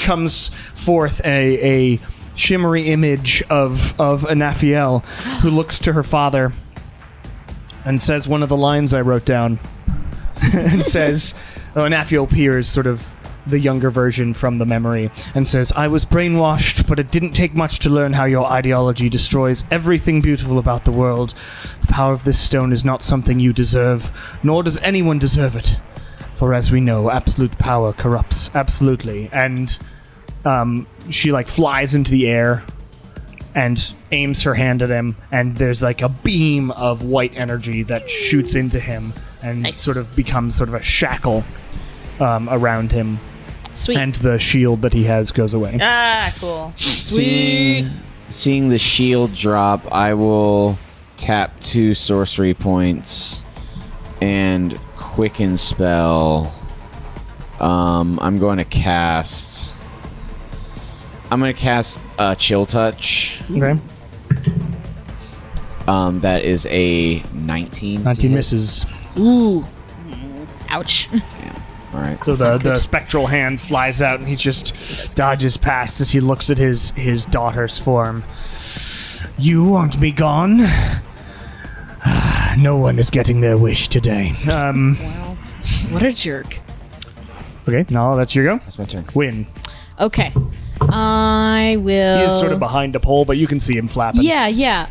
comes forth a shimmery image of Anafiel, who looks to her father and says one of the lines I wrote down, and says, Anafiel appears sort of the younger version from the memory, and says, "I was brainwashed, but it didn't take much to learn how your ideology destroys everything beautiful about the world. The power of this stone is not something you deserve, nor does anyone deserve it. For as we know, absolute power corrupts absolutely." And she like flies into the air and aims her hand at him, and there's like a beam of white energy that shoots into him and
Nice.
sort of becomes sort of a shackle around him.
Sweet.
And the shield that he has goes away.
Ah, cool.
Seeing the shield drop, I will tap 2 sorcery points and quicken spell. I'm going to cast Chill Touch.
Okay.
That is a 19.
19 misses.
Ooh. Ouch.
All right.
So the spectral hand flies out, and he just dodges past as he looks at his daughter's form. "You want me gone? No one is getting their wish today."
What a jerk.
Okay, now that's your go.
That's my turn.
Win.
Okay. I will.
He is sort of behind a pole, but you can see him flapping.
Yeah.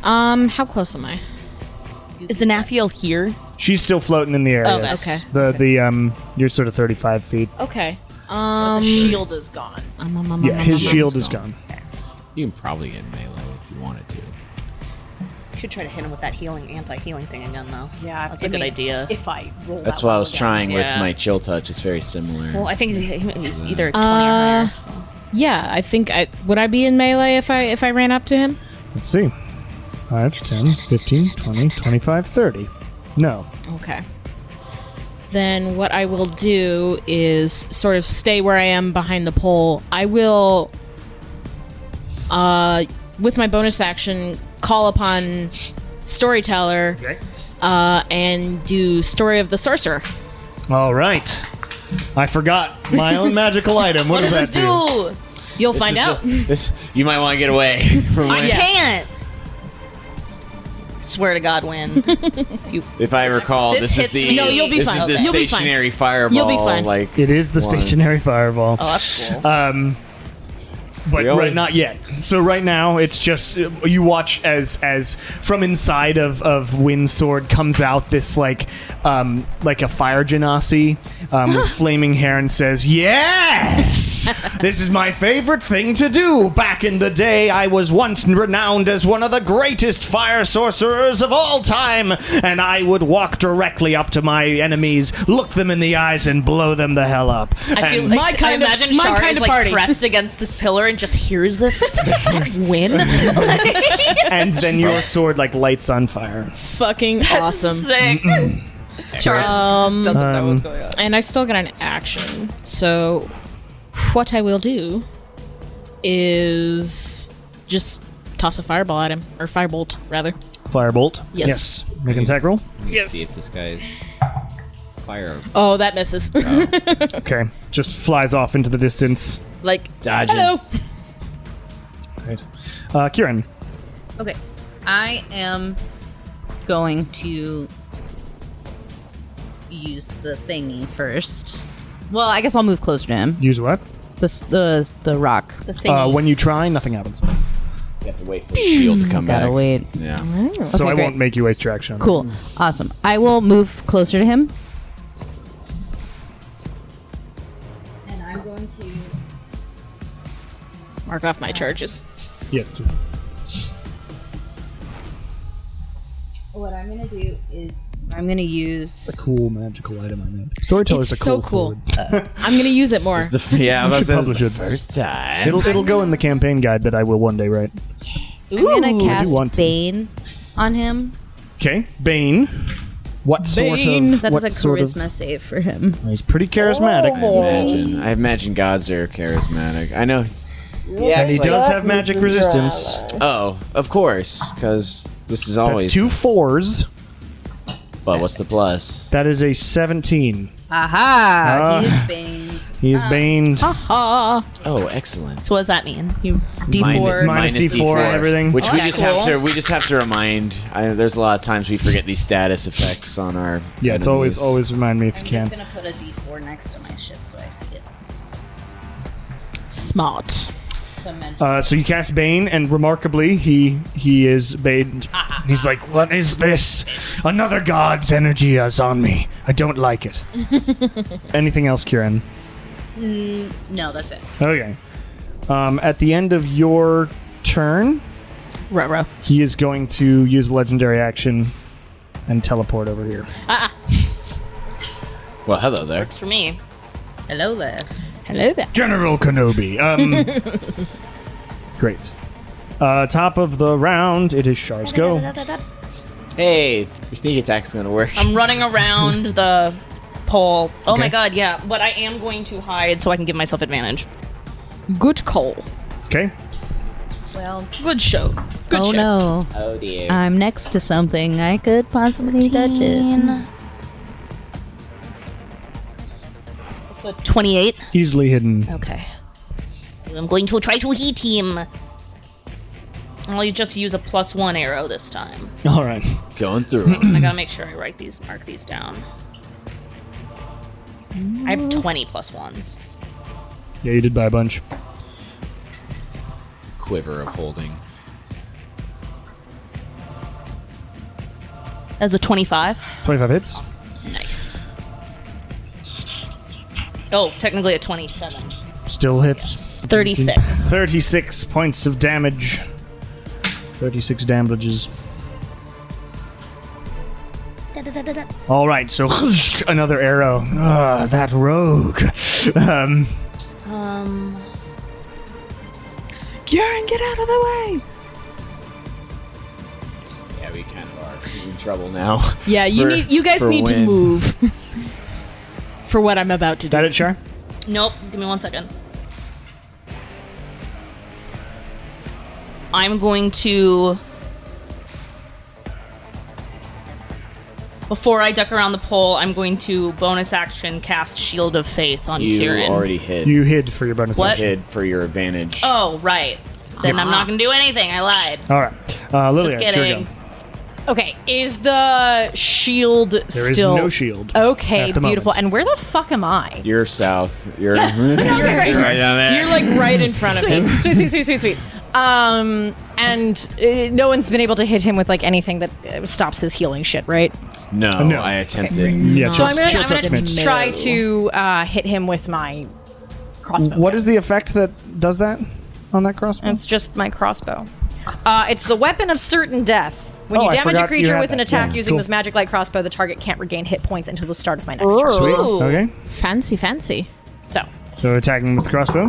How close am I?
Is Anafiel here?
She's still floating in the air.
Oh,
yes.
okay.
The you're sort of 35 feet.
Okay.
The shield is gone.
Yeah, his shield is gone.
You can probably get melee if you wanted to.
Should try to hit him with that anti-healing thing again, though.
Yeah,
That's a good idea.
If I roll
That's
that
what I
well
was
again.
trying with
Yeah.
my Chill Touch. It's very similar.
Well, I think he's either 20 or higher. So.
Yeah, I think would I be in melee if I ran up to him?
Let's see. 5, 10, 15, 20, 25, 30. No.
Okay. Then what I will do is sort of stay where I am behind the pole. I will, with my bonus action, call upon Storyteller and do Story of the Sorcerer.
All right. I forgot my own magical item. What does that do?
You'll find out.
You might want to get away from
I
my.
can't! Swear to God, win.
If I recall,
This
this is
hits
the
me. No, you'll
be
this
fine.
is the
You'll be fine.
stationary fireball.
You'll be fine.
Like
It is the
one.
stationary fireball.
Oh, that's cool.
But
We always-
right, not yet. So right now, it's just you watch as from inside of Windsword comes out this like a fire genasi with flaming hair and says, "Yes, this is my favorite thing to do. Back in the day, I was once renowned as one of the greatest fire sorcerers of all time, and I would walk directly up to my enemies, look them in the eyes, and blow them the hell up."
I feel
And-
like
My kind
I
of-
imagine
my
Shar
kind
is
of
like
party.
pressed against this pillar and just hears this. Win.
and then your sword like lights on fire.
Fucking awesome.
Sick. Char just doesn't know what's going on.
And I still got an action. So what I will do is just toss a fireball at him. Or firebolt, rather.
Firebolt.
Yes.
Make an attack roll.
Yes. See if this guy's fire.
Oh, that misses.
Okay. Just flies off into the distance.
Like,
Dodging.
hello.
Right. Kieran.
Okay. I am going to use the thingy first. Well, I guess I'll move closer to him.
Use what?
The rock.
The thingy.
When you try, nothing happens.
You have to wait for the shield to come
Gotta
back.
wait.
Yeah.
So
Okay,
I
great.
won't make you waste your action. on that.
Cool. Awesome. I will move closer to him. And I'm going to
Mark off my charges.
Yes.
what I'm going to do is I'm gonna use.
A cool magical item I made. Storyteller's
It's
a cool
so cool.
sword.
I'm gonna use it more.
Yeah, I was
should publish
the
it.
first time.
It'll go in the campaign guide that I will one day write.
I'm gonna
Ooh.
cast
want to.
Bane on him.
Okay, Bane. What
Bane.
sort of?
That
what
is a
sort of?
charisma save for him.
He's pretty charismatic.
I imagine gods are charismatic. I know.
And he does have magic resistance.
Oh, of course, because this is always.
That's 2 4s.
But what's the plus?
That is a 17.
Aha! He is Bane.
He is baned.
Oh, excellent.
So what does that mean?
You D4.
Minus D4 and everything.
Which we
Okay,
just
cool.
have to remind. There's a lot of times we forget these status effects on our.
Yeah, it's
enemies.
always remind me if you
I'm
can.
just gonna put a D4 next to my shit so I see it.
Smart.
So I'm mentioning-
So you cast Bane, and remarkably, he is baned. He's like, "What is this? Another god's energy is on me. I don't like it." Anything else, Kieran?
No, that's it.
Okay. At the end of your turn,
Ruh-roh.
he is going to use a legendary action and teleport over here.
Well, hello there.
Works for me.
Hello there.
Hello there.
General Kenobi. Great. Top of the round, it is Char's go.
Hey, your sneak attack's gonna work.
I'm running around the pole. Oh
Okay.
my god, yeah. But I am going to hide so I can give myself advantage.
Good call.
Okay.
Well,
Good show. Good
oh
show.
no.
Oh dear.
I'm next to something. I could possibly touch it.
It's a 28.
Easily hidden.
Okay. I'm going to try to hit him. I'll just use a +1 arrow this time.
All right.
Going through.
I gotta make sure I mark these down. I have 20 +1s.
Yeah, you did buy a bunch.
Quiver of holding.
As a 25.
25 hits.
Nice. Oh, technically a 27.
Still hits.
36.
36 points of damage. 36 damages. All right, so another arrow. That rogue.
Kieran, get out of the way.
Yeah, we kind of are in trouble now.
Yeah, you guys
for
need to
when-
move. For what I'm about to do.
That it, Char?
Nope. Give me 1 second. I'm going to... Before I duck around the pole, I'm going to bonus action cast Shield of Faith on
You
Kieran.
already hid.
You hid for your bonus
What?
action.
hid for your advantage.
Oh, right. Then I'm not going to do anything. I lied.
All right. Lilia,
Just
it's your
kidding.
go.
Okay, is the shield
There is
still
no shield.
Okay,
at the
beautiful.
moment.
And where the fuck am I?
You're south. You're, you're right down there.
You're like right in front of him.
Sweet. And no one's been able to hit him with like anything that stops his healing shit, right?
No,
No.
I attempted.
Yeah,
So I'm gonna
touch
try to hit him with my crossbow.
What is the effect that does that on that crossbow?
It's just my crossbow. It's the weapon of certain death. When
Oh,
you
I
damage
forgot
a
you
creature
had
with an
that.
attack
Yeah,
using
cool.
this magic light crossbow, the target can't regain hit points until the start of my next turn.
Sweet.
Ooh.
Okay.
Fancy.
So attacking with crossbow.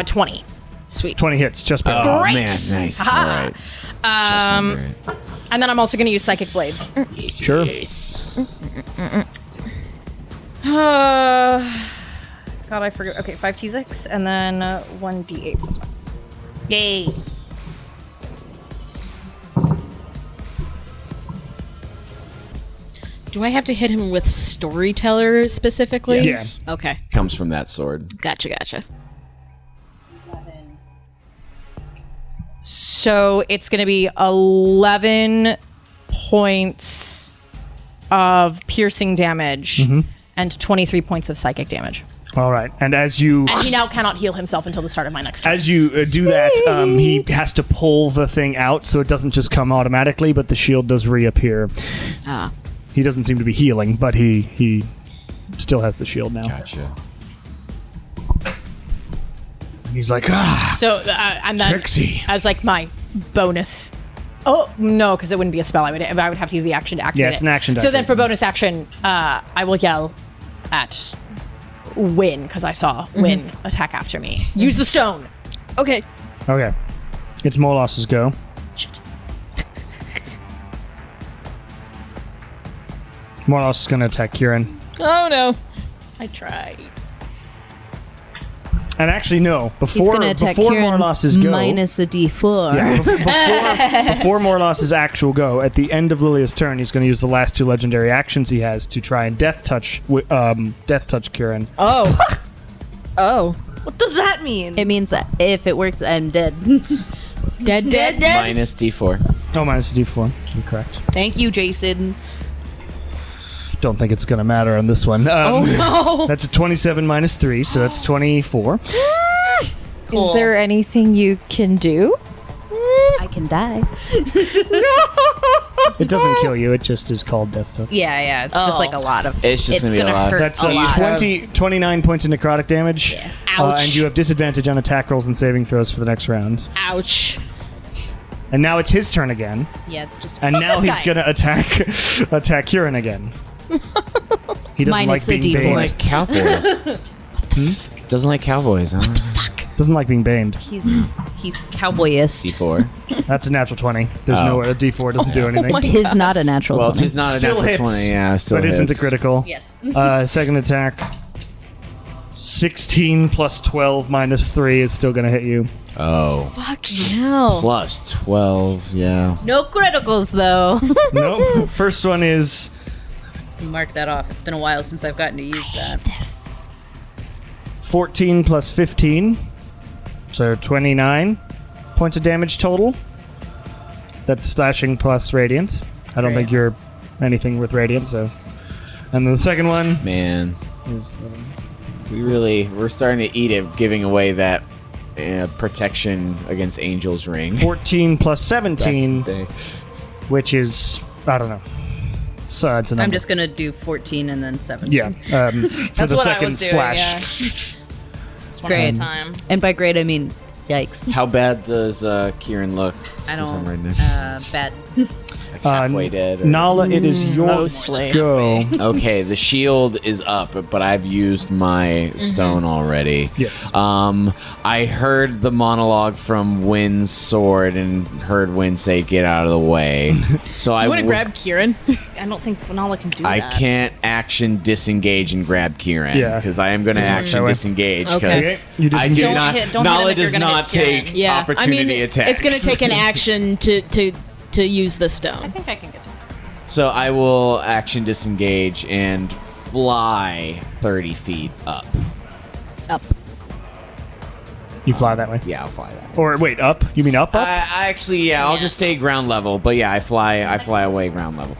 20.
Sweet.
20 hits, just barely.
Oh
Great.
man, nice. All right. Just under it.
And then I'm also going to use Psychic Blades.
Sure.
Yes.
God, I forgot. Okay, 5d6 and then 1d8 plus 1.
Yay.
Do I have to hit him with Storyteller specifically?
Yes.
Okay.
Comes from that sword.
Gotcha.
So it's going to be 11 points of piercing damage and 23 points of psychic damage.
All right. And as you
And he now cannot heal himself until the start of my next turn.
as you do that, he has to pull the thing out so it doesn't just come automatically, but the shield does reappear.
Ah.
He doesn't seem to be healing, but he still has the shield now.
Gotcha.
He's like,
So, and then
Trixie.
as like my bonus Oh no, because it wouldn't be a spell. I would have to use the action to activate
Yeah, it's an action to
So then,
activate.
for bonus action, I will yell at Win because I saw Win attack after me. Use the stone.
Okay.
Okay. It's Morlos' go.
Shit.
Morlos is going to attack Kieran.
Oh no. I tried.
And actually, no.
He's
Before
going to attack
before
Kieran
Morlos' go,
minus a d4.
Yeah, before Morlos' actual go, at the end of Lilia's turn, he's going to use the last 2 legendary actions he has to try and death touch Kieran.
Oh. Oh.
What does that mean?
It means that if it works, I'm dead.
Dead.
Minus D4.
Oh, minus D4. You're correct.
Thank you, Jason.
Don't think it's going to matter on this one.
Oh no.
That's a 27 minus 3, so that's 24.
Cool.
Is there anything you can do?
I can die.
It doesn't kill you, it just is called death touch.
Yeah, it's just like a lot of.
It's just gonna be a lot.
hurt
That's
a lot.
29 points of necrotic damage.
Yeah.
Ouch.
And you have disadvantage on attack rolls and saving throws for the next round.
Ouch.
And now it's his turn again.
Yeah, it's just.
And now
this
he's
guy.
gonna attack Kieran again. He doesn't
Minus
like being
the D4.
Doesn't
baned.
like cowboys. Doesn't like cowboys, huh?
Doesn't like being baned.
He's cowboyist.
D4.
That's a natural 20. There's
Oh.
no a D4 doesn't do anything.
Tis not a natural.
Well,
20.
it's not a
Still
natural
hits,
20. Yeah, still
but isn't a
hits.
critical.
Yes.
Second attack. 16 plus 12 minus 3 is still gonna hit you.
Oh.
Fucking hell.
Plus 12, yeah.
No criticals though.
Nope. First one is
Mark that off. It's been a while since I've gotten to use that.
14 plus 15. So 29 points of damage total. That's slashing plus radiant. I don't think you're anything with radiant, so. And then the second one.
Man. We're starting to eat it, giving away that protection against Angel's Ring.
14 plus
Back in
17,
the day.
which is, I don't know. So it's a number.
I'm just gonna do 14 and then 17.
Yeah. For the
what I
second
was doing,
slash.
Just one at a
Great.
time.
And by great I mean yikes.
How bad does Kieran look?
I
Since I'm
don't.
right next,
Bad.
like halfway dead. Or-
Nala, it is your
Mostly.
go.
Okay, the shield is up, but I've used my stone already.
Yes.
I heard the monologue from Wynn's sword and heard Wynn say, "Get out of the way." So
Do
I
you want to
w-
grab Kieran?
I don't think Vanala can do
I
that.
can't action disengage and grab Kieran.
Yeah.
Because I am going to action
That way.
disengage.
Okay.
Because
You
I
disengage.
do
Don't
not.
don't hit
Nala
him if you're
does
gonna
not
hit Kieran.
take
Yeah.
opportunity attacks.
It's going to take an action to use the stone.
I think I can get that.
So I will action disengage and fly 30 feet up.
Up.
You fly that way.
Yeah, I'll fly that.
Or wait, up? You mean up?
I actually, yeah, I'll just stay ground level. But yeah, I fly away ground level.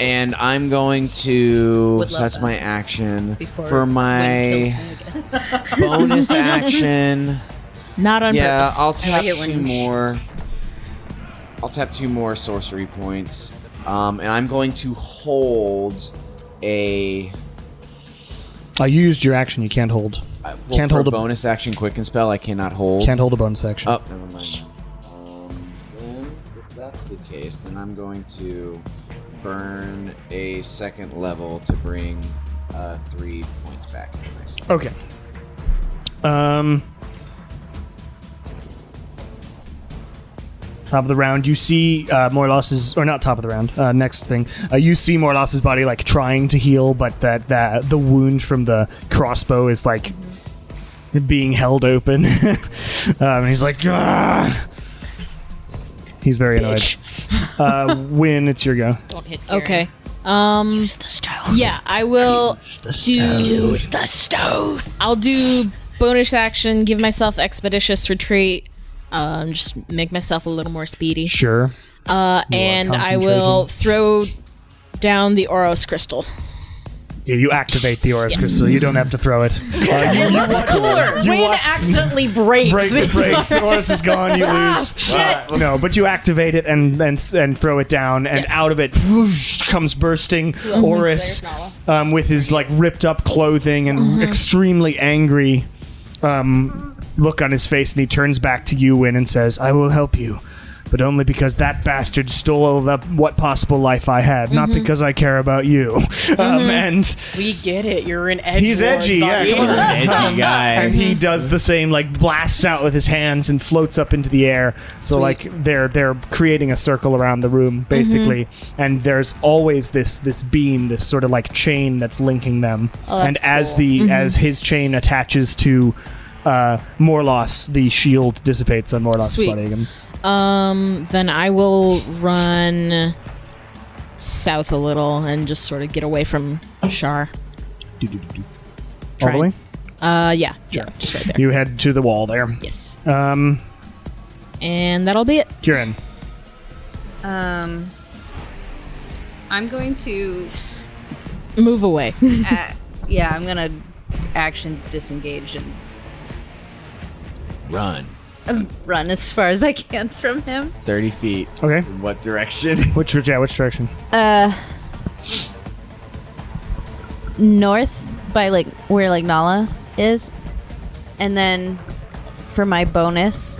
And I'm going to.
Would
So
love
that's
that.
my action
Before
for
Gwen
my
kills me again.
bonus action.
Not on
Yeah,
purpose.
I'll tap
it when-
2 more. I'll tap 2 more sorcery points, and I'm going to hold a.
You used your action. You can't hold.
Well,
Can't
for
hold
a
a-
bonus action quicken spell. I cannot hold.
Can't hold a bonus action.
Oh, never mind. Then, if that's the case, then I'm going to burn a second level to bring 3 points back into myself.
Okay. Top of the round, you see Morlos's, or not top of the round. Next thing, you see Morlos's body like trying to heal, but that the wound from the crossbow is like being held open. He's like, "Gah!" He's very annoyed. Win, it's your go.
Don't hit Kieran.
Okay.
Use the stone.
Yeah, I will do.
Use the stone.
I'll do bonus action. Give myself expeditious retreat. Just make myself a little more speedy.
Sure.
And I will throw down the Oros crystal.
Yeah, you activate the Oris crystal. You don't have to throw it.
It looks cooler.
You
Wayne
watch-
accidentally breaks.
Break the brakes. The Oris is gone. You lose. No, but you activate it and throw it down, and
Yes.
out of it whoosh, comes bursting Oris with his like ripped up clothing and extremely angry look on his face, and he turns back to you, Win, and says, "I will help you, but only because that bastard stole what possible life I had, not because I care about you. And
We get it. You're an edgy.
he's edgy, yeah.
You're an edgy guy.
And he does the same, like blasts out with his hands and floats up into the air. So like they're creating a circle around the room basically, and there's always this beam, this sort of like chain that's linking them. And as as his chain attaches to Morlos, the shield dissipates on Morlos'
Sweet.
body.
Then I will run south a little and just sort of get away from Shar.
All the way?
Yeah, just right there.
You head to the wall there.
Yes.
Um,
And that'll be it.
Kieran.
I'm going to.
Move away.
Yeah, I'm gonna action disengage and
Run.
run as far as I can from him.
30 feet.
Okay.
In what direction?
Which direction?
North by like where like Nala is, and then for my bonus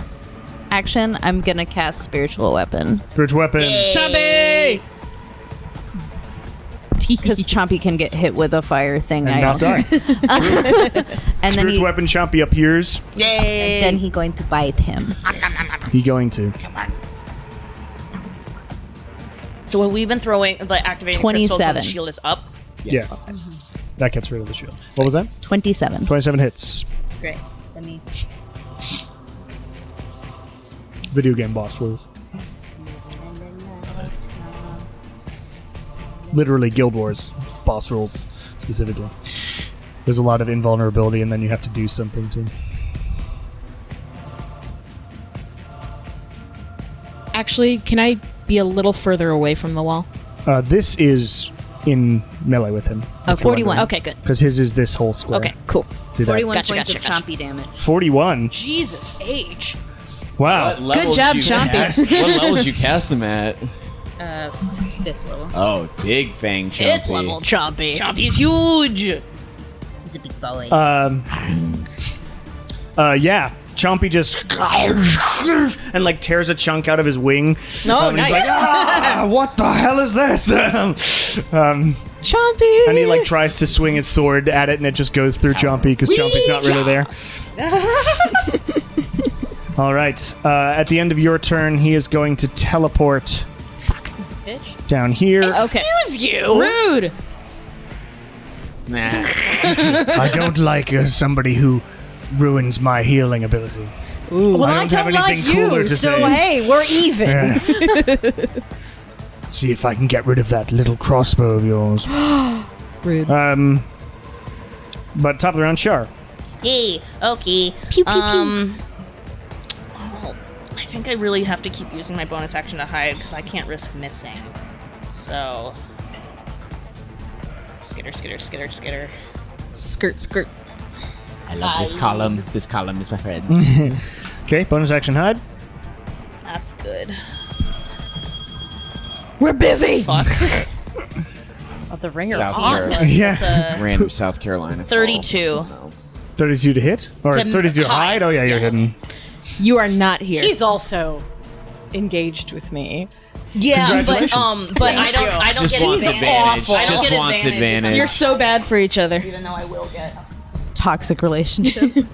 action, I'm gonna cast spiritual weapon
Spiritual weapon.
Chompy!
because Chompy can get hit with a fire thing.
And not die.
And then
Spiritual weapon Chompy appears.
then he going to bite him.
He going to.
So we've been throwing, like, activating crystals when the
27.
shield is up.
Yeah. That gets rid of the shield. What was that?
27.
27 hits.
Great. Let me.
Video game boss rules. Literally Guild Wars boss rules specifically. There's a lot of invulnerability and then you have to do something to...
Actually, can I be a little further away from the wall?
This is in melee with him.
Okay.
41.
Okay, good.
Because his is this whole square.
Okay, cool.
See that?
41
Gotcha,
points
gotcha,
of
gotcha.
chompy damage.
41.
Jesus H.
Wow.
Good job, Chompy.
What levels you cast them at?
5th level.
Oh, big fang
Fifth
Chompy.
level Chompy. Chompy's huge.
He's a big boy.
Yeah. Chompy just and like tears a chunk out of his wing.
No,
and he's
nice.
like, ah, what the hell is this?
Chompy!
And he like tries to swing his sword at it, and it just goes through Chompy because Chompy's not really there. All right. At the end of your turn, he is going to teleport down here.
Okay.
Excuse you.
Rude!
Nah.
I don't like somebody who ruins my healing ability.
Well,
I don't have anything
like
cooler
you,
to
so
say.
hey, we're even.
Yeah. See if I can get rid of that little crossbow of yours.
Rude.
But top of the round, Shar.
Hey, okay.
Pew, pew, pew.
Oh, I think I really have to keep using my bonus action to hide because I can't risk missing. So, skitter.
Skirt, skirt.
I love this column. This column is my friend.
Okay, bonus action hide.
That's good.
We're busy.
Fuck.
Oh, the ringer.
South
on.
Carolina.
Yeah.
Random South Carolina.
32.
No.
32 to hit? Or
To
32 to
hide.
hide? Oh, yeah, you're hidden.
You are not here.
He's also engaged with me.
Yeah, but
Congratulations.
but I don't
Just
get
wants
advantage.
advantage.
I don't
Just
get
wants
advantage.
advantage.
You're so bad for each other.
Even though I will get.
Toxic relationship.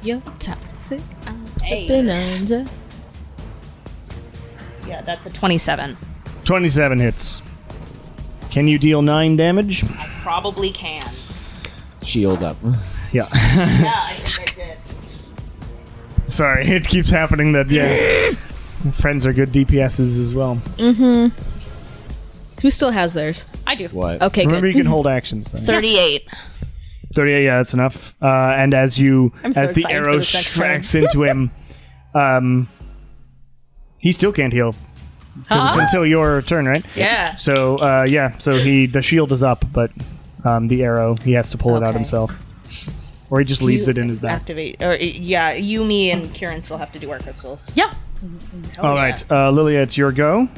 You're toxic. I'm
Hey.
sipping under.
Yeah, that's a 27.
27 hits. Can you deal 9 damage?
I probably can.
Shield up.
Yeah,
Yeah.
I think I did.
Sorry, it keeps happening that, yeah. Friends are good DPSs as well.
Who still has theirs?
I do.
What?
Okay,
Remember,
good.
you can hold actions. Then.
38.
38, yeah, that's enough. And as you,
I'm so
as the
excited for
arrow
this next
tracks into him, he still can't heal. 'Cause it's until your turn, right?
Yeah.
So, so the shield is up, but the arrow, he has to pull it out
Okay.
himself. Or he just leaves it in his back.
Activate. Or yeah, you, me, and Kieran still have to do our crystals.
Yeah.
All right, Lilia, it's your go.
Which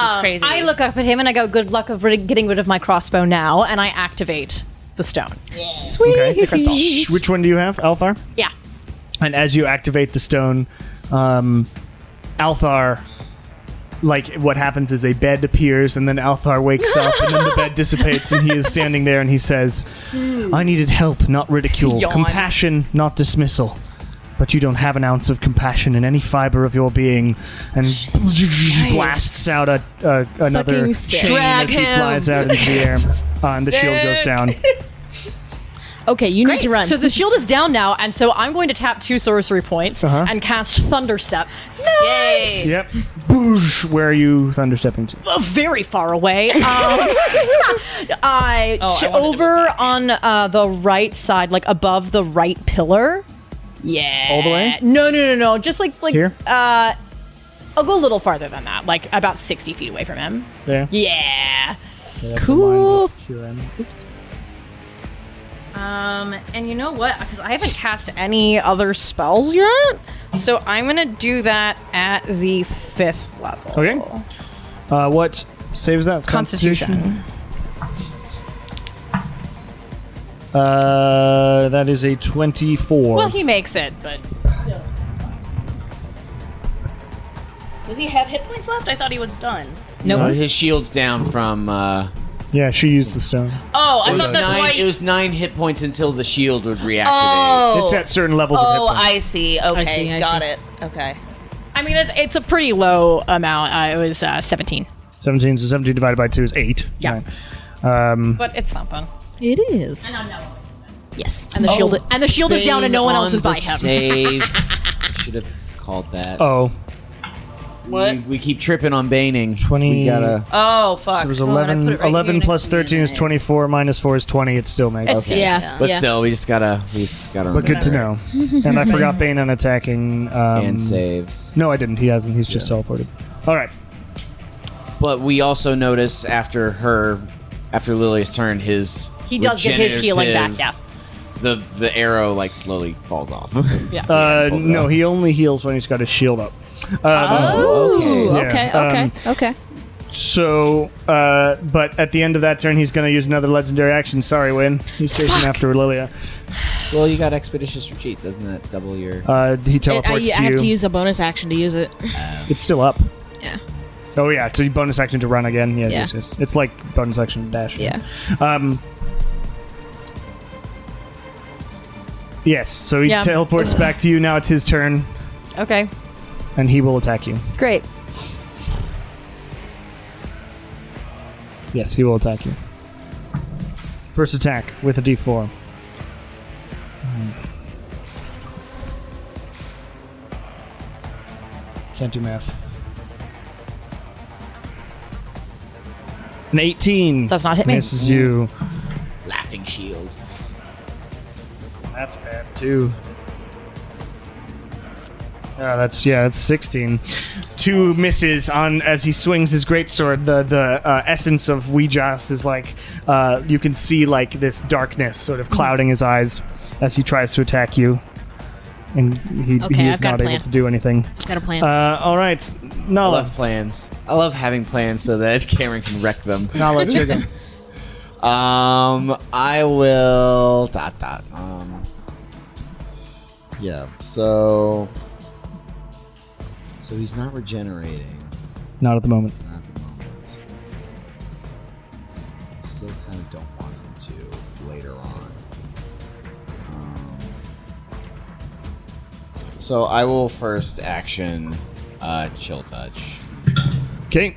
is crazy.
I look up at him and I go, "Good luck of getting rid of my crossbow now," and I activate the stone.
Sweet.
Okay. Which one do you have, Althar?
Yeah.
And as you activate the stone, Althar, like, what happens is a bed appears, and then Althar wakes up, and then the bed dissipates, and he is standing there, and he says, I needed help, not ridicule.
Yawn.
Compassion, not dismissal. But you don't have an ounce of compassion in any fiber of your being. And blasts out another
Fucking sick.
chain as he
Drag him.
flies out into the air. And the shield goes down.
Okay, you need to run.
So the shield is down now, and so I'm going to tap 2 sorcery points and cast Thunderstep.
Yay!
Yep. Boosh. Where are you thunderstepping to?
Very far away.
I wanted to
Over on the right side, like above the right pillar. Yeah.
All the way?
No. Just like
Here?
I'll go a little farther than that, like about 60 feet away from him.
There.
Yeah.
Cool.
Oops.
And you know what? Because I haven't cast any other spells yet, so I'm gonna do that at the 5th level.
Okay. What saves that? It's
Constitution.
That is a 24.
Well, he makes it, but
Does he have hit points left? I thought he was done.
Nope.
His shield's down from.
Yeah, she used the stone.
Oh, I
It was,
thought that's why.
it was 9 hit points until the shield would reactivate.
Oh,
It's at certain levels of hit
oh,
points.
I see. Okay,
I
got
see.
it. Okay.
I mean it's a pretty low amount. It was 17,
17, so 17 divided by 2 is 8.
Yeah.
Right.
but it's something.
It is. Yes.
And the shield is down, and no one else is by him.
Save. I should have called that.
Oh,
What?
We keep tripping on Baning.
20.
We gotta.
Oh, fuck.
it was
Hold on, I
11.
put it right
11
here
plus
next to
13 is
it.
24, minus 4 is 20. It still makes
It's,
Okay.
yeah.
But
yeah.
still, we just gotta
But
remember.
good to know. And I forgot Bane on attacking.
And saves.
No, I didn't. He hasn't. He's just teleported. All right.
But we also notice after Lily's turn, his
He does get his healing back,
regenerative-
yeah.
The arrow like slowly falls off.
No, he only heals when he's got his shield up.
Ooh,
okay.
okay.
So, but at the end of that turn, he's going to use another legendary action. Sorry, Win. He's chasing after Lilia.
Well, you got Expeditious Retreat. Doesn't that double your?
He teleports
I
to
have
you.
to use a bonus action to use it.
It's still up.
Yeah.
Oh yeah, so bonus action to run again. Yeah,
Yeah.
yes. It's like bonus action to dash.
Yeah.
Yes, so he
Yeah.
teleports back to you. Now it's his turn,
Okay,
and he will attack you.
great.
Yes, he will attack you. First attack with a D4. Can't do math. An 18.
Does not hit me.
Misses you.
Laughing shield.
That's bad too. That's 16. 2 misses on as he swings his greatsword. The essence of Ouijas is like you can see like this darkness sort of clouding his eyes as he tries to attack you, and he
Okay,
is
I've got a
not able
plan.
to do anything.
Got a plan.
All right,
I
Nala.
love plans. I love having plans so that Cameron can wreck them.
Nala, it's your go.
I will. Yeah. So he's not regenerating.
Not at the moment.
Not at the moment. Still kind of don't want him to later on. So I will first action Chill Touch.
Okay,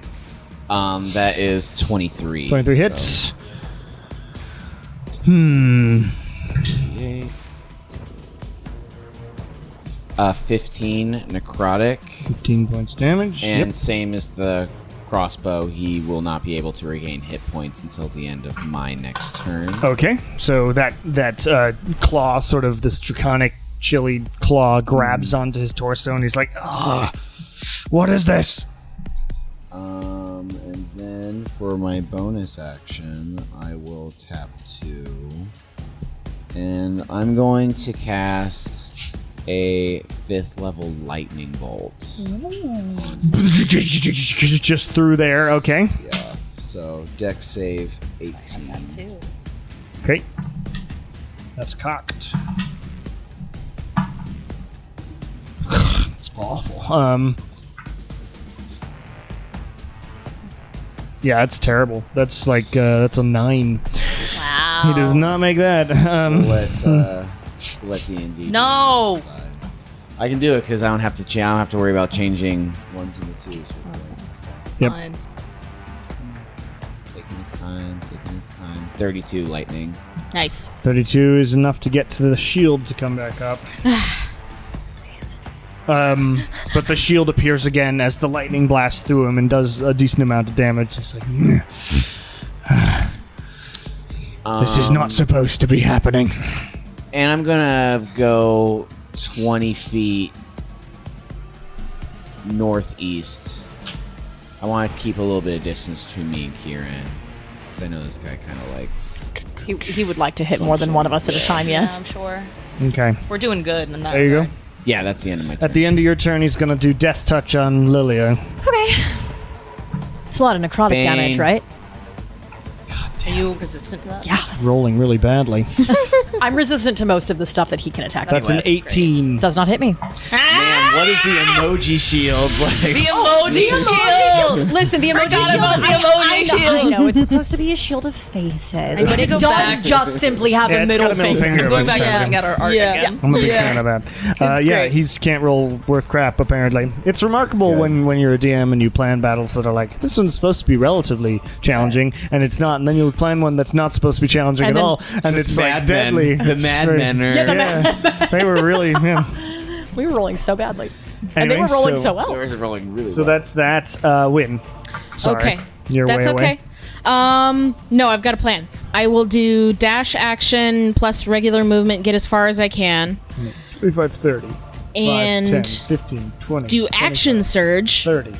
That is 23.
23
so-
hits.
15 necrotic,
15 points damage.
and
Yep.
same as the crossbow, he will not be able to regain hit points until the end of my next turn.
Okay, so that claw, sort of this draconic, chilly claw, grabs onto his torso, and he's like, "Ah, what is this?"
And then for my bonus action, I will tap 2, and I'm going to cast a 5th level lightning bolt.
Just through there. Okay.
Yeah. So Dex save 18.
Okay. That's cocked. It's awful. Yeah, it's terrible. That's like that's a 9.
Wow.
He does not make that.
Let D&D.
No.
I can do it because I don't have to. I don't have to worry about changing ones into twos.
Yep.
Fine.
Taking its time. 32 lightning.
Nice.
32 is enough to get to the shield to come back up. But the shield appears again as the lightning blasts through him and does a decent amount of damage. It's like, this is not supposed to be happening.
And I'm gonna go 20 feet northeast. I want to keep a little bit of distance between me and Kieran, because I know this guy kind of likes.
He would like to hit more than one of us at a time, yes.
Yeah, I'm sure.
Okay.
We're doing good in that.
There you go.
Yeah, that's the end of my turn.
At the end of your turn, he's going to do Death Touch on Lilia.
Okay. It's a lot of necrotic
Bane.
damage, right?
Are you resistant to that?
Yeah.
Rolling really badly.
I'm resistant to most of the stuff that he can attack.
That's
me
an
with.
18.
Does not hit me.
Man, what is the emoji shield like?
The emoji shield.
Listen, the emoji
Forgot
shield.
about the emoji shield.
I know it's supposed to be a shield of faces, but it
go
does
back.
just simply have
Yeah,
a
it's got
middle
a middle
finger.
finger.
Going back
Yeah.
and looking at our art again.
I'm a big fan of that. Yeah,
great.
he can't roll worth crap, apparently. It's remarkable when you're a DM and you plan battles that are like, this one's supposed to be relatively challenging, and it's not, and then you'll plan one that's not supposed to be challenging
And
at
then
all, and
Just
it's like
Mad
deadly.
Men. The
It's
Mad
very-
Men are.
Yeah, the
Yeah, they were really, yeah.
We were rolling so badly, and they
Anyway,
were rolling so well.
They're rolling really
So
well.
that's that win. Sorry.
Okay.
You're
That's
way
okay.
away.
No, I've got a plan. I will do dash action plus regular movement, get as far as I can,
35, 30.
and
5, 10, 15, 20.
do
25,
action surge.
30.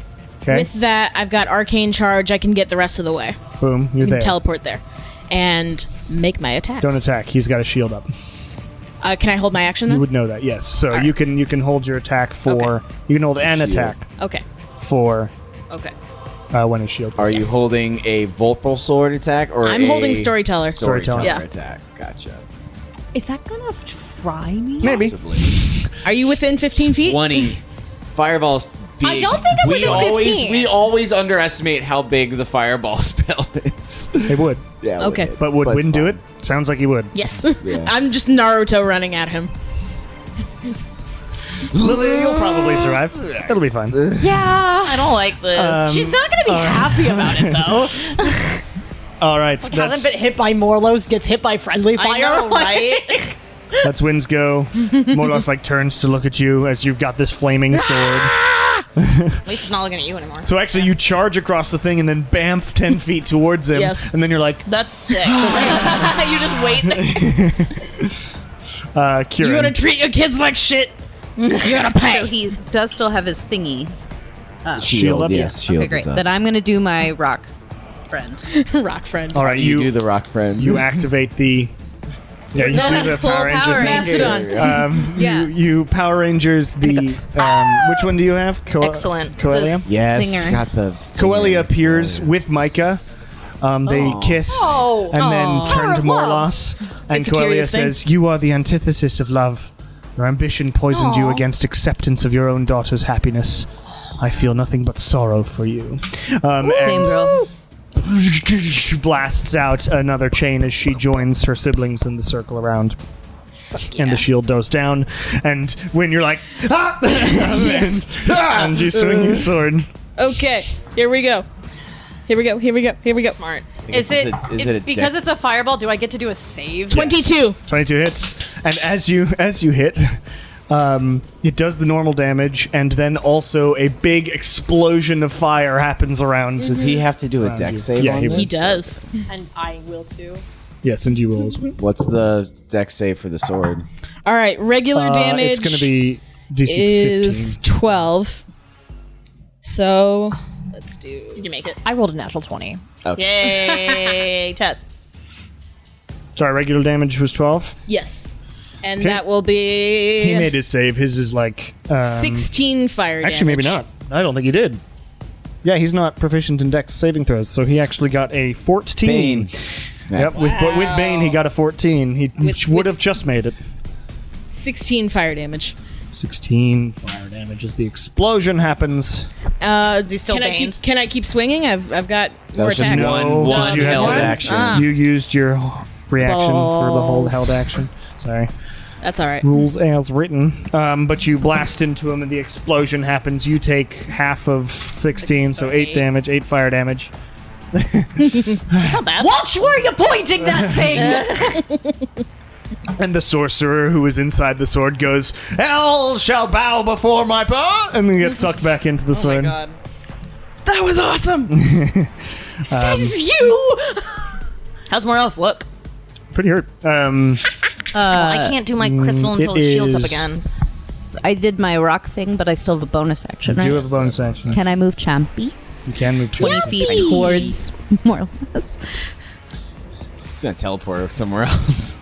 Okay.
With that, I've got arcane charge. I can get the rest of the way.
Boom. You're
I
there.
can teleport there and make my attacks.
Don't attack. He's got a shield up.
Can I hold my action then?
You would know that, yes. So
Alright.
you can hold your attack for you can hold an
Shield.
attack
Okay.
for
Okay.
when his shield.
Are you
Yes.
holding a Volpal sword attack or
I'm
a
holding Storyteller.
Storyteller.
Yeah.
attack? Gotcha.
Is that gonna fry me?
Maybe.
Possibly.
Are you within 15 feet?
20. Fireball's big.
I don't think it's within 15.
We always underestimate how big the fireball spell is.
They would.
Yeah.
Okay.
But would
But
Win do
fine.
it? Sounds like he would.
Yes.
Yeah.
I'm just Naruto running at him.
Lily, you'll probably survive. It'll be fine.
Yeah.
I don't like this.
She's not going to be happy about it, though.
All right.
Hasn't been hit by Morlos, gets hit by friendly fire.
I know, right?
That's Win's go. Morlos like turns to look at you as you've got this flaming sword.
At least it's not looking at you anymore.
So actually, you charge across the thing and then bamf 10 feet towards him.
Yes.
And then you're like,
That's sick. You just wait there.
Kieran.
You want to treat your kids like shit? You're gonna
So
pay.
he does still have his thingy.
Shield up?
Yes, shield
Okay, great.
is up.
Then I'm going to do my rock friend.
Rock friend.
All right,
you do
you
the rock friend.
you activate the. Yeah, you do the
Full
Power
Power
Ranger.
Rangers.
Mastodon.
Yeah.
You Power Rangers the. Which one do you have?
Excellent.
Coelia?
Yes,
Singer.
got the.
Coelia appears with Micah. They kiss and then turn to Morlos. And
It's a
Coelia
curious thing.
says, "You are the antithesis of love. Your ambition poisoned you against acceptance of your own daughter's happiness. I feel nothing but sorrow for you."
Same
And
girl.
she blasts out another chain as she joins her siblings in the circle around. And the shield goes down, and when you're like, ah!
Yes.
and you swing your sword.
Okay. Here we go. Here we go. Here we go. Here we go.
Smart.
Is it, because
dex?
it's a fireball, do I get to do a save?
22.
22 hits, and as you hit, it does the normal damage, and then also a big explosion of fire happens around.
Does he have to do a
you.
dex save
Yeah,
on
he
this?
He does.
And I will too.
Yes, and you will as well.
What's the dex save for the sword?
All right. Regular damage
It's going to be DC
is
15.
12. So let's do.
Did you make it?
I rolled a natural 20.
Yay! Test.
Sorry, regular damage was 12.
Yes. And
Okay.
that will be
He made his save. His is like
16 fire damage.
Actually, maybe not. I don't think he did. Yeah, he's not proficient in Dex saving throws, so he actually got a 14.
Bane.
Yep, with Bane he got a 14. He
With-
would
with-
have just made it.
16 fire damage.
16 fire damage as the explosion happens.
Is
he still banned?
Can I keep swinging? I've got more
was just
attacks.
one
you
held
had to-
action.
You used your reaction for the whole
Balls.
held action. Sorry.
That's all right.
Rules as written. But you blast into him and the explosion happens. You take half of 16, so 8 damage, 8 fire damage.
It's not bad.
Watch where you're pointing that thing!
And the sorcerer who is inside the sword goes, "Hell shall bow before my power," and then gets sucked back into the
Oh my
sword.
god.
That was awesome.
Says you!
How's Morlos look?
Pretty hurt.
I can't do my crystal until
it
his shield's up
is-
again.
I did my rock thing, but I still have a bonus action,
You
right?
do have a bonus action.
Can I move Champy
You can move
20 feet towards Morlos?
He's gonna teleport somewhere else.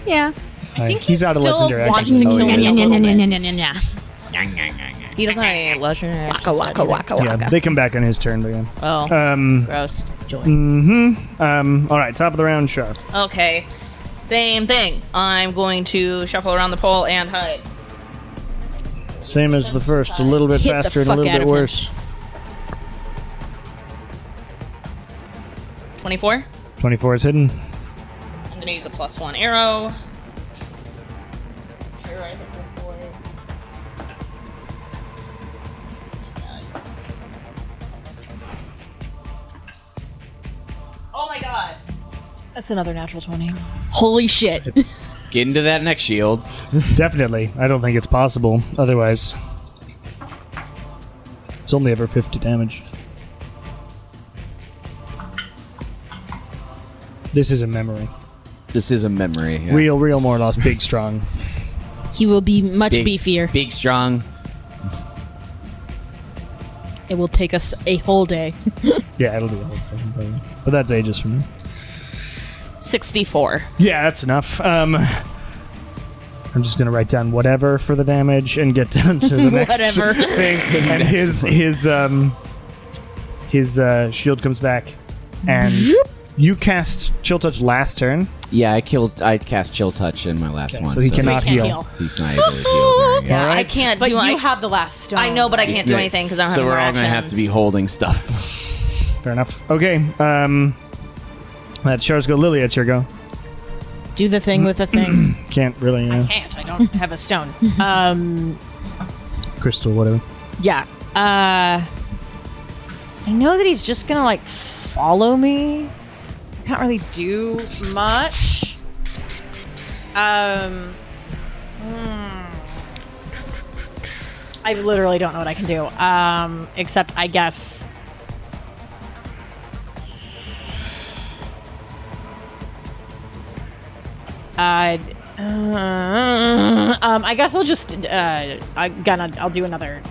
Yeah.
He's out of legendary
wants
action.
to
Oh,
kill
yeah.
me a little bit.
Yeah.
He doesn't have any legendary
Waka
actions,
waka
right?
waka
Yeah,
waka.
they come back on his turn again.
Oh,
Um,
gross.
all right, top of the round, Sharp.
Okay. Same thing. I'm going to shuffle around the pole and hide.
Same as the first, a little bit
Hit the
faster and a
fuck
little
out
bit
of him.
worse.
24.
24 is hidden.
I'm gonna use a +1 arrow. Oh my god.
That's another natural 20.
Holy shit.
Get into that next shield.
Definitely. I don't think it's possible otherwise. It's only ever 50 damage. This is a memory.
This is a memory. Yeah.
Real Morlos, big, strong.
He will be much
Big,
beefier.
Big, strong.
It will take us a whole day.
Yeah, it'll do the whole stuff. But that's ages from me.
64.
Yeah, that's enough. I'm just gonna write down whatever for the damage and get down to the next
Whatever.
thing. And his shield comes back, and you cast Chill Touch last turn,
Yeah, I cast Chill Touch in my last one.
so he cannot
can't
heal.
heal.
He's not able to heal. There,
Yeah,
All
I
right.
can't
But
do
you
I,
have the last stone.
I know, but I can't do anything because I don't have
So
any
we're
more
all gonna have
actions.
to be holding stuff.
Fair enough. Okay. That's Char's go. Lily, it's your go.
Do the thing with the thing.
Can't really.
Can't. I don't have a stone.
Crystal, whatever.
Yeah. I know that he's just gonna like follow me. Can't really do much. I literally don't know what I can do. Except I guess. I guess I'll just I'll do another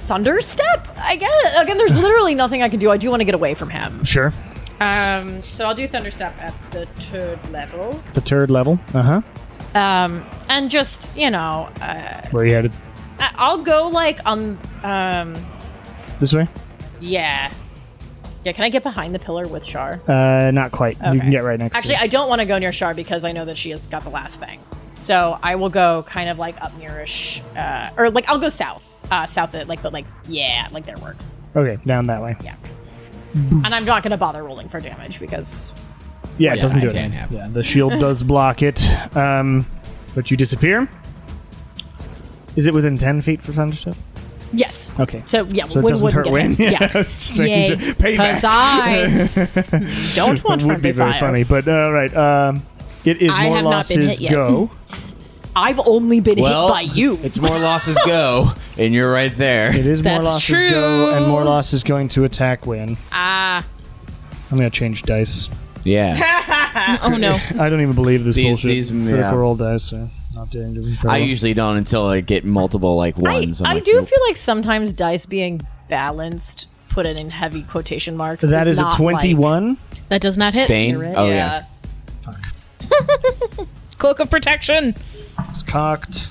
thunder step. I guess again, there's literally nothing I can do. I do want to get away from him.
Sure.
So I'll do thunder step at the third level.
The third level. Uh huh.
And just
Where are you headed?
I'll go like on
This way?
yeah. Yeah, can I get behind the pillar with Shar?
Not quite. You
Okay.
can get right next
Actually,
to
I don't want to go near Shar because I know that she has got the last thing. So I will go kind of like up nearish, or like I'll go south, south of like, but like yeah, like there works.
it. Okay, down that way.
Yeah. And I'm not going to bother rolling for damage because
Yeah, it doesn't do
it can't
anything.
happen.
Yeah, the shield does block it. But you disappear. Is it within 10 feet for Thunderstep?
yes.
Okay.
So yeah,
So it
Win
doesn't
wouldn't
hurt
get
Win.
hit. Yeah.
I was just making
Yay.
sure. Payback.
Because I don't want
It would
friendly
be very
fire.
funny, but all right. It is
I have not been
Morlos's
hit yet.
go.
I've only been
Well,
hit by you.
It's more losses go, and you're right there.
It is
That's
Morlos's
true.
go, and Morlos is going to attack Win.
Ah.
I'm going to change dice.
Yeah.
Oh no.
I don't even believe this
These-
bullshit.
these-
Critical
yeah.
roll dice are not doing very well.
I usually don't until I get multiple like ones. I'm
I
like,
do
nope.
feel like sometimes dice being balanced, put it in heavy quotation marks.
That is a
not
21.
That does not hit.
Bane.
You're right.
Oh yeah.
Cloak of protection.
It's cocked.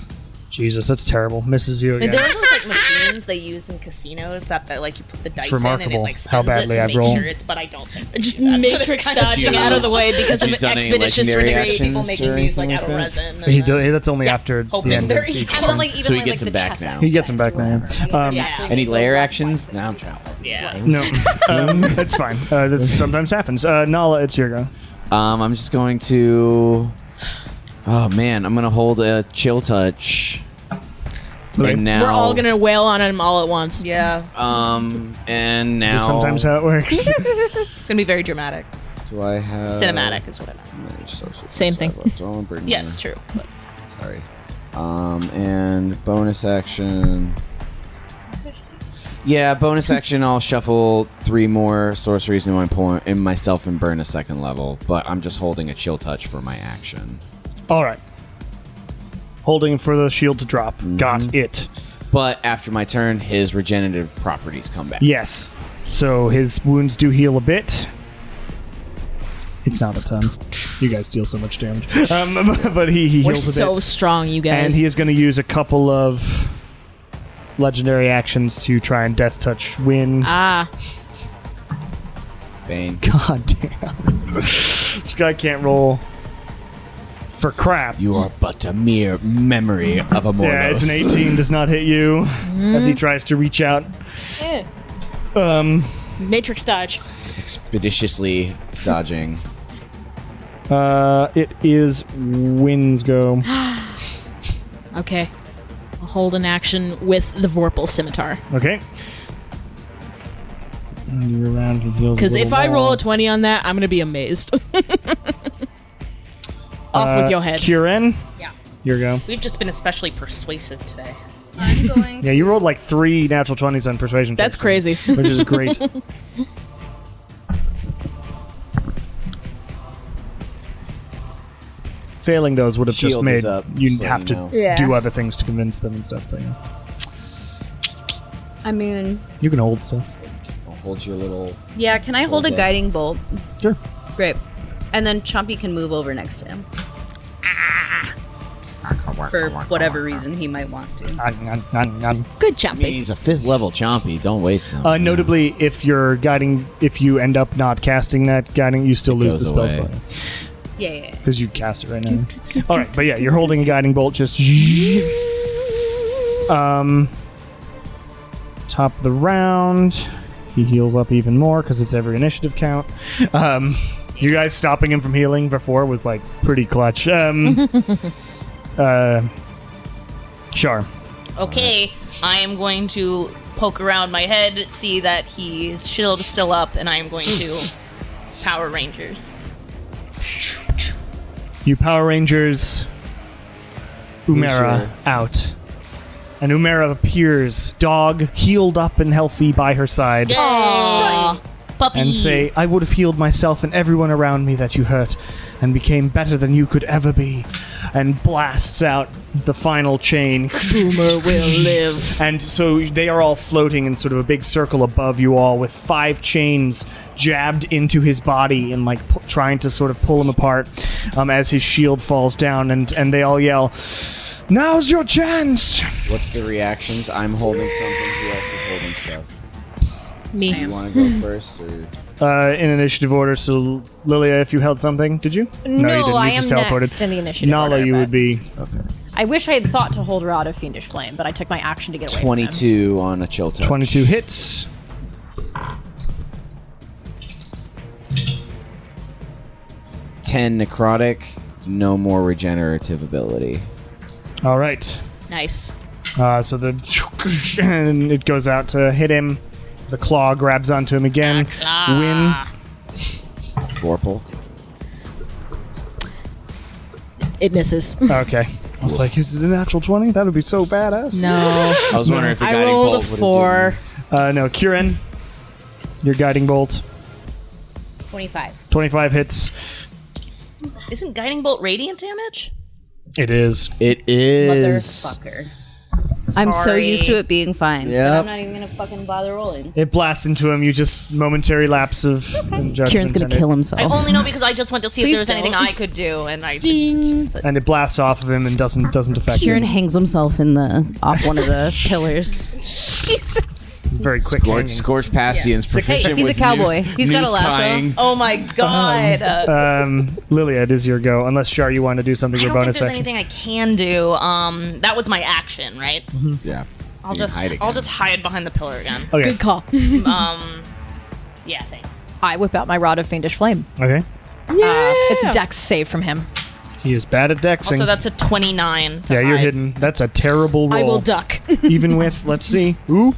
Jesus, that's terrible. Misses you again.
There are those like machines they use in casinos that like you put the dice in and
remarkable
it like
how
spins
badly
it to
I
make
roll.
sure it's. But I don't think they
Just
do that, but it's
matrix
kind of
dodging
cute.
out of the way because of
Have you done any
expeditious
legendary
retreat.
actions
People
or
making these
anything
like out
like
of
that?
resin.
He
and,
that's only after the
hoping
end
they're
of each
equal.
And then like even
So he
when,
gets
like,
them
the
back
chest
now.
He gets him back now.
yeah.
Any layer actions? No, I'm trying.
Yeah.
No, it's fine. This sometimes happens. Nala, it's your go.
I'm just going to. Oh man, I'm gonna hold a chill touch.
Okay.
And now
We're all gonna wail on him all at once.
Yeah.
and now
That's sometimes how it works.
It's gonna be very dramatic.
Do I have
Cinematic is what I meant.
Same thing.
Yes, true. But
Sorry. And bonus action.
Yeah, bonus action. I'll shuffle 3 more sorceries in myself and burn a 2nd level. But I'm just holding a chill touch for my action.
All right. Holding for the shield to drop. Got it.
But after my turn, his regenerative properties come back.
Yes. So his wounds do heal a bit. It's not a ton. You guys deal so much damage. But he
We're
heals a
so
bit.
strong, you guys.
And he is going to use a couple of legendary actions to try and death touch win.
Bane.
God damn. This guy can't roll for crap.
You are but a mere memory of a Morlos.
Yeah, it's an 18. Does not hit you as he tries to reach out.
Matrix dodge.
Expeditiously dodging.
It is Win's go.
Okay. I'll hold an action with the Vorpal Scimitar.
Okay. And you're around, he heals a
Because if
little
I roll
more.
a 20 on that, I'm going to be amazed. Off with your head.
Kieran?
Yeah.
Your go.
we've just been especially persuasive today.
I'm going.
Yeah, you rolled like 3 natural 20s on persuasion.
That's
checks,
crazy.
Which is great. Failing those would have just
Shield
made
is up,
you
just
have to
letting you know.
do other things to convince them and stuff. But yeah.
I mean,
You can hold stuff.
I'll hold your little.
yeah. Can I hold a
that.
guiding bolt?
Sure.
Great. And then Chompy can move over next to him. For whatever reason he might want to.
Good
I
jumping.
mean, he's a 5th level chompy. Don't waste him.
Notably, if you're guiding, if you end up not casting that guiding, you still
It
lose the
goes
spell
away.
slot.
Yeah.
Because you cast it right now. All right, but yeah, you're holding a guiding bolt. Just top of the round. He heals up even more because it's every initiative count. You guys stopping him from healing before was like pretty clutch. Sure.
Okay, I am going to poke around my head, see that his shield is still up, and I am going to Power Rangers.
You Power Rangers Umera
Sure.
out. And Umera appears, dog healed up and healthy by her side.
Aww. Puppy.
And say, I would have healed myself and everyone around me that you hurt and became better than you could ever be. And blasts out the final chain.
Boomer will live.
And so they are all floating in sort of a big circle above you all with 5 chains jabbed into his body and like trying to sort of pull him apart as his shield falls down. And they all yell, now's your chance!
What's the reactions? I'm holding something. Who else is holding stuff?
Me.
Do you want to go first, or
In initiative order, so Lilia, if you held something, did you?
No,
you didn't. You
I am
just teleported.
next in the initiative
Nala,
order,
you
but
would be.
okay?
I wish I had thought to hold Rod of Fiendish Flame, but I took my action to get away from him.
22 on a chill touch.
22 hits.
Ten necrotic. No more regenerative ability.
All right.
Nice.
So and it goes out to hit him. The claw grabs onto him again. Win.
Vorpal.
It misses.
Okay. I was like, is it a natural 20? That would be so badass.
No.
I was wondering if the
I
guiding
rolled
bolt
a
would
4.
No, Kieran. Your guiding bolt.
25.
25 hits.
Isn't Guiding Bolt radiant damage?
It is.
It is.
Motherfucker. I'm so
Sorry.
used to it being fine.
Yep.
But I'm not even gonna fucking bother rolling.
It blasts into him. You just momentary lapse of judgment.
Kieran's gonna
and it-
kill himself.
I only know because I just went to see if
Please
there was anything
don't.
I could do, and I
And it blasts off of him and doesn't affect
Kieran
him.
hangs himself off one of the pillars.
Jesus.
Very quick hanging.
Scorch Passian's proficient
he's a
with
cowboy.
noose-
He's got a
noose
lasso.
tying.
Oh my god!
Lilia, it is your go. Unless Shar, you want to do something
I
for
don't think
bonus
there's
action.
anything I can do. That was my action, right?
Yeah.
I'll
You can
just
hide again.
I'll just hide behind the pillar again.
Okay.
Good call.
Yeah, thanks.
I whip out my Rod of Fiendish Flame.
Okay.
It's a dex save from him.
He is bad at dexing.
Also, that's a 29. to
yeah, you're
hide.
hidden. That's a terrible roll.
I will duck.
Even with, let's see. Ooh,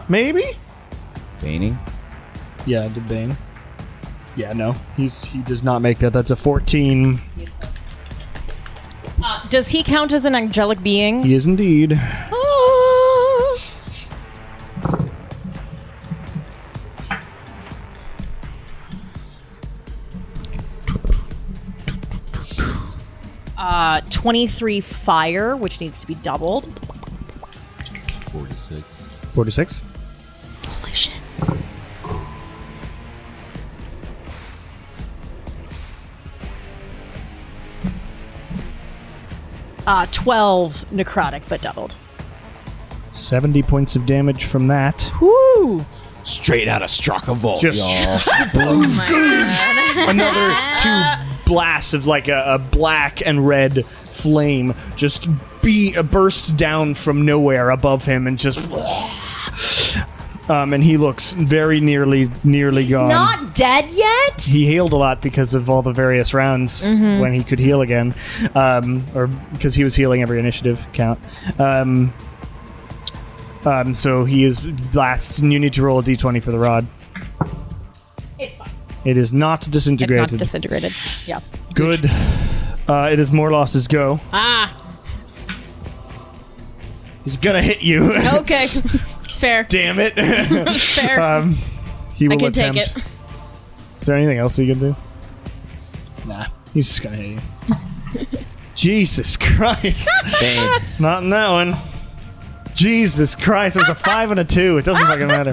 maybe?
Baning.
Yeah, did Bane. Yeah, no. He does not make that. That's a 14.
Does he count as an angelic being?
He is indeed.
23 fire, which needs to be doubled.
46.
46.
Holy shit.
12 necrotic, but doubled.
70 points of damage from that.
Woo!
Straight out of Straka Vault,
Just
Oh my god.
another 2 blasts of like a black and red flame just bursts down from nowhere above him and just and he looks very nearly gone.
Not dead yet?
He healed a lot because of all the various rounds when he could heal again, or because he was healing every initiative count. So he is blasts, and you need to roll a d20 for the rod.
It's fine.
It is not
It's
disintegrated.
not disintegrated. Yeah.
Good. It is Morlos' go.
Ah.
He's gonna hit you.
Okay. Fair.
Damn it.
Fair.
He will
I can
attempt.
take it.
Is there anything else he can do? Nah. He's just gonna hit you. Jesus Christ.
Bane.
Not in that one. Jesus Christ, there's a 5 and a 2. It doesn't fucking matter.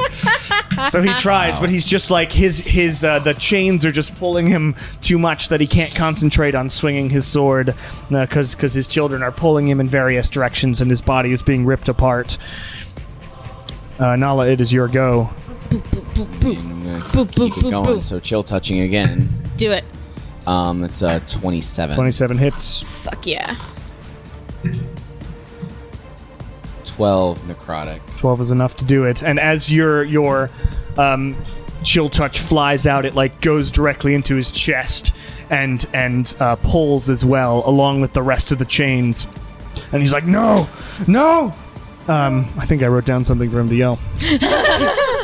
So he tries, but he's just like his the chains are just pulling him too much that he can't concentrate on swinging his sword because his children are pulling him in various directions and his body is being ripped apart. Nala, it is your go.
I'm gonna keep it going. So chill touching again.
Do it.
It's a 27.
27 hits.
Fuck yeah.
12 necrotic.
12 is enough to do it. And as your chill touch flies out, it like goes directly into his chest and pulls as well, along with the rest of the chains. And he's like, no. I think I wrote down something for him to yell.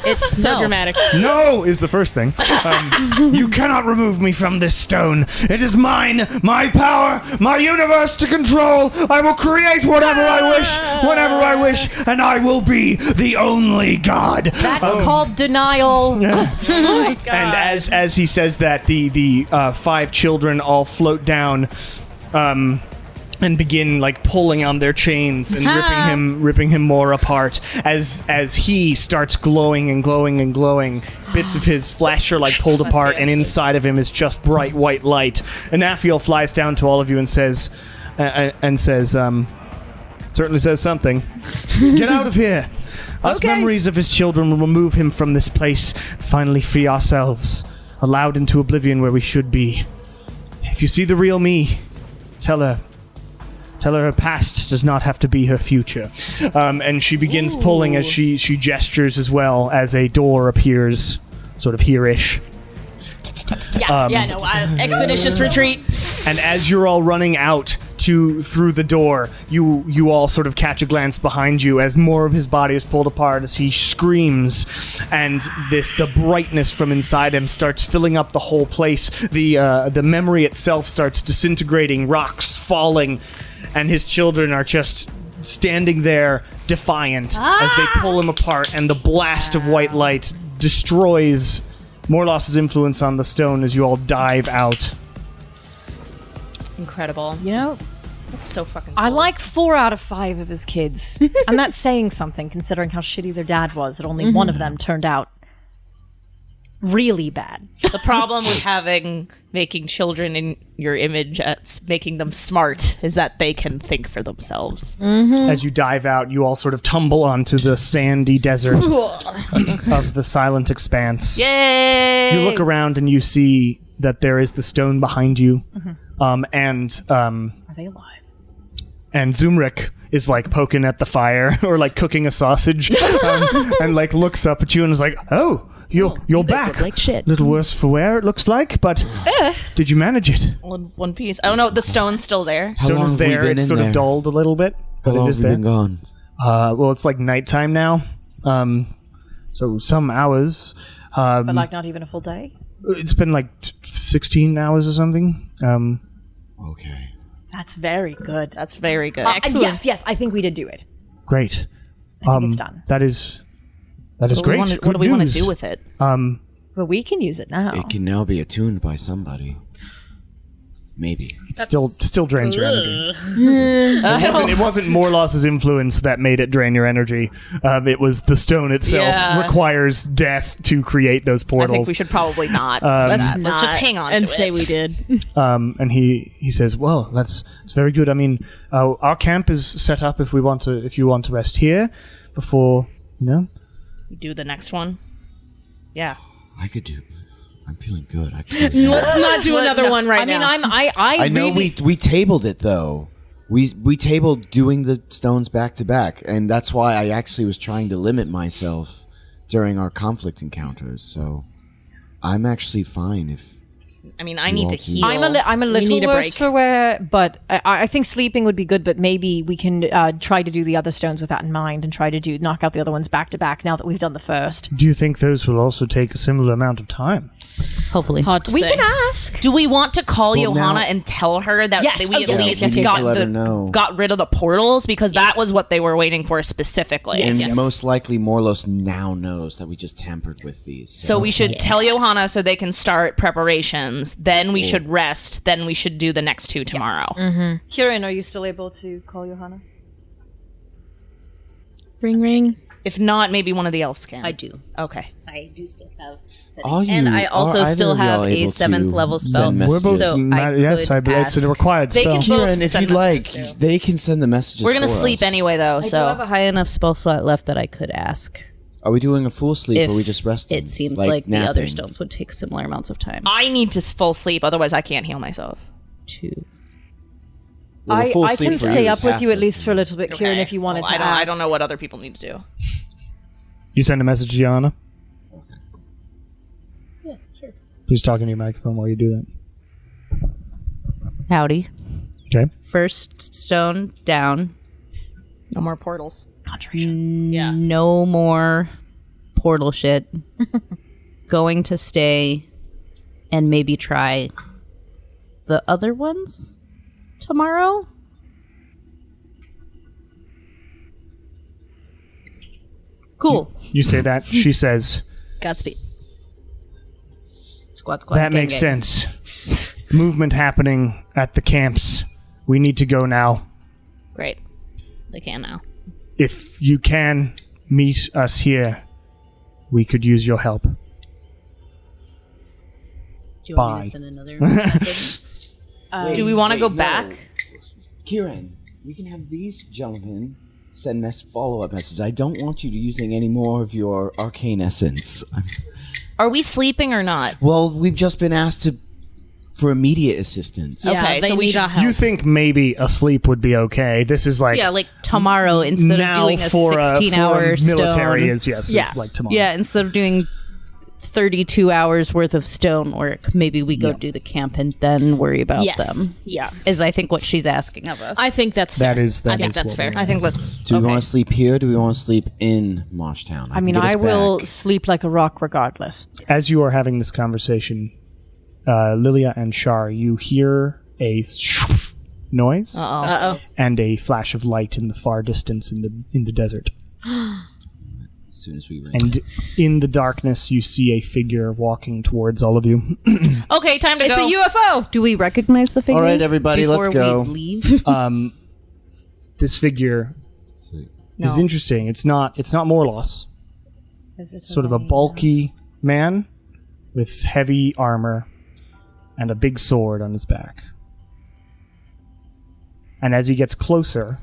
It's so dramatic.
No is the first thing. You cannot remove me from this stone. It is mine, my power, my universe to control. I will create whatever I wish, whenever I wish, and I will be the only god.
That's called denial.
Oh my god.
And as he says that, the 5 children all float down, and begin like pulling on their chains and ripping him more apart. As he starts glowing and glowing and glowing, bits of his flesh are like pulled apart, and inside of him is just bright white light. And Naphiel flies down to all of you and says, certainly says something. Get out of here. Us memories of his children will remove him from this place. Finally free ourselves, allowed into oblivion where we should be. If you see the real me, tell her her past does not have to be her future. And she begins pulling as she gestures as well as a door appears, sort of here-ish.
Expeditious retreat.
And as you're all running out through the door, you all sort of catch a glance behind you as more of his body is pulled apart as he screams, and the brightness from inside him starts filling up the whole place. The memory itself starts disintegrating, rocks falling, and his children are just standing there defiant as they pull him apart, and the blast of white light destroys Morlos' influence on the stone as you all dive out.
Incredible.
You know,
That's so fucking
I
cool.
like 4 out of 5 of his kids. And that's saying something, considering how shitty their dad was, that only one of them turned out really bad.
The problem with making children in your image, making them smart, is that they can think for themselves.
As you dive out, you all sort of tumble onto the sandy desert of the silent expanse.
Yay!
You look around and you see that there is the stone behind you, and
Are they alive?
and Zumrik is like poking at the fire or like cooking a sausage, and like looks up at you and is like, "Oh, you're
you guys
back.
look like shit."
Little worse for wear, it looks like, but did you manage it?
One piece. I don't know. The stone's still there.
How
Stone
long
is
have we
there.
been
It's
in
sort
there?
of dulled a little bit,
How
but
long
it is
have we
there.
been gone?
Well, it's like nighttime now, so some hours.
But like not even a full day?
It's been like 16 hours or something.
Okay.
That's very good.
That's very good.
Yes, I think we did do it.
Great.
I think it's done.
That is
What
great.
what do we want to
news.
do with it?
But we can use it now.
It can now be attuned by somebody. Maybe.
It still drains your energy. It wasn't Morlos' influence that made it drain your energy. It was the stone itself
Yeah.
requires death to create those
I
portals.
think we should probably not. do
Let's
that.
not
Let's just hang on
and
to
say
it.
we did.
And he says, "Well, it's very good. I mean, our camp is set up if you want to rest here before,
We do the next one. Yeah.
I could do. I'm feeling good. I could do
Let's not do another one right
I mean,
now.
I know
really,
we tabled it though. We tabled doing the stones back to back, and that's why I actually was trying to limit myself during our conflict encounters. So I'm actually fine if
I mean, I need to
all do.
heal.
I'm a
We
little
need a
worse
break.
for wear, but I think sleeping would be good. But maybe we can try to do the other stones with that in mind, and try to knock out the other ones back to back. Now that we've done the first,
do you think those will also take a similar amount of time?"
Hopefully.
Hard to
we
say.
can ask.
Do we want to call
Well,
Johanna
now-
and tell her that
Yes,
we
oh,
at
yes,
least
yes, yes,
got,
yes. Let her know.
got rid of the portals? Because that was what they were waiting for specifically.
and
Yes.
most likely Morlos now knows that we just tampered with these.
So we should tell Johanna so they can start preparations. Then we should rest. Then we should do the next two tomorrow.
Kieran, are you still able to call Johanna?
Ring, ring.
If not, maybe one of the elves can.
I do.
Okay.
I do still have
Are you-
and I also
are either
still
of y'all
have a
able to
7th level spell.
send messages?
We're both.
So I
yes,
could
it's a
ask.
required
They
spell.
can both
Kieran, if
send
you'd like,
messages too.
they can send the messages.
We're gonna
for
sleep
us.
anyway, though.
I do
So
have a high enough spell slot left that I could ask.
Are we doing a full sleep
If
or are we just resting?
it seems like the other
napping?
stones would take similar amounts of time.
I need to full sleep, otherwise I can't heal myself.
2.
Well, the full
I
sleep
can
for you
stay
is
up with
half
you at
of
least
it.
for a little bit, Kieran,
Okay.
if you wanted
Well,
to.
I
ask.
don't know what other people need to do.
You send a message to Yana. Please talk into your microphone while you do that.
Howdy.
Okay.
First stone down.
No more portals.
Yeah. No more portal shit. Going to stay and maybe try the other ones tomorrow. Cool.
You say that. She says,
Godspeed.
Squad, squad.
"That
gang,
makes
gang.
sense. Movement happening at the camps. We need to go now.
Great. They can now.
If you can meet us here, we could use your help."
Do you want me
Bye.
to send another message?
Do we want to
Wait,
go
no.
back?
Kieran, we can have these gentlemen send follow-up messages. I don't want you to using any more of your arcane essence.
Are we sleeping or not?
Well, we've just been asked for immediate assistance.
Yeah,
Okay,
they
so we
need
should-
our help.
You think maybe a sleep would be okay? This is like
Yeah, like tomorrow instead
now
of doing a
for
16-hour
for military
stone.
is yes,
Yeah.
it's like tomorrow.
Yeah, instead of doing 32 hours worth of stone work, maybe we go do the camp and then worry about
Yes.
them.
Yes.
Is I think what she's asking of us.
I think that's fair.
That is- that
I think
is
that's
what
fair.
we're-
I think let's.
Do we
okay.
want to sleep here? Or do we want to sleep in Moshtown?
I mean,
can get us
I will
back.
sleep like a rock regardless.
As you are having this conversation, Lilia and Shar, you hear a noise
Uh-oh.
and a flash of light in the far distance in the desert.
As soon as we ring.
And in the darkness, you see a figure walking towards all of you.
Okay, time to
It's
go.
a UFO.
Do we recognize the figure?
All right, everybody,
before
let's go.
We leave?
This figure is interesting. It's not Morlos. Sort of a bulky man with heavy armor and a big sword on his back. And as he gets closer,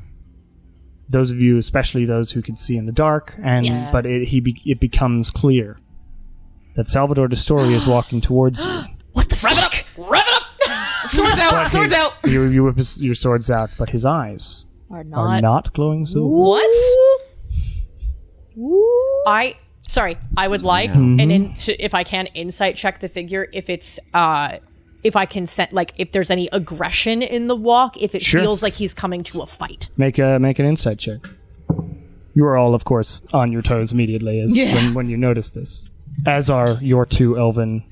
those of you, especially those who can see in the dark, but it becomes clear that Salvador Destori is walking towards you.
What the
Rev it
fuck?
up! Rev it up! Swords out!
But
Swords out!
You whip your swords out, but his eyes
Are
are not glowing silver.
What?
I would like, if I can, insight check the figure. If it's, if I can set, like, if there's any aggression in the walk, if it
Sure.
feels like he's coming to a fight.
Make an insight check. You are all, of course, on your toes immediately when you notice this, as are your two elven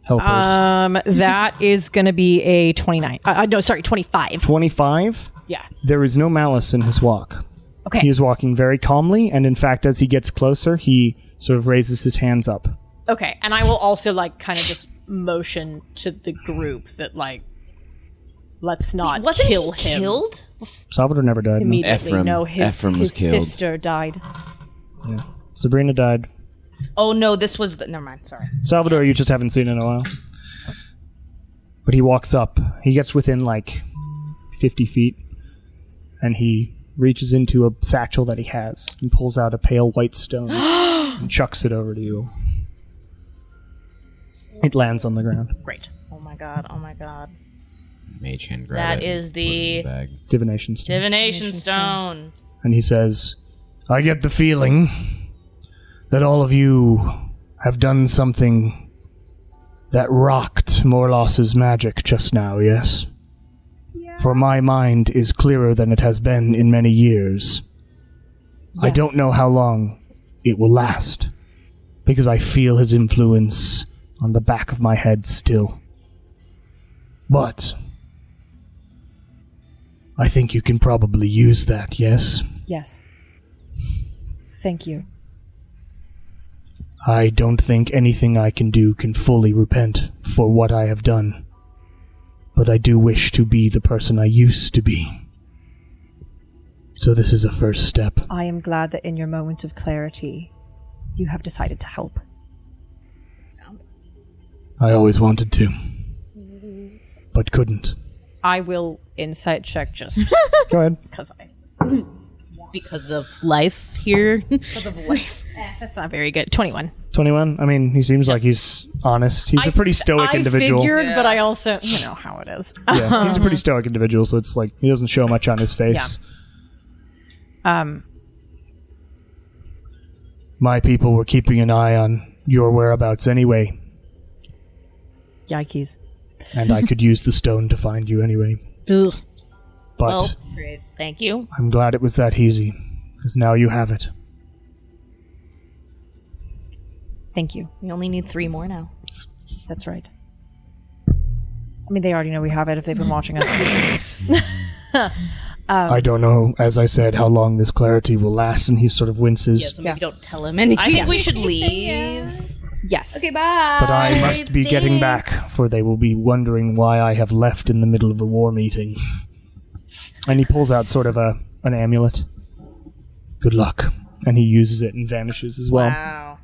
helpers.
That is going to be a 29. No, sorry, 25.
25.
Yeah.
There is no malice in his walk.
Okay.
He is walking very calmly, and in fact, as he gets closer, he sort of raises his hands up.
Okay, and I will also, like, kind of just motion to the group that, like, let's not
Wasn't
kill
he
him
killed?
Salvador never died. No.
immediately.
Ephraim.
No, his
Ephraim was killed.
sister died.
Yeah. Sabrina died.
Oh no, this was the. Never mind. Sorry.
Salvador, you just haven't seen in a while. But he walks up. He gets within like 50 feet, and he reaches into a satchel that he has and pulls out a pale white stone and chucks it over to you. It lands on the ground.
Great.
Oh my god. Oh my god.
Mage hand grab
That
it,
is
put it in
the-
bag.
Divination stone.
Divination stone.
And he says, I get the feeling that all of you have done something that rocked Morlos's magic just now, yes? For my mind is clearer than it has been in many years. I don't know how long it will last, because I feel his influence on the back of my head still. But I think you can probably use that, yes?
Yes. Thank you.
I don't think anything I can do can fully repent for what I have done. But I do wish to be the person I used to be. So this is a first step.
I am glad that in your moment of clarity, you have decided to help.
I always wanted to, but couldn't.
I will insight check just
Go ahead.
because I.
Because of life here.
Because of life. That's not very good. 21.
21? I mean, he seems like he's honest. He's a pretty stoic individual.
I figured, but I also, you know how it is.
Yeah, he's a pretty stoic individual, so it's like he doesn't show much on his face. My people were keeping an eye on your whereabouts anyway,
Yikes.
and I could use the stone to find you anyway.
Ugh.
But
Well, great. Thank you.
I'm glad it was that easy, because now you have it.
Thank you.
We only need 3 more now.
That's right. I mean, they already know we have it if they've been watching us.
I don't know, as I said, how long this clarity will last, and he sort of winces.
So maybe don't tell him anything. I think we should leave.
Yes.
Okay, bye.
But I must be getting back, for they will be wondering why I have left in the middle of a war meeting. And he pulls out sort of an amulet. Good luck. And he uses it and vanishes as well.
Wow.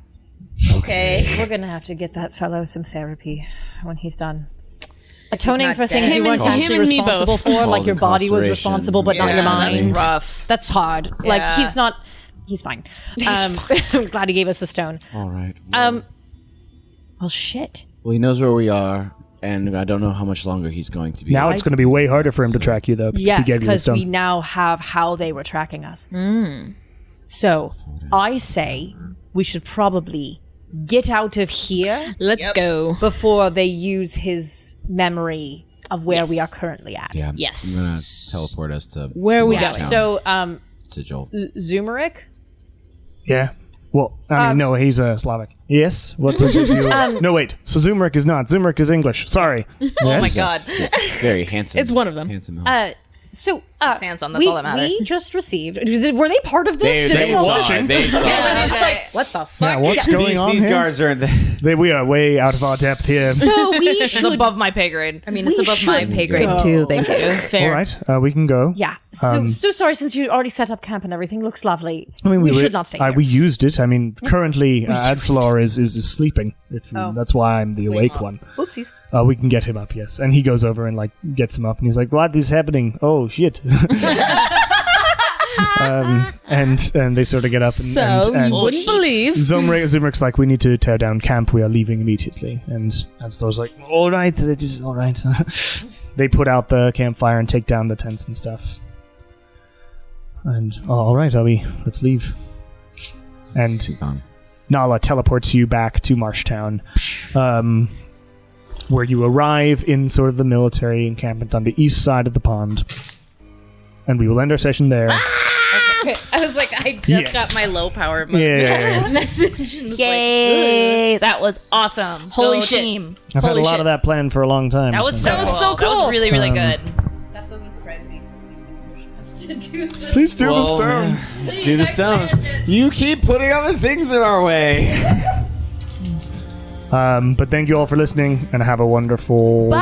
Okay.
We're going to have to get that fellow some therapy when he's done. Atoning
not
for things
dead.
you weren't
Him and
actually
me both.
responsible for, like your body was
Incarceration.
responsible, but not your
Yeah,
mind.
that's rough.
That's hard. Like,
Yeah.
he's not. He's fine. I'm glad he gave us a stone.
All right.
Well, shit.
Well, he knows where we are, and I don't know how much longer he's going to be.
Now it's going to be way harder for him to track you, though, because
Yes,
he gave you the
because
stone.
we now have how they were tracking us. So, I say we should probably get out of here
Let's go.
before they use his memory of where we are currently at.
Yeah.
Yes.
I'm gonna teleport us to
Where are we
Yeah.
going?
So,
Sigil.
Zumeric?
Yeah. Well, I mean, no, he's Slavic. Yes? What was it? No, wait. So Zumric is not. Zumric is English. Sorry.
Oh my
Yes?
god.
Yes, very handsome.
It's one of them.
Handsome elf.
So,
hands on, that's all that matters.
We just received. Were they part of this? Did
They saw it. They saw
Yeah,
it.
it's like,
What the fuck?
Yeah, what's going on
These
here?
guards are in the.
We are way out of our depth here.
So we
it's
should.
above my pay grade.
I mean, it's above my pay grade too. Thank you.
All right, we can go.
Yeah. So sorry, since you already set up camp and everything looks lovely.
I mean,
we should not stay here.
We used it. I mean, currently Adsalor is sleeping. That's why I'm the awake one.
Oopsies.
We can get him up, yes. And he goes over and like gets him up, and he's like, "What is happening? Oh shit!" and they sort of get up and
you wouldn't believe.
Zumrik's like, "We need to tear down camp. We are leaving immediately." And Adsalor's like, "All right, that is all right." They put out the campfire and take down the tents and stuff. And all right, Obi, let's leave. And Nala teleports you back to Marshtown, where you arrive in sort of the military encampment on the east side of the pond. And we will end our session there.
Okay. I was like, I just got my low power
Yeah.
message. And was
Yay! That was awesome.
Holy
Go
shit.
team.
I've had a lot of that planned for a long time.
That was so cool.
so
That was
cool.
really, really good.
that doesn't surprise me because you've been pushing us to do this.
Please do the stone.
Do the stones. You keep putting other things in our way.
But thank you all for listening, and have a wonderful day.